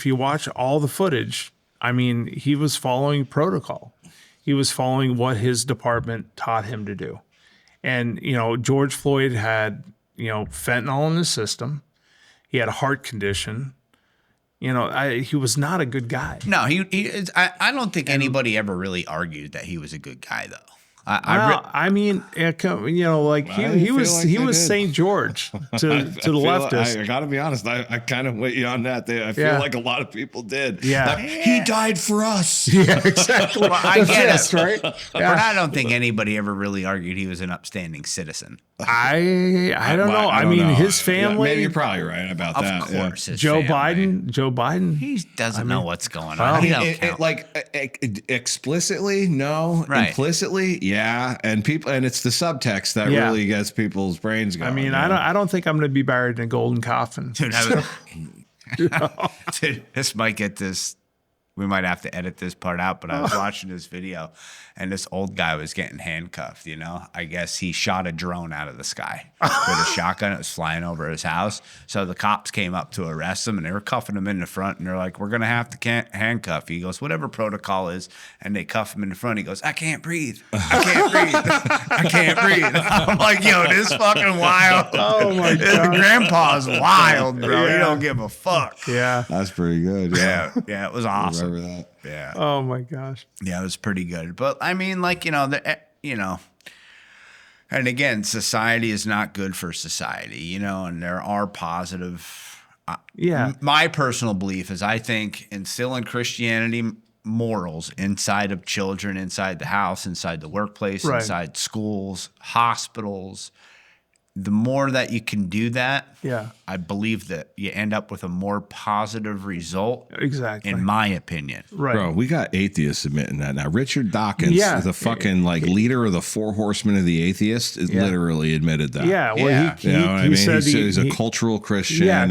you watch all the footage, I mean, he was following protocol. He was following what his department taught him to do. And, you know, George Floyd had, you know, fentanyl in his system. He had a heart condition. You know, he was not a good guy. No, I don't think anybody ever really argued that he was a good guy, though. I mean, you know, like he was St. George to the leftists. I got to be honest. I kind of with you on that. I feel like a lot of people did. Yeah, like, he died for us. Yeah, exactly. Well, I get it, right? But I don't think anybody ever really argued he was an upstanding citizen. I don't know. I mean, his family. Maybe you're probably right about that. Of course, his Joe family. Biden. He doesn't know what's going on. He don't count. Like explicitly, no. Right. Implicitly, yeah. And it's the subtext that really gets people's brains going. I mean, I don't think I'm going to be buried in a golden coffin. Dude, dude, this might get this. We might have to edit this part out, but I was watching this video and this old guy was getting handcuffed, you know? I guess he shot a drone out of the sky with a shotgun. It was flying over his house. So the cops came up to arrest him and they were cuffing him in the front and they're like, we're going to have to handcuff. He goes, whatever protocol is. And they cuff him in the front. He goes, I can't breathe. I can't breathe. I can't breathe. I'm like, yo, this fucking wild. Oh my God. Grandpa's wild, bro. Yeah. He don't give a fuck. Yeah. That's pretty good. Yeah. Yeah. It was awesome. That. Yeah. Oh my gosh. Yeah, it was pretty good. But I mean, like, and again, society is not good for society, you know, and there are positive. My personal belief is I think instilling Christianity morals inside of children, inside the house, inside the workplace, inside schools, hospitals. The more that you can do that, I believe that you end up with a more positive result. Exactly. In my opinion. Right. Bro, we got atheists admitting that now. Richard Dawkins, the fucking leader of the Four Horsemen of the Atheists, literally admitted that. Yeah. Well, he said he's a cultural Christian, and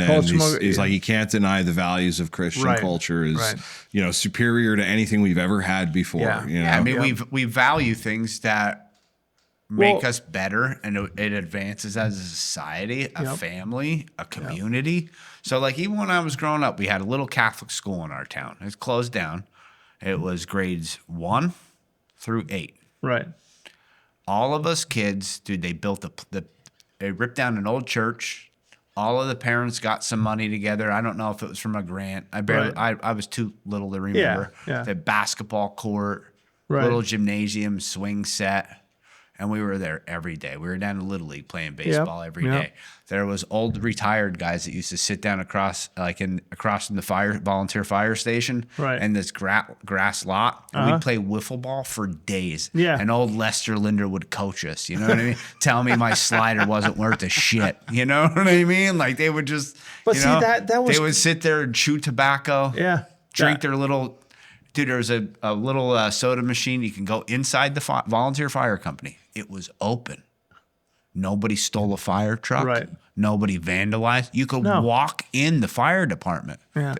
he's like, he can't deny the values of Christian culture is superior to anything we've ever had before. Yeah. You know? I mean, we value things that make us better, and it advances as a society, a family, a community. So, like, even when I was growing up, we had a little Catholic school in our town. It was closed down. It was grades 1 through 8. Right. All of us kids, dude, they built they ripped down an old church. All of the parents got some money together. I don't know if it was from a grant. I was too little to remember. Yeah. The basketball court, little gymnasium, swing set. And we were there every day. We were down to Little League playing baseball every day. There was old retired guys that used to sit down across from the volunteer fire station and this grass lot. And we'd play wiffle ball for days. Yeah. And old Lester Linder would coach us. You know what I mean? Tell me my slider wasn't worth a shit. You know what I mean? Like, they would just, that was, they would sit there and chew tobacco. Yeah. Drink their little. Dude, there was a little soda machine. You can go inside the volunteer fire company. It was open. Nobody stole a fire truck. Right. Nobody vandalized. You could walk in the fire department. Yeah.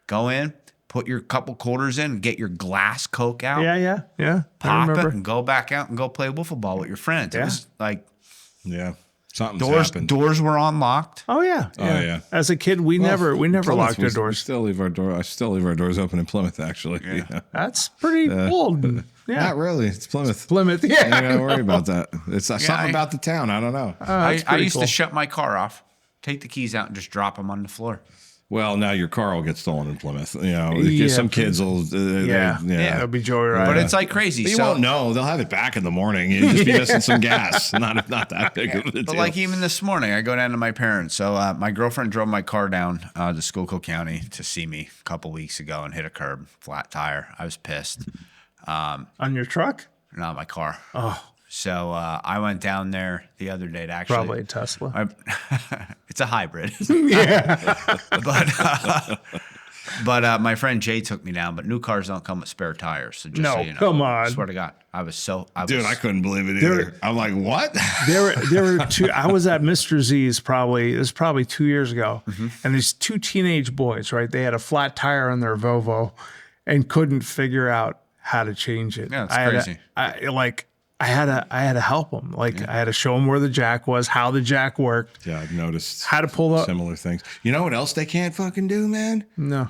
Go in, put your couple quarters in, get your glass Coke out. Yeah. Pop it and go back out and go play wiffle ball with your friends. It was like something's happened. Doors were unlocked. Oh yeah. As a kid, we never locked our doors. We still leave our door. I still leave our doors open in Plymouth. Actually, That's pretty bold. Yeah. Not really. It's Plymouth. Plymouth. Yeah. You gotta worry about that. It's something about the town. I don't know. I used to shut my car off, take the keys out, and just drop them on the floor. Well, now your car will get stolen in Plymouth. You know, some kids will. It'll be joyride. But it's like crazy. But you won't know. They'll have it back in the morning. You just be missing some gas. Not that big of a deal. But like even this morning, I go down to my parents. So my girlfriend drove my car down to Schuylkill County to see me a couple weeks ago and hit a curb, flat tire. I was pissed. On your truck? Not my car. Oh. So I went down there the other day to actually. Probably a Tesla. It's a hybrid. Yeah. But my friend Jay took me down. But new cars don't come with spare tires. So just so you know, come on. I swear to God, I couldn't believe it either. I'm like, what? There were two. I was at Mr. Z's it was probably 2 years ago, and these two teenage boys, right? They had a flat tire on their Volvo, and couldn't figure out how to change it. Yeah, it's crazy. I had to help them. I had to show them where the jack was, how the jack worked. Yeah, I've noticed how to pull up similar things. You know what else they can't fucking do, man? No.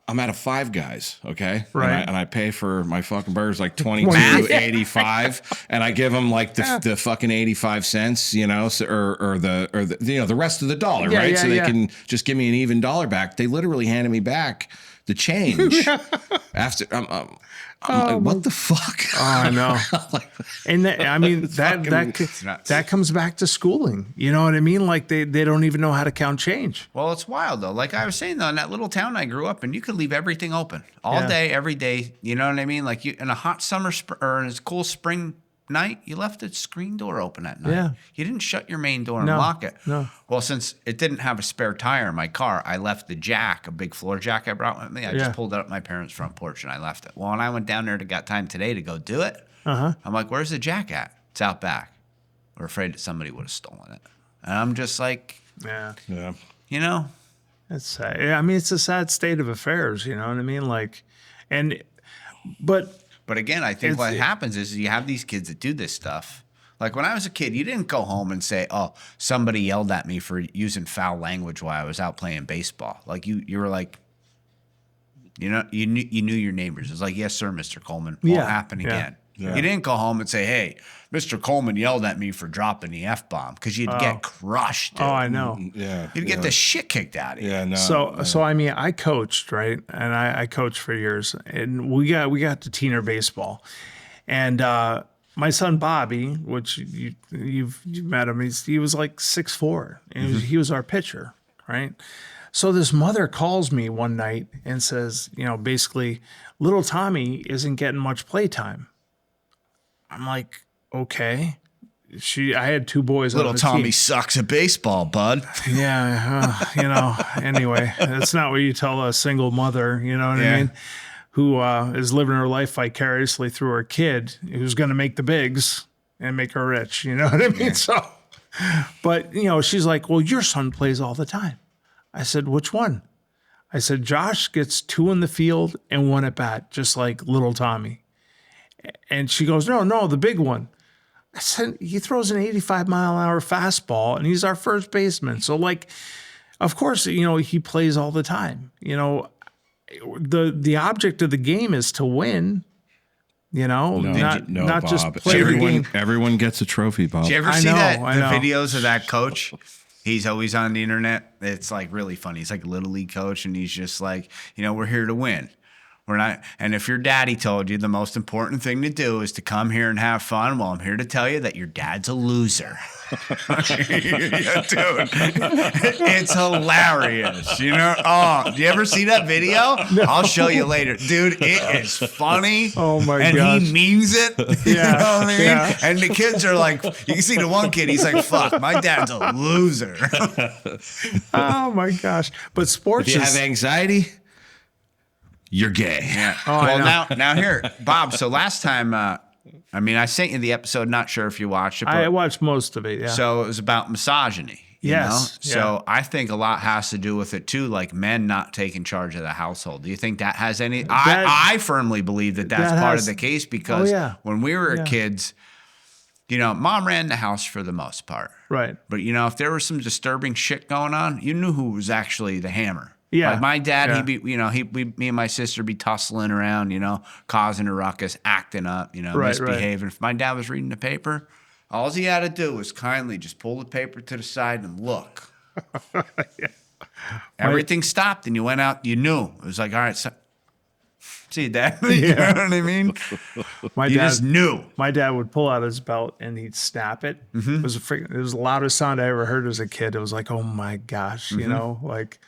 I'm at a Five Guys, okay? Right. And I pay for my fucking burgers like $22.85, and I give them like the fucking 85 cents, you know, or the the rest of the dollar, right? So they can just give me an even dollar back. They literally handed me back the change after. I'm like, what the fuck? Oh, I know. And that comes back to schooling. You know what I mean? Like they don't even know how to count change. Well, it's wild though. Like I was saying though, in that little town I grew up in, you could leave everything open all day, every day. You know what I mean? Like you in a hot summer or in a cool spring night, you left the screen door open at night. Yeah. You didn't shut your main door and lock it. No. Well, since it didn't have a spare tire in my car, I left the jack, a big floor jack I brought with me. I just pulled it up my parents' front porch and I left it. Well, when I went down there got time today to go do it, I'm like, where's the jack at? It's out back. We're afraid that somebody would have stolen it. And I'm just like, you know. It's sad. I mean, it's a sad state of affairs, you know what I mean? But again, I think what happens is you have these kids that do this stuff. Like when I was a kid, you didn't go home and say, "Oh, somebody yelled at me for using foul language while I was out playing baseball." Like you were like, you know, you knew your neighbors. It was like, "Yes, sir, Mr. Coleman. Won't happen again." Yeah. You didn't go home and say, "Hey, Mr. Coleman yelled at me for dropping the F-bomb," because you'd get crushed. Dude. Oh, I know. Yeah, you'd get the shit kicked out of you. Yeah, no. So I mean, I coached, right, and I coached for years, and we got to teener baseball, and my son Bobby, which you've met him, he was like 6'4", and he was our pitcher, right? So this mother calls me one night and says, you know, basically, little Tommy isn't getting much play time. I'm like, okay. I had two boys. Little on the Tommy team. sucks at baseball, bud. Yeah, you know. Anyway, that's not what you tell a single mother. You know what I mean? Who is living her life vicariously through her kid, who's going to make the bigs and make her rich. You know what I mean? Yeah. So, but you know, she's like, "Well, your son plays all the time." I said, "Which one?" I said, "Josh gets 2 in the field and 1 at bat, just like little Tommy." And she goes, no, the big one. I said, he throws an 85-mile-an-hour fastball, and he's our first baseman. So, like, of course, you know, he plays all the time. You know, the object of the game is to win. You know, not Bob. just play the game. Everyone gets a trophy, Bob. Did you ever see the videos of that coach? He's always on the internet. It's like really funny. He's like a little league coach, and he's just like, you know, we're here to win. We're not, and if your daddy told you the most important thing to do is to come here and have fun, well, I'm here to tell you that your dad's a loser. Yeah, dude, it's hilarious. You know? Oh, do you ever see that video? No. I'll show you later, dude. It is funny. Oh my god! And gosh. he means it. You know what I mean? Yeah. And the kids are like, you can see the one kid. He's like, "Fuck, my dad's a loser." Oh my gosh! But sports. If you have anxiety, you're gay. Yeah. Well, now here, Bob. So last time I mean, I sent you the episode. Not sure if you watched it. But I watched most of it. Yeah. So it was about misogyny. You Yes, know? yeah. So I think a lot has to do with it too, like men not taking charge of the household. Do you think that has any? I firmly believe that that's part of the case because when we were kids, you know, mom ran the house for the most part. Right. But you know, if there was some disturbing shit going on, you knew who was actually the hammer. Yeah. Like my dad, he'd be, you know, me and my sister be tussling around, you know, causing a ruckus, acting up, you know, misbehaving. If my dad was reading the paper, all he had to do was kindly just pull the paper to the side and look. Everything stopped and you went out, you knew. It was like, all right, so, see, Dad? You know what I mean? You just knew. My dad would pull out his belt and he'd snap it. Mm-hmm. It was the loudest sound I ever heard as a kid. It was like, oh my gosh, you know, like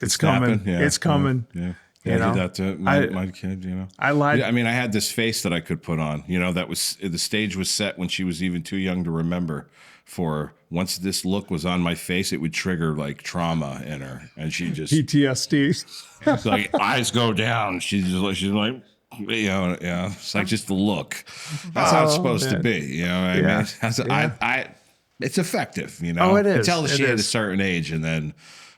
it's coming. Yeah. It's coming. Yeah. You I know? did that to my kid, you know. I lied. I mean, I had this face that I could put on, you know, that was, the stage was set when she was even too young to remember. For once this look was on my face, it would trigger like trauma in her. And she just, PTSD. it's like eyes go down. She's like, you know, it's like just the look. That's how it's supposed to be, you know what I mean? It's effective, you know. Oh, it is. Until she hit a certain age and then,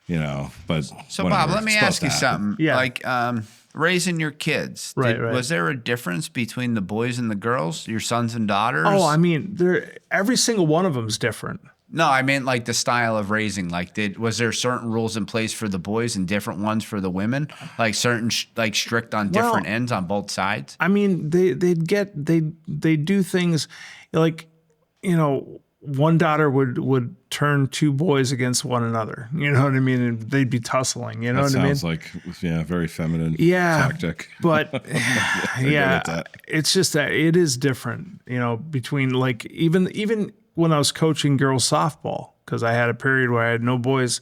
you know, but So, whatever. Bob, let me It's ask you supposed to happen. something. Yeah. Like raising your kids. Right. Was there a difference between the boys and the girls, your sons and daughters? Oh, I mean, every single one of them is different. No, I meant like the style of raising. Like, was there certain rules in place for the boys and different ones for the women? Like certain, like strict on different ends on both sides? I mean, they do things like, you know, one daughter would turn two boys against one another. You know what I mean? And they'd be tussling. You know what I mean? Sounds like very feminine tactic. But it's just that it is different. You know, between like even when I was coaching girls softball, because I had a period where I had no boys,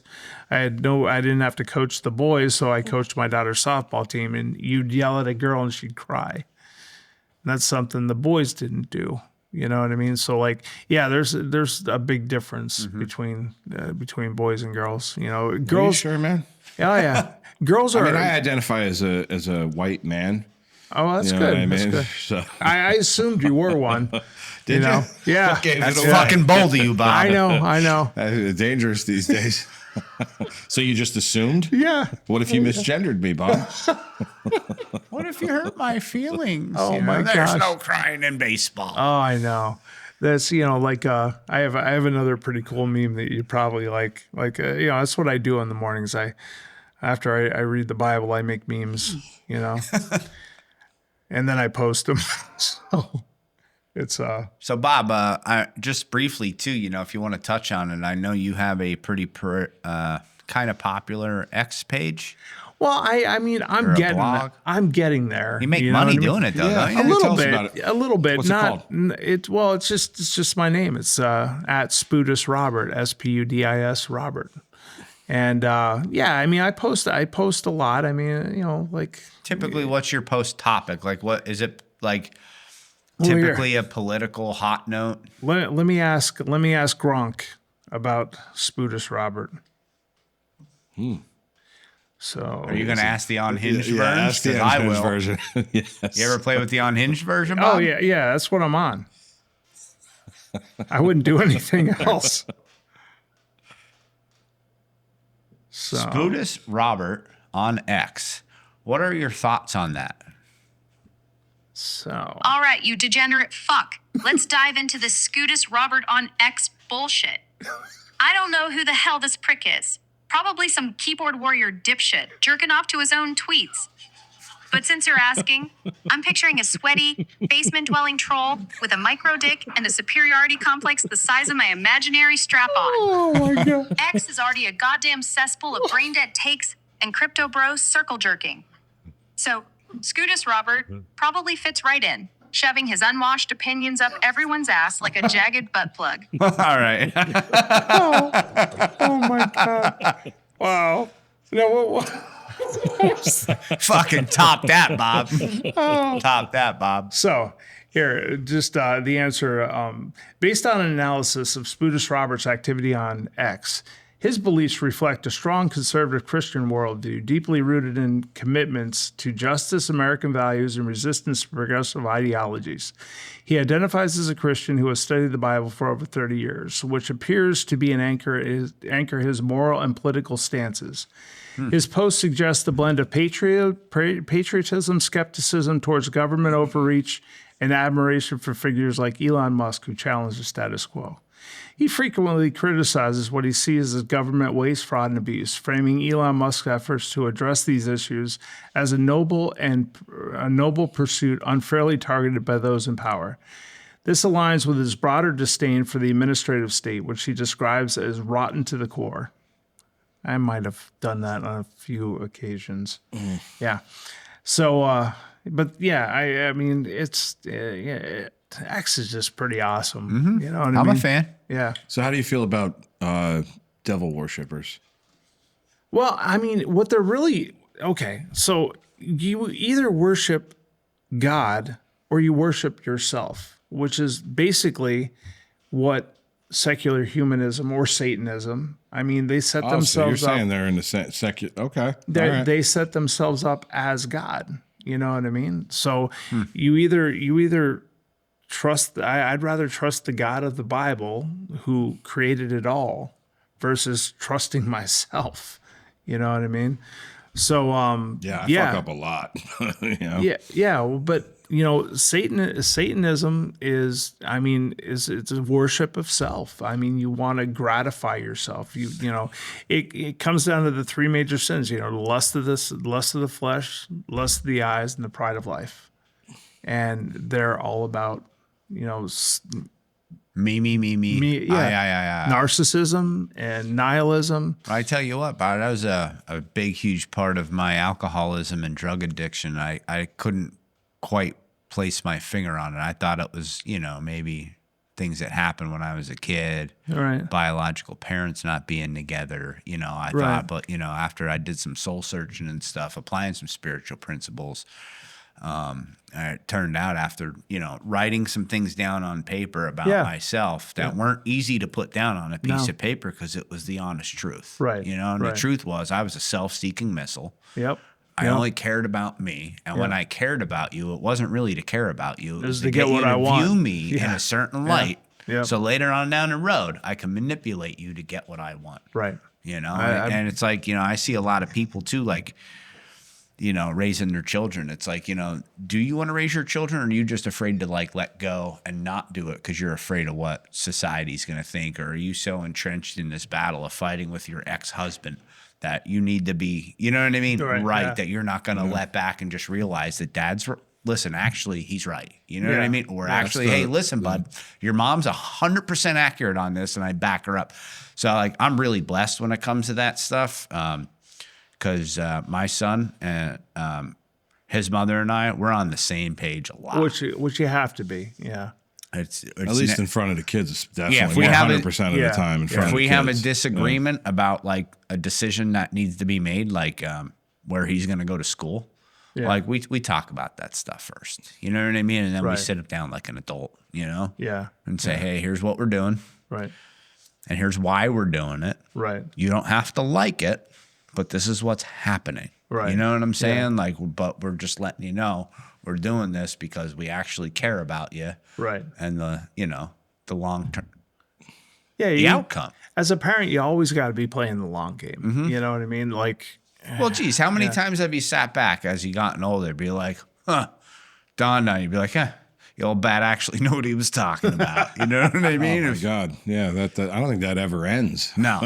I didn't have to coach the boys, so I coached my daughter's softball team. And you'd yell at a girl and she'd cry. And that's something the boys didn't do. You know what I mean? So like, there's a big difference between boys and girls. You know, girls. Are you sure, man? Oh yeah, girls are. I mean, I identify as a white man. Oh, that's You know good. what I That's mean? good. So, I assumed you were one. did you? Yeah. Okay, That's away. fucking bold of you, Bob. I know. Dangerous these days. So you just assumed? Yeah. What if you misgendered me, Bob? What if you hurt my feelings? Oh, You know, my There's gosh. no crying in baseball. Oh, I know. That's, you know, like I have another pretty cool meme that you probably like. Like you know, that's what I do in the mornings. After I read the Bible, I make memes. You know, and then I post them. So it's So, Bob, just briefly too, you know, if you want to touch on it, I know you have a pretty kind of popular X page. Well, I mean, Or a blog. I'm getting there. You make know money what I mean? doing it, though, don't you? A little Tell us bit, about it. a little bit. What's it Not called? well. It's just my name. It's at Spudis Robert, Spudis Robert, and I mean, I post a lot. I mean, you know, like Typically, what's your post topic? Like, what is it like? Well, here. Typically, a political hot note. let me ask Gronk about Spudis Robert. So Are you going to ask the unhinged version? ask the 'Cause I unhinged will. version. Yes. You ever play with the unhinged version, Bob? Oh yeah, that's what I'm on. I wouldn't do anything else. So Spudis Robert on X. What are your thoughts on that? So All right, you degenerate fuck. Let's dive into this Scootus Robert on X bullshit. I don't know who the hell this prick is. Probably some keyboard warrior dipshit jerking off to his own tweets. But since you're asking, I'm picturing a sweaty, basement-dwelling troll with a micro dick and a superiority complex the size of my imaginary strap-on. oh my god. X is already a goddamn cesspool of brain-dead takes and crypto bros circle jerking. So, Scootus Robert probably fits right in, shoving his unwashed opinions up everyone's ass like a jagged butt plug. All right. Oh my god. Wow. No, what? Fucking top that, Bob. Top that, Bob. So here, just the answer. Based on an analysis of Spudis Robert's activity on X, His beliefs reflect a strong conservative Christian worldview, deeply rooted in commitments to justice, American values, and resistance to progressive ideologies. He identifies as a Christian who has studied the Bible for over 30 years, which appears to be an anchor his moral and political stances. His post suggests a blend of patriotism, skepticism towards government overreach, and admiration for figures like Elon Musk, who challenge the status quo. He frequently criticizes what he sees as government waste, fraud, and abuse, framing Elon Musk's efforts to address these issues as a noble pursuit unfairly targeted by those in power. This aligns with his broader disdain for the administrative state, which he describes as rotten to the core. I might have done that on a few occasions. Yeah. So, but yeah, I mean, it's X is just pretty awesome. You know what I mean? I'm a fan. Yeah. So how do you feel about devil worshippers? Well, I mean, what they're really okay. So you either worship God or you worship yourself, which is basically what secular humanism or Satanism. I mean, they set themselves so you're up. saying they're in the secular. Okay. All right. They set themselves up as God. You know what I mean? So you either trust. I'd rather trust the God of the Bible who created it all versus trusting myself. You know what I mean? So I fuck up a lot. You know? Yeah. Well, but you know, Satanism is it's a worship of self. I mean, you want to gratify yourself. You know, it comes down to the three major sins. You know, lust of the flesh, lust of the eyes, and the pride of life. And they're all about, you know, Me. yeah. Narcissism and nihilism. I tell you what, Bob, that was a big, huge part of my alcoholism and drug addiction. I couldn't quite place my finger on it. I thought it was, you know, maybe things that happened when I was a kid, Right. biological parents not being together, you know, I thought, but, you know, after I did some soul searching and stuff, applying some spiritual principles, it turned out after, you know, writing some things down on paper about myself that weren't easy to put down on a piece of paper because it was the honest truth. Right. You know, and Right. the truth was I was a self-seeking missile. Yep. I only cared about me. And when I cared about you, it wasn't really to care about you. It was to get what I want. View me in a certain light. Yep. So later on down the road, I can manipulate you to get what I want. Right. You know, and it's like, you know, I see a lot of people too, like, you know, raising their children. It's like, you know, do you want to raise your children or are you just afraid to like let go and not do it because you're afraid of what society's going to think? Or are you so entrenched in this battle of fighting with your ex-husband that you need to be, you know what I mean? Right. That you're not going to let back and just realize that listen, actually, he's right. You know what I mean? Or actually, hey, listen, bud, your mom's 100% accurate on this and I back her up. So like, I'm really blessed when it comes to that stuff. Because my son and his mother and I, we're on the same page a lot. Which you have to be, yeah. It's At least in front of the kids, it's definitely if we have 100% of the time in front of the kids. If we have a disagreement about like a decision that needs to be made, like where he's going to go to school, like we talk about that stuff first. You know what I mean? And then we sit him down like an adult, you know? Yeah. And say, hey, here's what we're doing. Right. And here's why we're doing it. Right. You don't have to like it, but this is what's happening. Right. You know what I'm saying? Like, but we're just letting you know we're doing this because we actually care about you. Right. And the long term. Yeah. The outcome. As a parent, you always got to be playing the long game. You know what I mean? Like, Well, geez, how many times have you sat back as you gotten older, be like, dawned on you, be like, the old bat actually knew what he was talking about. You know what I mean? Oh my God. Yeah. That I don't think that ever ends. No.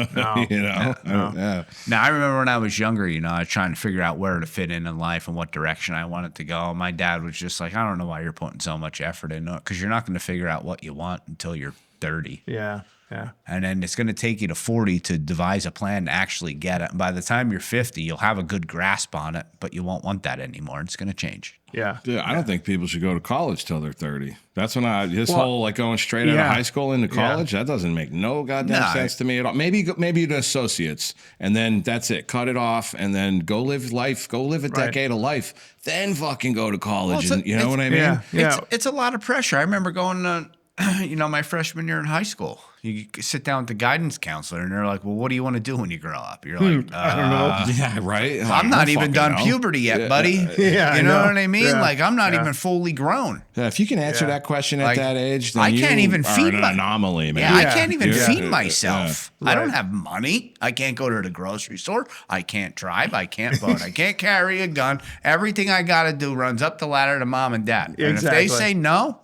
You know? Yeah. Now, I remember when I was younger, you know, I was trying to figure out where to fit in life and what direction I wanted to go. My dad was just like, I don't know why you're putting so much effort into it because you're not going to figure out what you want until you're 30. yeah. Yeah. And then it's going to take you to 40 to devise a plan to actually get it. And by the time you're 50, you'll have a good grasp on it, but you won't want that anymore. It's going to change. Yeah. Dude, I don't think people should go to college till they're 30. That's when whole like going straight out of high school into college, that doesn't make no goddamn sense to me at all. Maybe an associates, and then that's it. Cut it off, and then go live life. Go live a decade of life. Then fucking go to college. You know what I mean? Yeah. It's a lot of pressure. I remember going to my freshman year in high school, you sit down with the guidance counselor and they're like, well, what do you want to do when you grow up? You're like, I don't know. Yeah, right. I'm not even done puberty yet, buddy. Yeah, you I know know. what I mean? Yeah. Like, I'm not even fully grown. Yeah, if you can answer that question at Like, that age, then I can't you even are feed an anomaly, man. Yeah, I Yeah. can't even Yeah. feed myself. Yeah. I don't Right. have money. I can't go to the grocery store. I can't drive. I can't vote. I can't carry a gun. Everything I got to do runs up the ladder to mom and dad. And if they Exactly. say no,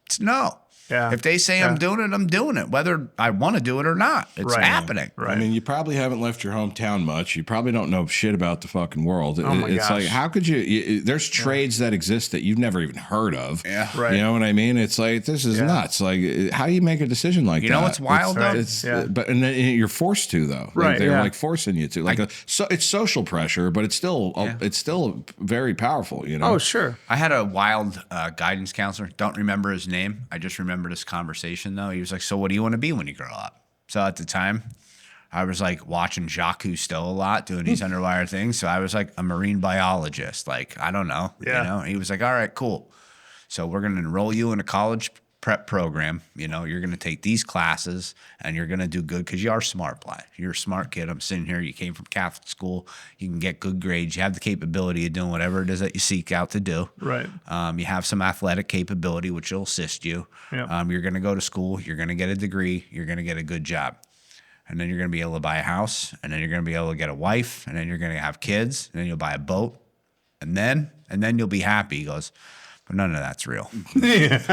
it's no. Yeah. If they say Yeah. I'm doing it, whether I want to do it or not. It's Right. happening. Right. I mean, you probably haven't left your hometown much. You probably don't know shit about the fucking world. Oh my It's gosh. like, how could you? There's trades that exist that you've never even heard of. Yeah. Right. You know what I mean? It's like, this is Yeah. nuts. Like, how do you make a decision like that? You know what's wild, though? It's, Yeah. but and then you're forced to though. Like, Right, they're yeah. like forcing you to. Like, so it's social pressure, but it's still very powerful. You know? Oh, sure. I had a wild guidance counselor. Don't remember his name. I just remember this conversation, though. He was like, so what do you want to be when you grow up? So at the time, I was like watching Jacques Cousteau a lot, doing these underwire things. So I was like a marine biologist. Like, I don't know. Yeah. You know? He was like, all right, cool. So we're going to enroll you in a college prep program. You know, you're going to take these classes and you're going to do good because you are smart, Bly. You're a smart kid. I'm sitting here. You came from Catholic school. You can get good grades. You have the capability of doing whatever it is that you seek out to do. Right. You have some athletic capability, which will assist you. Yeah. You're going to go to school. You're going to get a degree. You're going to get a good job. And then you're going to be able to buy a house. And then you're going to be able to get a wife. And then you're going to have kids. And then you'll buy a boat. And then you'll be happy. He goes, but none of that's real. And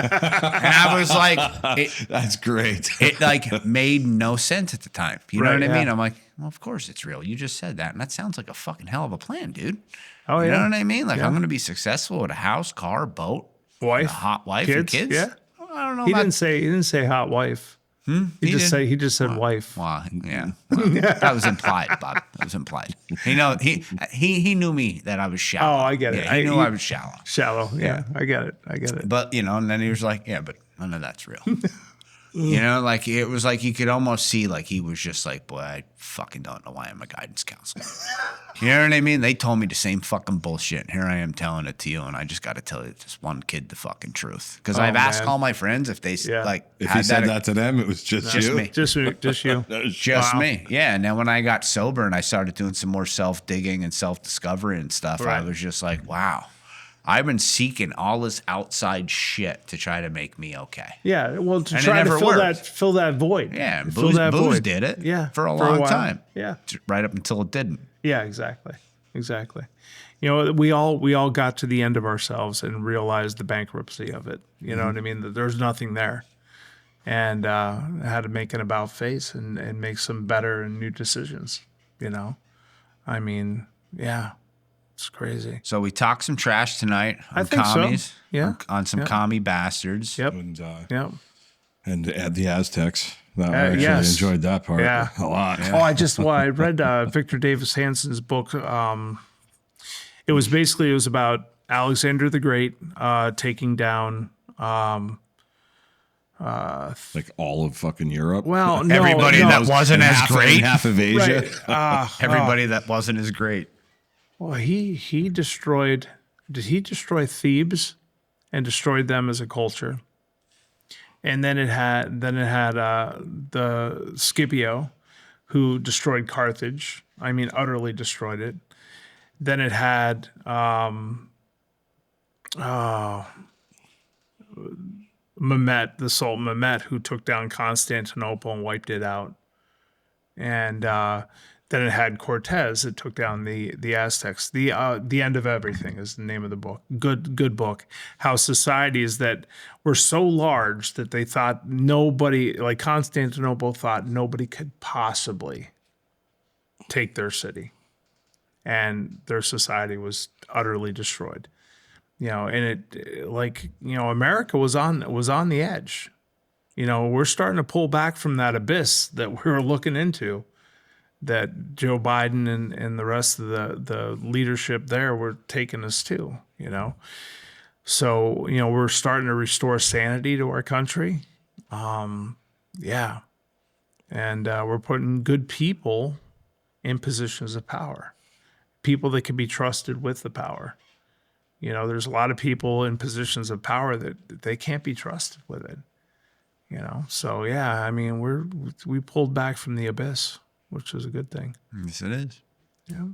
I was like, That's great. it like made no sense at the time. You know Right, what I yeah. mean? I'm like, well, of course it's real. You just said that. And that sounds like a fucking hell of a plan, dude. Oh, You yeah. know what I mean? Like, Yeah. I'm going to be successful with a house, car, boat, Wife. a hot wife, and kids. Yeah. I don't know. He about, didn't say hot wife. He just said wife. Well, yeah. Well, that was implied, Bob. That was implied. He knew me that I was shallow. Oh, I get it. Yeah, he knew I was shallow. Shallow. Yeah. I get it. But and then he was like, yeah, but none of that's real. Like it was like you could almost see like he was just like, boy, I fucking don't know why I'm a guidance counselor. You know what I mean? They told me the same fucking bullshit. And here I am telling it to you, and I just got to tell you this one kid the fucking truth. Because I've asked man. all my friends if they Yeah. like If had he said that to them, it was just you. me. Just you. Just Wow. me. Yeah. And then when I got sober and I started doing some more self-digging and self-discovery and stuff, I Right. was just like, wow, I've been seeking all this outside shit to try to make me okay. Yeah. Well, to And it try to never fill that void. Yeah. And Fill booze that void. did it Yeah. for a long while. time. Yeah. Right up until it didn't. Yeah, exactly. We all got to the end of ourselves and realized the bankruptcy of it. You know what I mean? That there's nothing there, and had to make an about face and make some better and new decisions. I mean, yeah, it's crazy. So we talked some trash tonight on I think so. commies. Yeah. On some commie bastards. Yep. And, Yep. and the Aztecs. I actually yes. enjoyed that part Yeah. a lot. Oh, I read Victor Davis Hanson's book. It was about Alexander the Great taking down. Like all of fucking Europe. Well, no, Everybody no. that wasn't as great. Half of Asia. Right. Everybody that wasn't as great. Well, he destroyed. Did he destroy Thebes and destroyed them as a culture? And then it had the Scipio, who destroyed Carthage. I mean, utterly destroyed it. Then it had Mehmet, the Sultan Mehmet, who took down Constantinople and wiped it out. And then it had Cortez that took down the Aztecs. The End of Everything is the name of the book. Good book. How societies that were so large that they thought nobody, like Constantinople, thought nobody could possibly take their city, and their society was utterly destroyed. And America was on the edge. We're starting to pull back from that abyss that we were looking into, that Joe Biden and the rest of the leadership there were taking us to, So, we're starting to restore sanity to our country. Yeah. And we're putting good people in positions of power, people that can be trusted with the power. There's a lot of people in positions of power that they can't be trusted with it. You know, so yeah, I mean, we pulled back from the abyss, which was a good thing. Yes, it is. Yeah.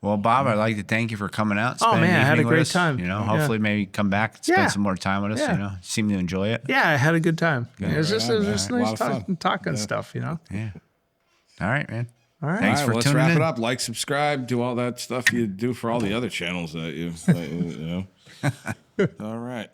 Well, Bob, I'd like to thank you for coming out. Oh, spending man, the I had a evening with great us. time. You know, Yeah. hopefully maybe come back and spend Yeah. some more time with us. Yeah. You know, seem to enjoy it. Yeah, I had a good time. It was just Right on, nice man. A lot of fun. talking stuff, you know. Yeah. All right, man. All right. Thanks All right, for let's tuning wrap in. it up. Like, subscribe, do all that stuff you do for all the other channels that you know. All right.